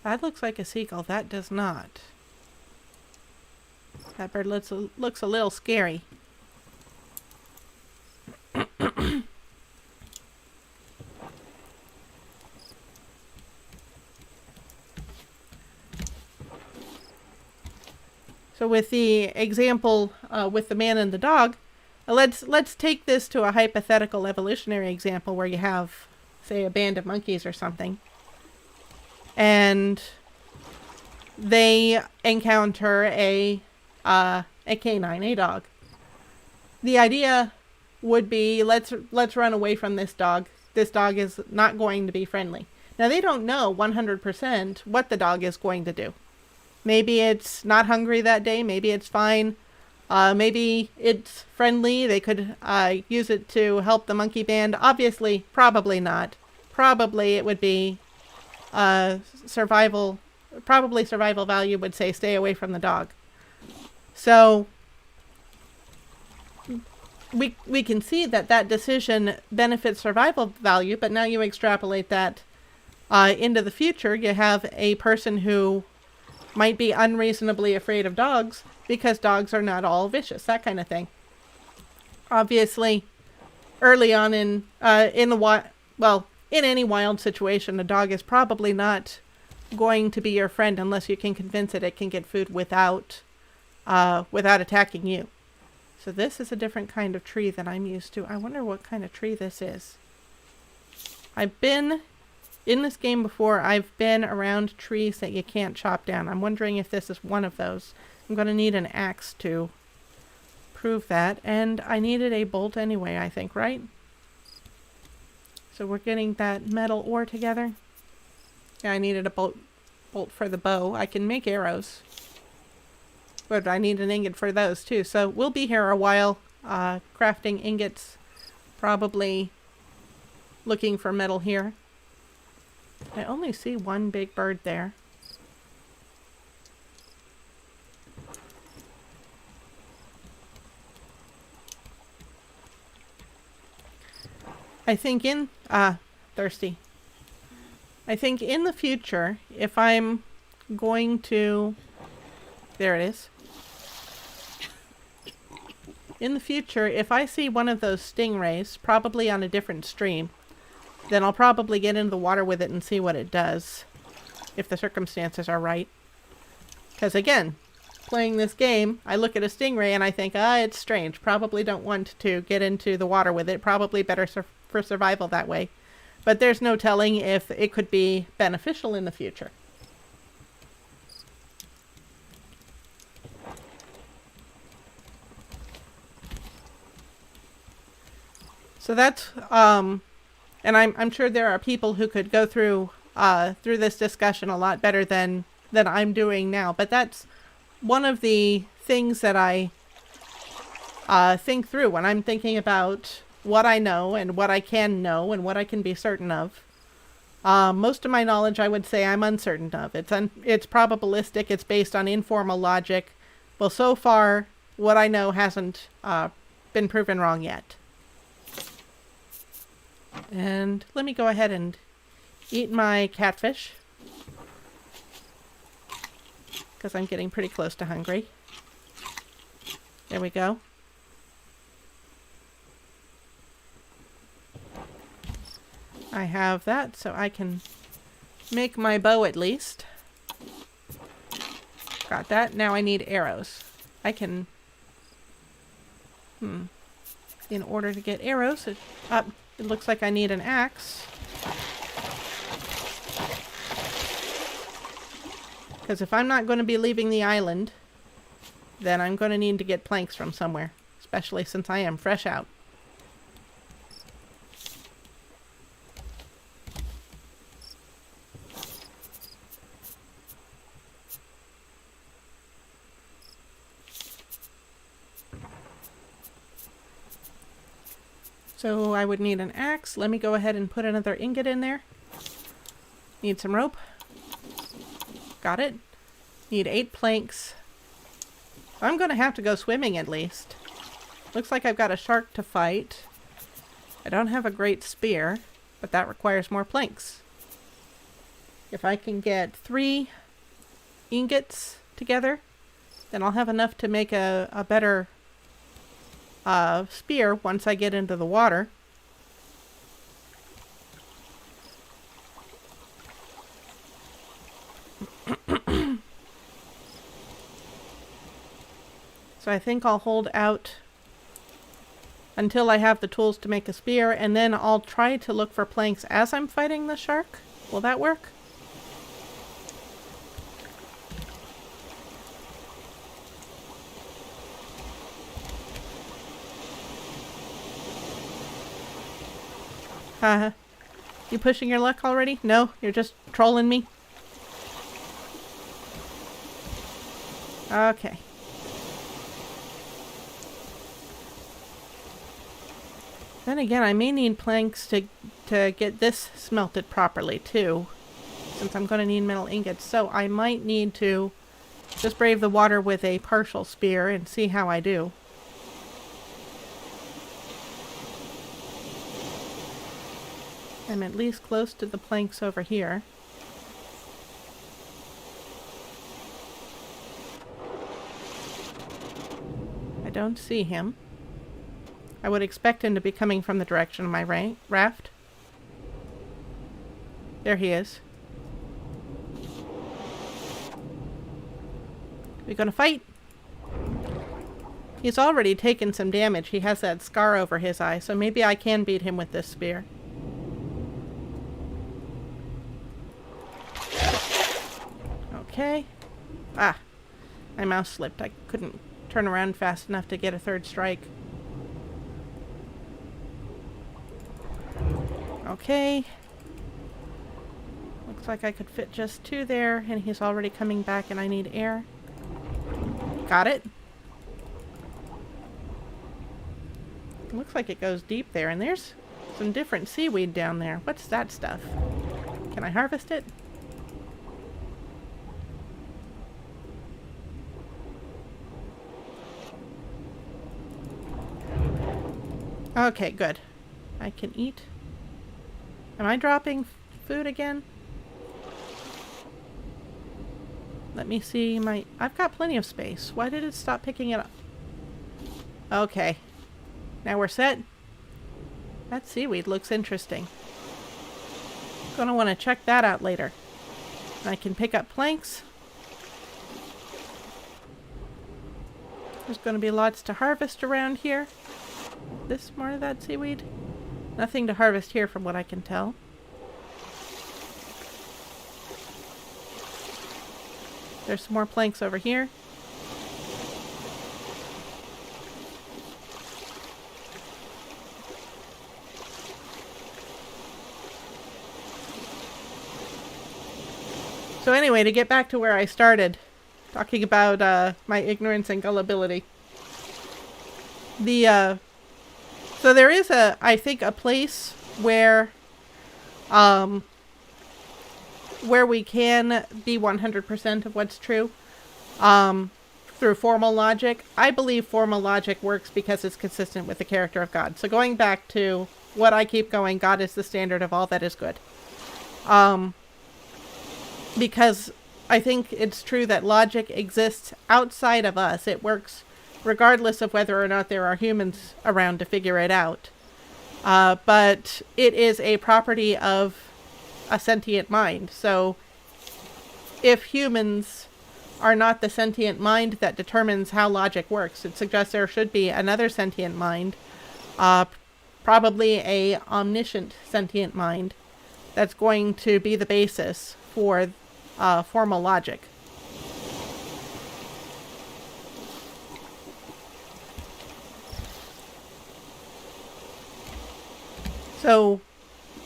that looks like a seagull. That does not. That bird looks a little scary. So with the example with the man and the dog, let's take this to a hypothetical evolutionary example where you have, say, a band of monkeys or something, and they encounter a canine, a dog. The idea would be, let's run away from this dog. This dog is not going to be friendly. Now, they don't know 100% what the dog is going to do. Maybe it's not hungry that day. Maybe it's fine. Maybe it's friendly. They could use it to help the monkey band. Obviously, probably not. Probably it would be survival. Probably survival value would say stay away from the dog. So we can see that decision benefits survival value, but now you extrapolate that into the future. You have a person who might be unreasonably afraid of dogs because dogs are not all vicious, that kind of thing. Obviously, early on in any wild situation, a dog is probably not going to be your friend unless you can convince it can get food without attacking you. So this is a different kind of tree than I'm used to. I wonder what kind of tree this is. I've been in this game before. I've been around trees that you can't chop down. I'm wondering if this is one of those. I'm going to need an axe to prove that. And I needed a bolt anyway, I think, right? So we're getting that metal ore together. Yeah, I needed a bolt for the bow. I can make arrows, but I need an ingot for those too. So we'll be here a while, crafting ingots, probably looking for metal here. I only see one big bird there. I think thirsty. I think in the future, if I'm going to, there it is. In the future, if I see one of those stingrays, probably on a different stream, then I'll probably get into the water with it and see what it does, if the circumstances are right. Because again, playing this game, I look at a stingray and I think, it's strange. Probably don't want to get into the water with it. Probably better for survival that way. But there's no telling if it could be beneficial in the future. So that's, and I'm sure there are people who could go through this discussion a lot better than I'm doing now. But that's one of the things that I think through when I'm thinking about what I know and what I can know and what I can be certain of. Most of my knowledge, I would say, I'm uncertain of. It's probabilistic. It's based on informal logic. Well, so far, what I know hasn't been proven wrong yet. And let me go ahead and eat my catfish, because I'm getting pretty close to hungry. There we go. I have that, so I can make my bow at least. Got that. Now I need arrows. I can... In order to get arrows, it looks like I need an axe. Because if I'm not going to be leaving the island, then I'm going to need to get planks from somewhere. Especially since I am fresh out. So I would need an axe. Let me go ahead and put another ingot in there. Need some rope. Got it. Need 8 planks. I'm going to have to go swimming at least. Looks like I've got a shark to fight. I don't have a great spear, but that requires more planks. If I can get 3 ingots together, then I'll have enough to make a better spear once I get into the water. So I think I'll hold out until I have the tools to make a spear, and then I'll try to look for planks as I'm fighting the shark. Will that work? You pushing your luck already? No? You're just trolling me? Okay. Then again, I may need planks to get this smelted properly too, since I'm going to need metal ingots. So I might need to just brave the water with a partial spear and see how I do. I'm at least close to the planks over here. I don't see him. I would expect him to be coming from the direction of my raft. There he is. We gonna fight? He's already taken some damage. He has that scar over his eye, so maybe I can beat him with this spear. Okay. Ah, my mouse slipped. I couldn't turn around fast enough to get a third strike. Okay. Looks like I could fit just 2 there, and he's already coming back and I need air. Got it. Looks like it goes deep there, and there's some different seaweed down there. What's that stuff? Can I harvest it? Okay, good. I can eat. Am I dropping food again? Let me see my... I've got plenty of space. Why did it stop picking it up? Okay. Now we're set. That seaweed looks interesting. Gonna want to check that out later. I can pick up planks. There's gonna be lots to harvest around here. This more of that seaweed? Nothing to harvest here from what I can tell. There's some more planks over here. So anyway, to get back to where I started, talking about my ignorance and gullibility. So there is I think a place where we can be 100% of what's true through formal logic. I believe formal logic works because it's consistent with the character of God. So going back to what I keep going, God is the standard of all that is good. Because I think it's true that logic exists outside of us. It works regardless of whether or not there are humans around to figure it out. But it is a property of a sentient mind. So if humans are not the sentient mind that determines how logic works, it suggests there should be another sentient mind, probably a omniscient sentient mind, that's going to be the basis for formal logic. So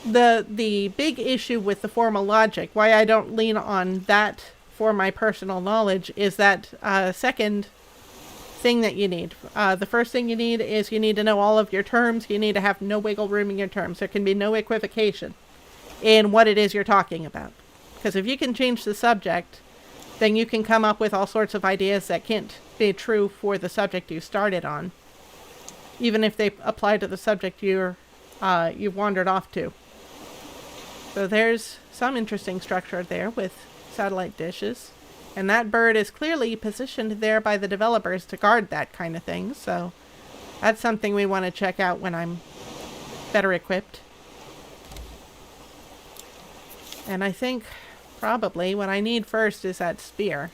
the big issue with the formal logic, why I don't lean on that for my personal knowledge, is that second thing that you need. The first thing you need is you need to know all of your terms. You need to have no wiggle room in your terms. There can be no equivocation in what it is you're talking about. Because if you can change the subject, then you can come up with all sorts of ideas that can't be true for the subject you started on, even if they apply to the subject you've wandered off to. So there's some interesting structure there with satellite dishes. And that bird is clearly positioned there by the developers to guard that kind of thing. So that's something we want to check out when I'm better equipped. And I think probably what I need first is that spear.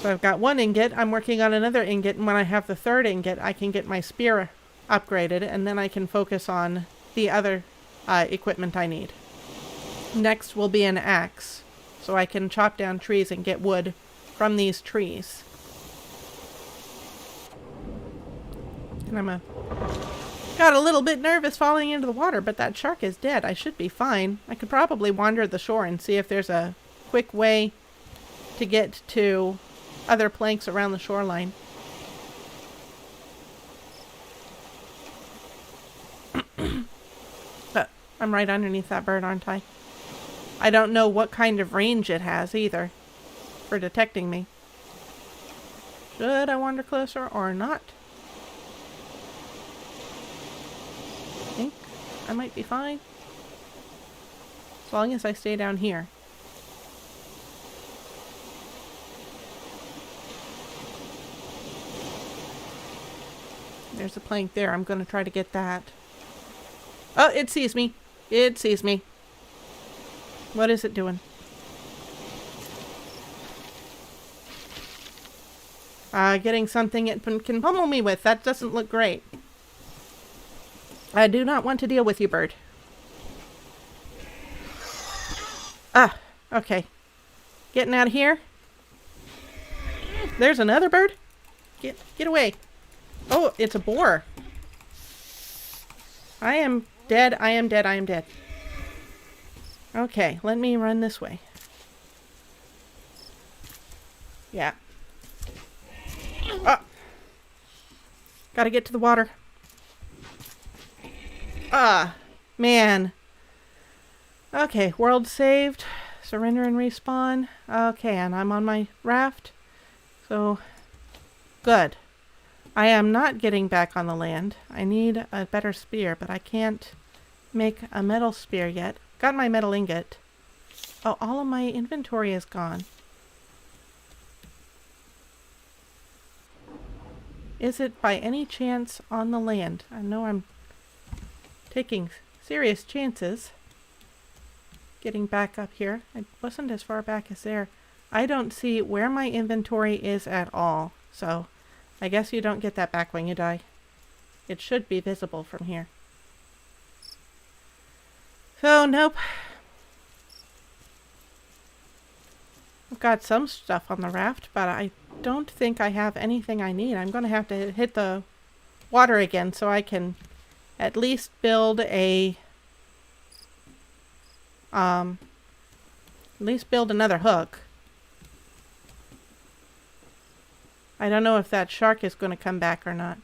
So I've got one ingot. I'm working on another ingot. And when I have the third ingot, I can get my spear upgraded. And then I can focus on the other equipment I need. Next will be an axe, so I can chop down trees and get wood from these trees. And got a little bit nervous falling into the water, but that shark is dead. I should be fine. I could probably wander the shore and see if there's a quick way to get to other planks around the shoreline. But I'm right underneath that bird, aren't I? I don't know what kind of range it has either for detecting me. Should I wander closer or not? I think I might be fine. As long as I stay down here. There's a plank there. I'm going to try to get that. Oh, it sees me. It sees me. What is it doing? Getting something it can pummel me with. That doesn't look great. I do not want to deal with you, bird. Ah, okay. Getting out of here. There's another bird. Get away. Oh, it's a boar. I am dead. I am dead. I am dead. Okay, let me run this way. Yeah. Ah! Gotta get to the water. Ah, man. Okay, world saved. Surrender and respawn. Okay, and I'm on my raft. So, good. I am not getting back on the land. I need a better spear, but I can't make a metal spear yet. Got my metal ingot. Oh, all of my inventory is gone. Is it by any chance on the land? I know I'm taking serious chances getting back up here. I wasn't as far back as there. I don't see where my inventory is at all. So I guess you don't get that back when you die. It should be visible from here. So, nope. I've got some stuff on the raft, but I don't think I have anything I need. I'm going to have to hit the water again so I can at least build a... at least build another hook. I don't know if that shark is going to come back or not.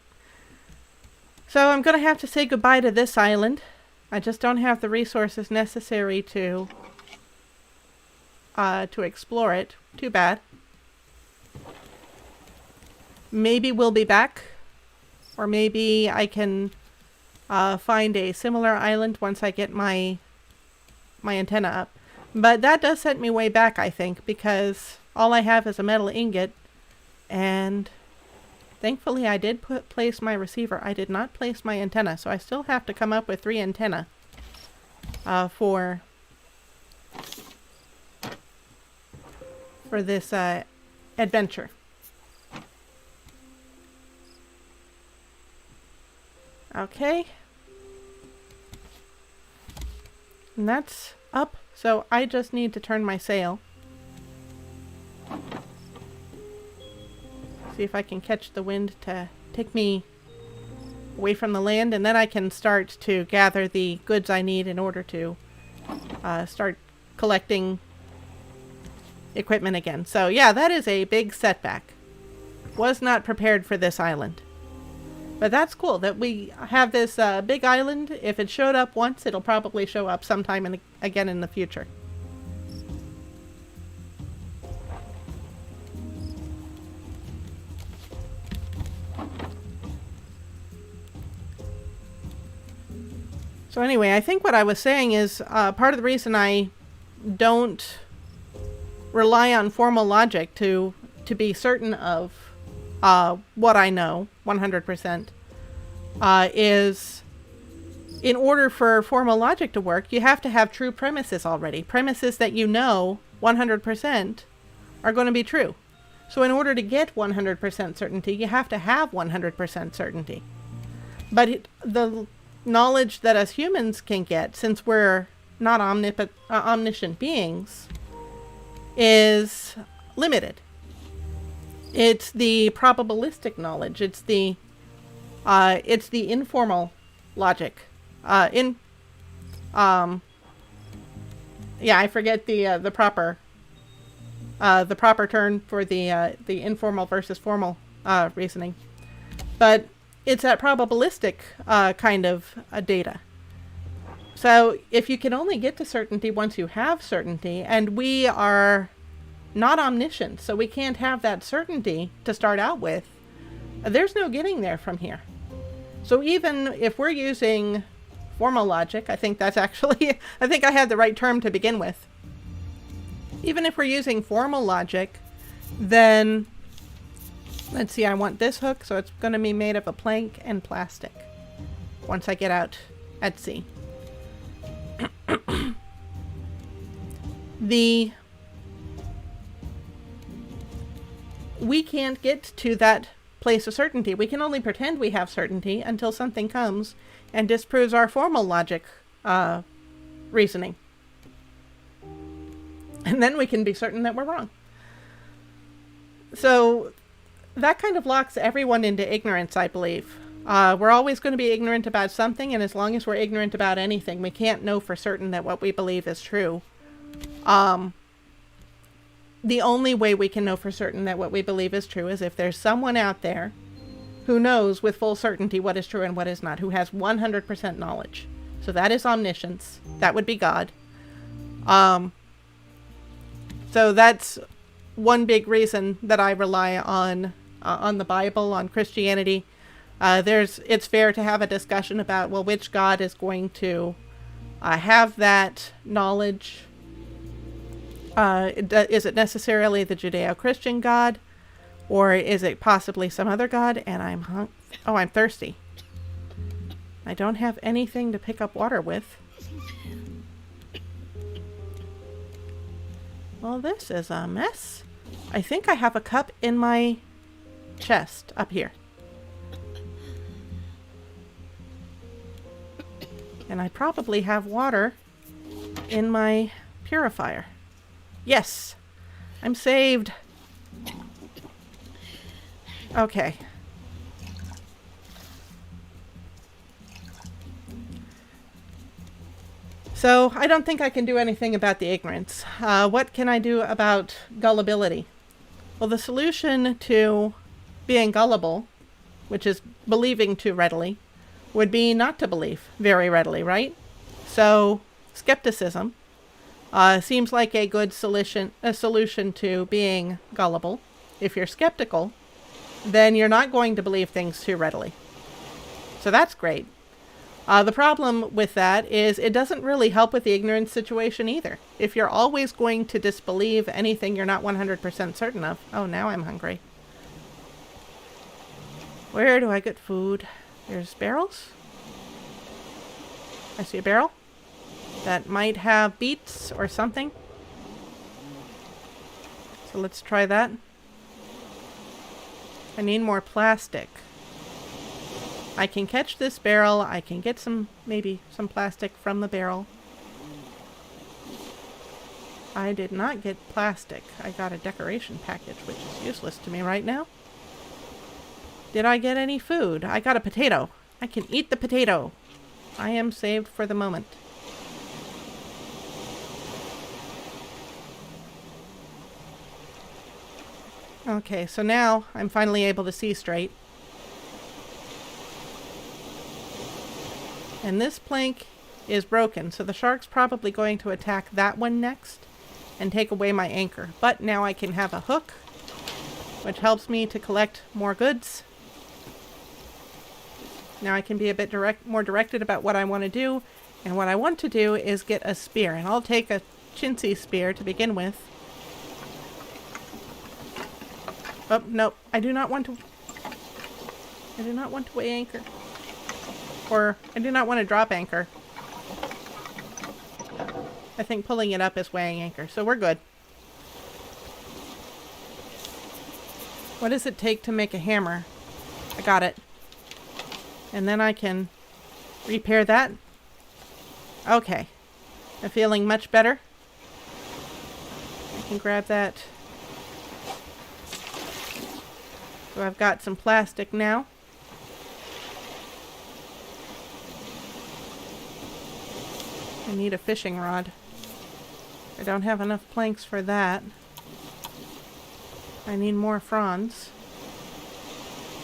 So I'm going to have to say goodbye to this island. I just don't have the resources necessary to explore it. Too bad. Maybe we'll be back. Or maybe I can find a similar island once I get my antenna up. But that does set me way back, I think, because all I have is a metal ingot. And thankfully I did place my receiver. I did not place my antenna, so I still have to come up with 3 antennae for this adventure. Okay. And that's up, so I just need to turn my sail. See if I can catch the wind to take me away from the land, and then I can start to gather the goods I need in order to start collecting equipment again. So yeah, that is a big setback. Was not prepared for this island. But that's cool that we have this big island. If it showed up once, it'll probably show up sometime again in the future. So anyway, I think what I was saying is part of the reason I don't rely on formal logic to be certain of what I know 100% is, in order for formal logic to work, you have to have true premises already. Premises that you know 100% are going to be true. So in order to get 100% certainty, you have to have 100% certainty. But the knowledge that us humans can get, since we're not omniscient beings, is limited. It's the probabilistic knowledge. It's the informal logic. Yeah, I forget the proper term for the informal versus formal reasoning, but it's that probabilistic kind of data. So if you can only get to certainty once you have certainty, and we are not omniscient, so we can't have that certainty to start out with, there's no getting there from here. So even if we're using formal logic, I think that's actually, I think I had the right term to begin with. Even if we're using formal logic, then let's see, I want this hook, so it's going to be made of a plank and plastic once I get out at sea. We can't get to that place of certainty. We can only pretend we have certainty until something comes and disproves our formal logic reasoning. And then we can be certain that we're wrong. So that kind of locks everyone into ignorance, I believe. We're always going to be ignorant about something, and as long as we're ignorant about anything, we can't know for certain that what we believe is true. The only way we can know for certain that what we believe is true is if there's someone out there who knows with full certainty what is true and what is not, who has 100% knowledge. So that is omniscience. That would be God. So that's one big reason that I rely on the Bible, on Christianity. It's fair to have a discussion about, well, which God is going to have that knowledge. Is it necessarily the Judeo-Christian God, or is it possibly some other God? And I'm thirsty. I don't have anything to pick up water with. Well, this is a mess. I think I have a cup in my chest up here. And I probably have water in my purifier. Yes, I'm saved. Okay. So I don't think I can do anything about the ignorance. What can I do about gullibility? Well, the solution to being gullible, which is believing too readily, would be not to believe very readily, right? So skepticism seems like a good solution to being gullible. If you're skeptical, then you're not going to believe things too readily. So that's great. The problem with that is it doesn't really help with the ignorance situation either. If you're always going to disbelieve anything you're not 100% certain of. Oh, now I'm hungry. Where do I get food? There's barrels. I see a barrel that might have beets or something. So let's try that. I need more plastic. I can catch this barrel. I can get maybe some plastic from the barrel. I did not get plastic. I got a decoration package, which is useless to me right now. Did I get any food? I got a potato. I can eat the potato. I am saved for the moment. Okay, so now I'm finally able to see straight. And this plank is broken, so the shark's probably going to attack that one next and take away my anchor. But now I can have a hook, which helps me to collect more goods. Now I can be a bit more directed about what I want to do. And what I want to do is get a spear. And I'll take a chintzy spear to begin with. Oh, nope. I do not want to weigh anchor. Or I do not want to drop anchor. I think pulling it up is weighing anchor, so we're good. What does it take to make a hammer? I got it. And then I can repair that. Okay. I'm feeling much better. I can grab that. So I've got some plastic now. I need a fishing rod. I don't have enough planks for that. I need more fronds.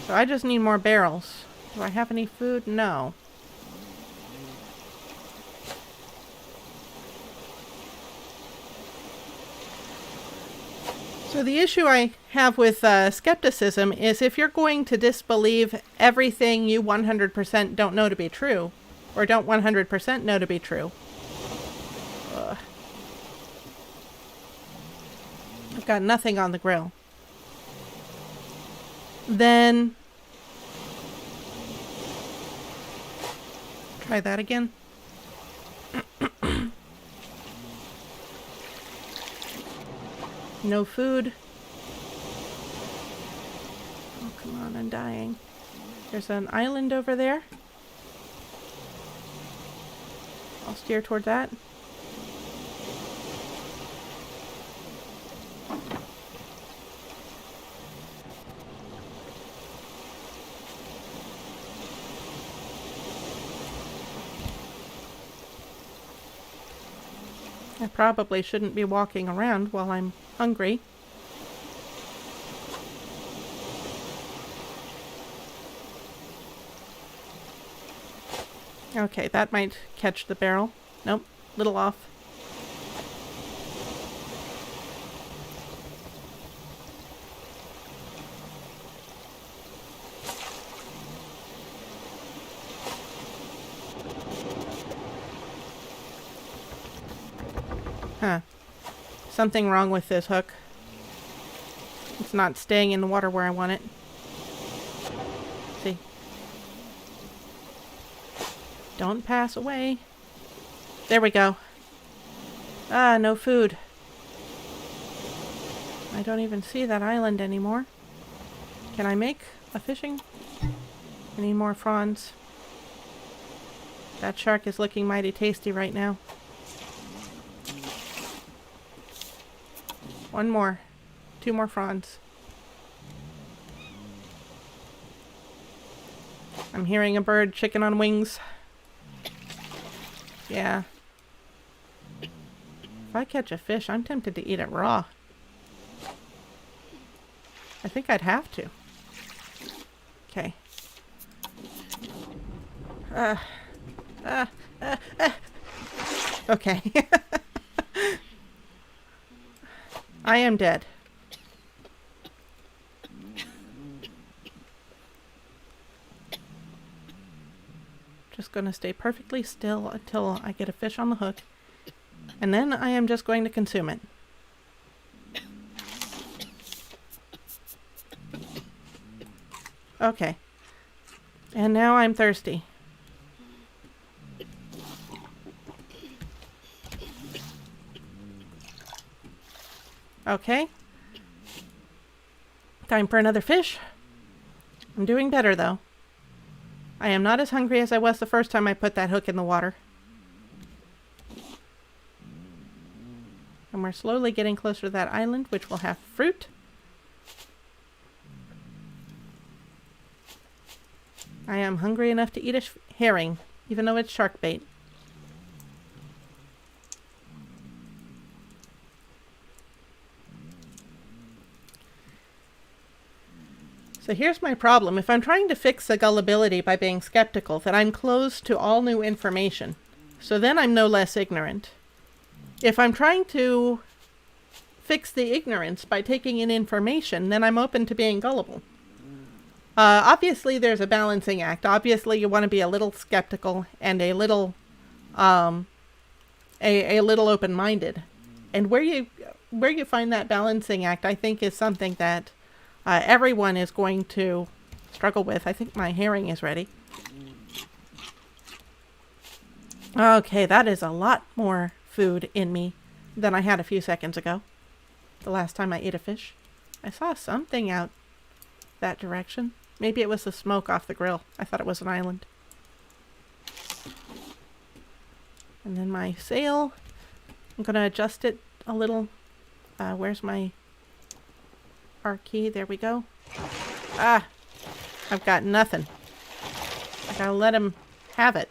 So I just need more barrels. Do I have any food? No. So the issue I have with skepticism is if you're going to disbelieve everything you 100% don't know to be true, or don't 100% know to be true. I've got nothing on the grill. Then try that again. No food. Oh, come on, I'm dying. There's an island over there. I'll steer toward that. I probably shouldn't be walking around while I'm hungry. Okay, that might catch the barrel. Nope, little off. Huh. Something wrong with this hook. It's not staying in the water where I want it. See? Don't pass away. There we go. Ah, no food. I don't even see that island anymore. Can I make a fishing? I need more fronds. That shark is looking mighty tasty right now. One more. 2 more fronds. I'm hearing a bird chicken on wings. Yeah. If I catch a fish, I'm tempted to eat it raw. I think I'd have to. Okay. Okay. I am dead. Just gonna stay perfectly still until I get a fish on the hook. And then I am just going to consume it. Okay. And now I'm thirsty. Okay. Time for another fish. I'm doing better though. I am not as hungry as I was the first time I put that hook in the water. And we're slowly getting closer to that island, which will have fruit. I am hungry enough to eat a herring, even though it's shark bait. So here's my problem. If I'm trying to fix the gullibility by being skeptical, then I'm closed to all new information. So then I'm no less ignorant. If I'm trying to fix the ignorance by taking in information, then I'm open to being gullible. Obviously, there's a balancing act. Obviously, you want to be a little skeptical and a little open-minded. And where you find that balancing act, I think, is something that everyone is going to struggle with. I think my herring is ready. Okay, that is a lot more food in me than I had a few seconds ago. The last time I ate a fish. I saw something out that direction. Maybe it was the smoke off the grill. I thought it was an island. And then my sail. I'm going to adjust it a little. Where's my R key? There we go. Ah! I've got nothing. I gotta let him have it.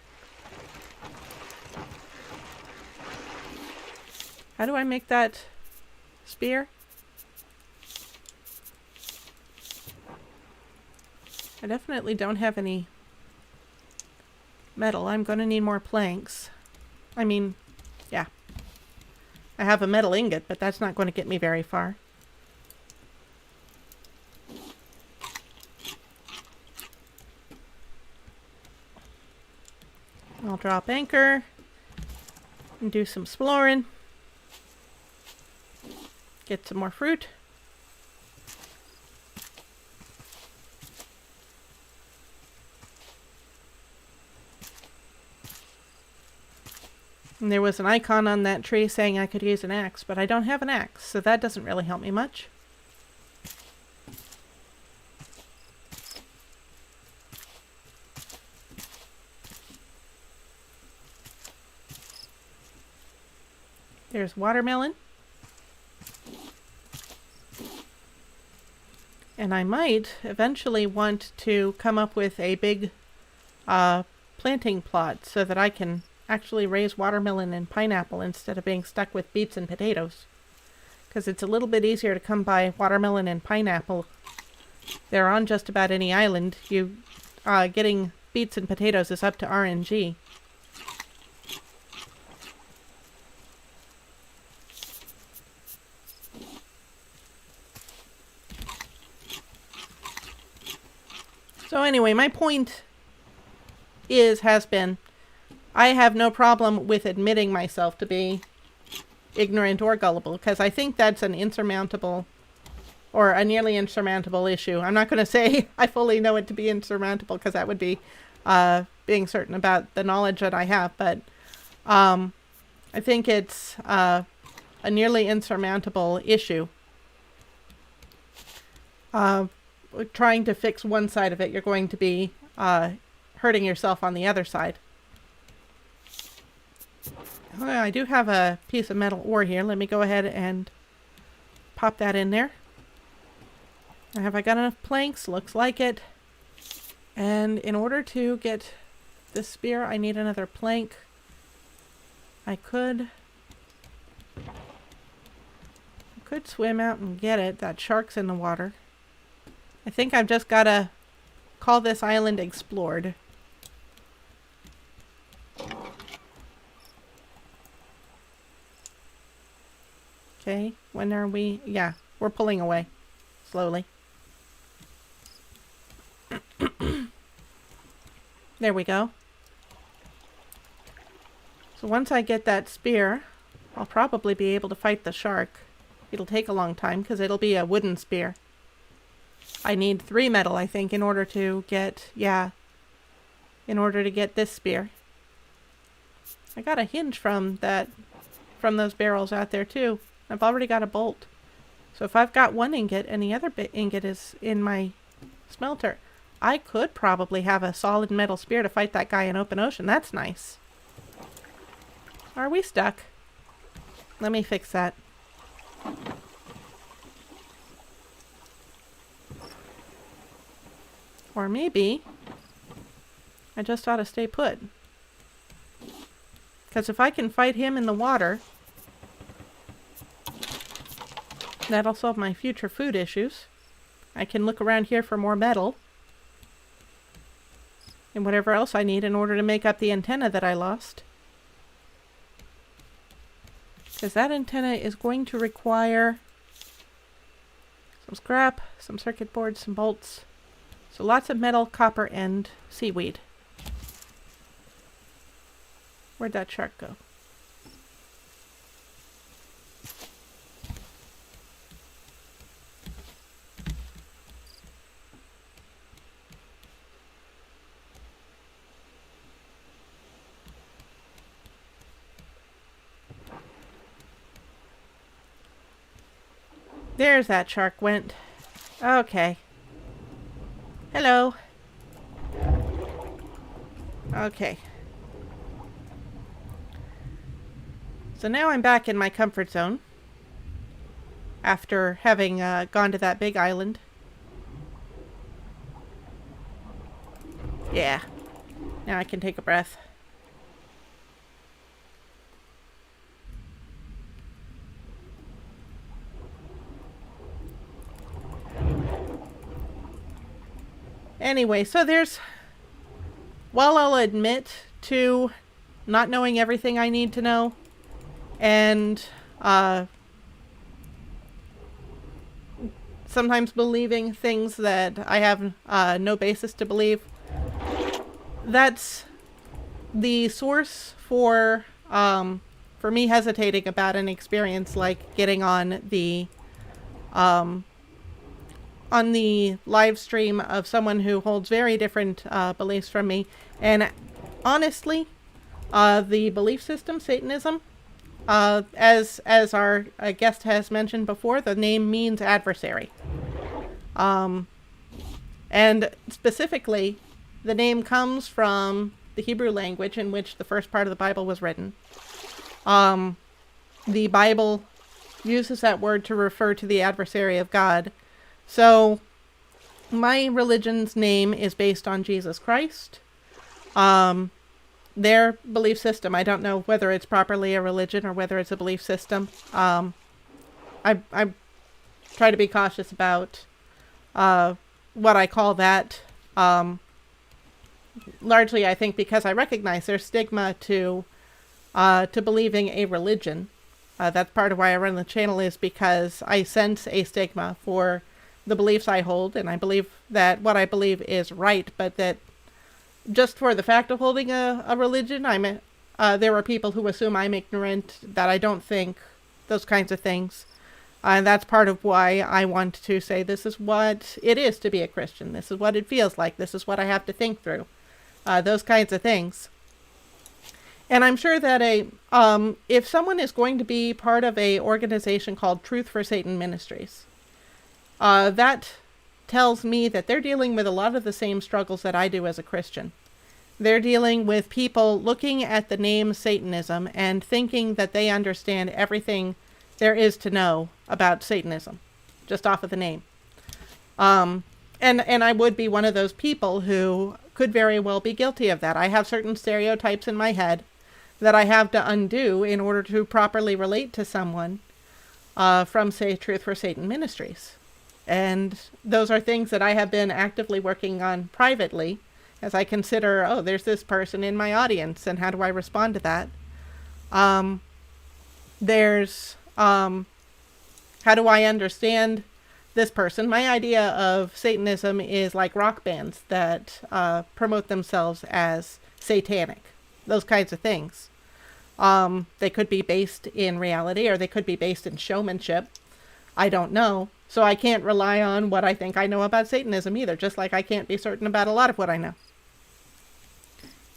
How do I make that spear? I definitely don't have any metal. I'm going to need more planks. I mean, yeah. I have a metal ingot, but that's not going to get me very far. I'll drop anchor and do some exploring. Get some more fruit. And there was an icon on that tree saying I could use an axe, but I don't have an axe, so that doesn't really help me much. There's watermelon. And I might eventually want to come up with a big planting plot so that I can actually raise watermelon and pineapple instead of being stuck with beets and potatoes. Because it's a little bit easier to come by watermelon and pineapple. They're on just about any island. Getting beets and potatoes is up to RNG. So anyway, my point has been, I have no problem with admitting myself to be ignorant or gullible, because I think that's an insurmountable, or a nearly insurmountable issue. I'm not going to say I fully know it to be insurmountable, because that would be being certain about the knowledge that I have, but I think it's a nearly insurmountable issue. Trying to fix one side of it, you're going to be hurting yourself on the other side. Oh, I do have a piece of metal ore here. Let me go ahead and pop that in there. Have I got enough planks? Looks like it. And in order to get this spear, I need another plank. I could swim out and get it. That shark's in the water. I think I've just got to call this island explored. Okay, when are we? Yeah, we're pulling away. Slowly. There we go. So once I get that spear, I'll probably be able to fight the shark. It'll take a long time because it'll be a wooden spear. I need 3 metal, I think, in order to get, this spear. I got a hinge from those barrels out there too. I've already got a bolt. So if I've got one ingot and the other ingot is in my smelter, I could probably have a solid metal spear to fight that guy in open ocean. That's nice. Are we stuck? Let me fix that. Or maybe I just ought to stay put. Because if I can fight him in the water, that'll solve my future food issues. I can look around here for more metal. And whatever else I need in order to make up the antenna that I lost. Because that antenna is going to require some scrap, some circuit boards, some bolts. So lots of metal, copper, and seaweed. Where'd that shark go? There's that shark went. Okay. Hello. Okay. So now I'm back in my comfort zone. After having gone to that big island. Yeah. Now I can take a breath. Anyway, so while I'll admit to not knowing everything I need to know, and sometimes believing things that I have no basis to believe, that's the source for me hesitating about an experience like getting on the live stream of someone who holds very different beliefs from me. And honestly, the belief system, Satanism, as our guest has mentioned before, the name means adversary. And specifically, the name comes from the Hebrew language in which the first part of the Bible was written. The Bible uses that word to refer to the adversary of God. So, my religion's name is based on Jesus Christ. Their belief system, I don't know whether it's properly a religion or whether it's a belief system. I try to be cautious about what I call that. Largely, I think, because I recognize there's stigma to believing a religion. That's part of why I run the channel, is because I sense a stigma for the beliefs I hold, and I believe that what I believe is right, but that just for the fact of holding a religion, there are people who assume I'm ignorant, that I don't think those kinds of things. And that's part of why I want to say this is what it is to be a Christian. This is what it feels like. This is what I have to think through. Those kinds of things. And I'm sure that if someone is going to be part of a organization called Truth for Satan Ministries, that tells me that they're dealing with a lot of the same struggles that I do as a Christian. They're dealing with people looking at the name Satanism and thinking that they understand everything there is to know about Satanism, just off of the name. And I would be one of those people who could very well be guilty of that. I have certain stereotypes in my head that I have to undo in order to properly relate to someone from, say, Truth for Satan Ministries. And those are things that I have been actively working on privately as I consider, there's this person in my audience, and how do I respond to that? How do I understand this person? My idea of Satanism is like rock bands that promote themselves as satanic, those kinds of things. They could be based in reality, or they could be based in showmanship. I don't know. So I can't rely on what I think I know about Satanism either, just like I can't be certain about a lot of what I know.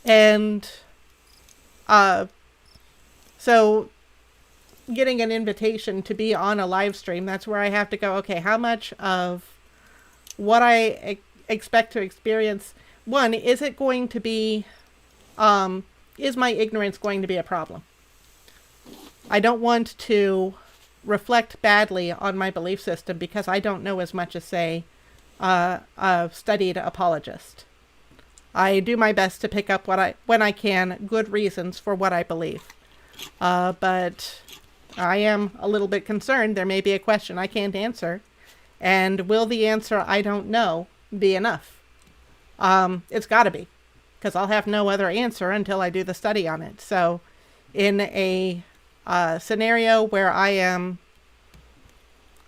And so getting an invitation to be on a live stream, that's where I have to go, okay, how much of what I expect to experience, one, is it going to be, is my ignorance going to be a problem? I don't want to reflect badly on my belief system because I don't know as much as, say, a studied apologist. I do my best to pick up when I can, good reasons for what I believe. But I am a little bit concerned there may be a question I can't answer, And will the answer, I don't know, be enough? It's got to be, because I'll have no other answer until I do the study on it. So in a scenario where I am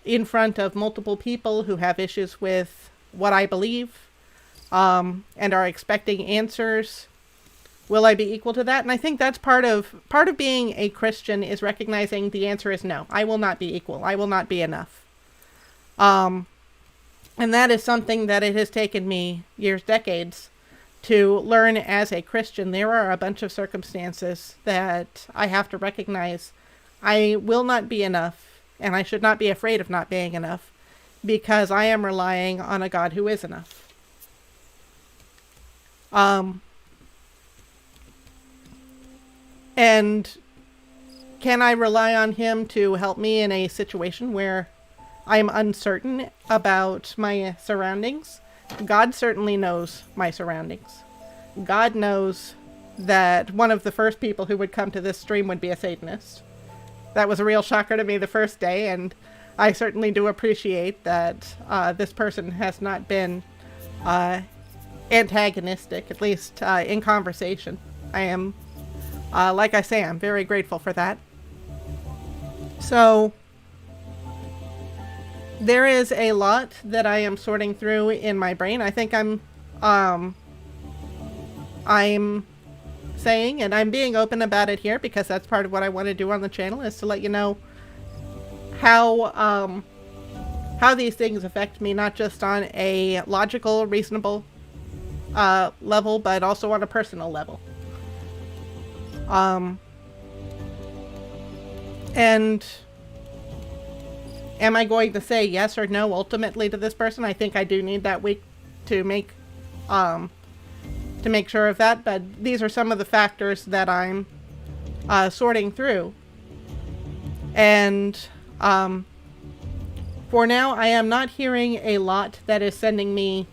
in front of multiple people who have issues with what I believe, and are expecting answers, will I be equal to that? And I think that's part of being a Christian, is recognizing the answer is no. I will not be equal. I will not be enough. And that is something that it has taken me years, decades, to learn as a Christian. There are a bunch of circumstances that I have to recognize I will not be enough, and I should not be afraid of not being enough, because I am relying on a God who is enough. And can I rely on him to help me in a situation where I'm uncertain about my surroundings? God certainly knows my surroundings. God knows that one of the first people who would come to this stream would be a Satanist. That was a real shocker to me the first day, and I certainly do appreciate that this person has not been antagonistic, at least in conversation. I am, like I say, I'm very grateful for that. So there is a lot that I am sorting through in my brain. I think I'm saying, and I'm being open about it here because that's part of what I want to do on the channel, is to let you know how these things affect me, not just on a logical, reasonable level, but also on a personal level. And am I going to say yes or no ultimately to this person? I think I do need that week to make sure of that, but these are some of the factors that I'm sorting through. And for now, I am not hearing a lot that is sending me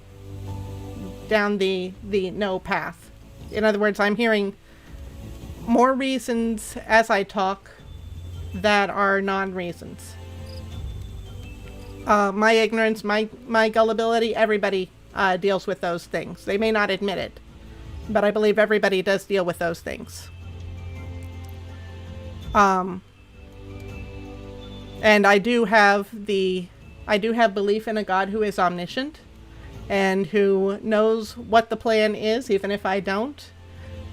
down the no path. In other words, I'm hearing more reasons as I talk that are non-reasons. My ignorance, my gullibility, everybody deals with those things. They may not admit it, but I believe everybody does deal with those things. And I do have belief in a God who is omniscient and who knows what the plan is, even if I don't,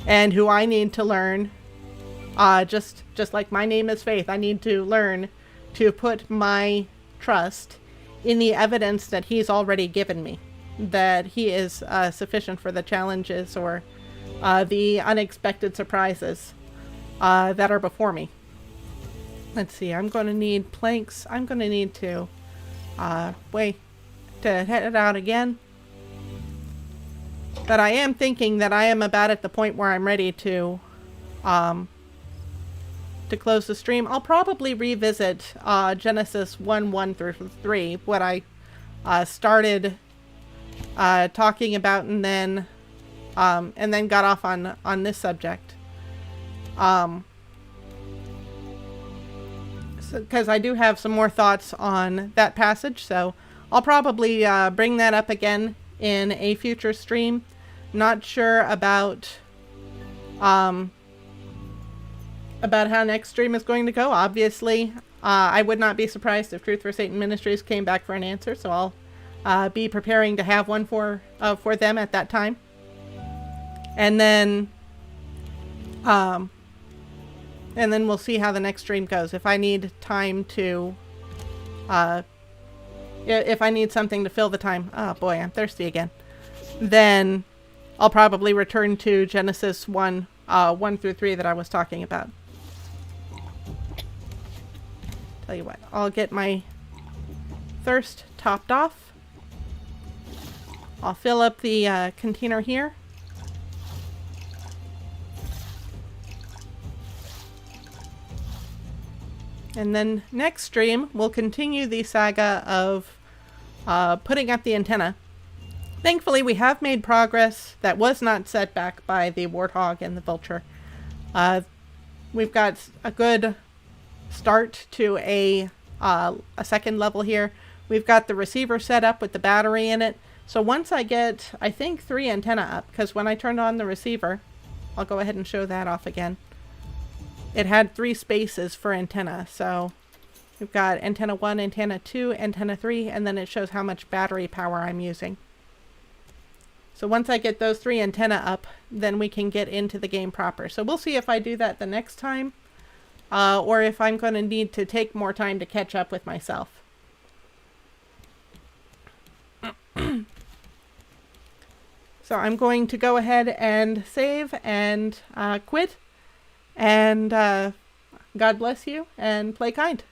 and who I need to learn. Just like my name is Faith, I need to learn to put my trust in the evidence that he's already given me, that he is sufficient for the challenges or the unexpected surprises that are before me. Let's see, I'm going to need planks. I'm going to need to head out again. But I am thinking that I am about at the point where I'm ready to close the stream. I'll probably revisit Genesis 1 through 3, what I started talking about, and then got off on this subject. Because I do have some more thoughts on that passage, so I'll probably bring that up again in a future stream. Not sure about how next stream is going to go. Obviously, I would not be surprised if Truth for Satan Ministries came back for an answer, so I'll be preparing to have one for them at that time. And then we'll see how the next stream goes. If I need time to, if I need something to fill the time, oh boy, I'm thirsty again, then I'll probably return to Genesis 1 through 3 that I was talking about. Tell you what, I'll get my thirst topped off. I'll fill up the container here. And then next stream, we'll continue the saga of putting up the antenna. Thankfully, we have made progress that was not set back by the warthog and the vulture. We've got a good start to a second level here. We've got the receiver set up with the battery in it. So once I get, I think, 3 antenna up, because when I turned on the receiver, I'll go ahead and show that off again. It had 3 spaces for antenna. So we've got antenna 1, antenna 2, antenna 3, and then it shows how much battery power I'm using. So once I get those 3 antenna up, then we can get into the game proper. So we'll see if I do that the next time, or if I'm going to need to take more time to catch up with myself. So I'm going to go ahead and save and quit. And God bless you, and play kind.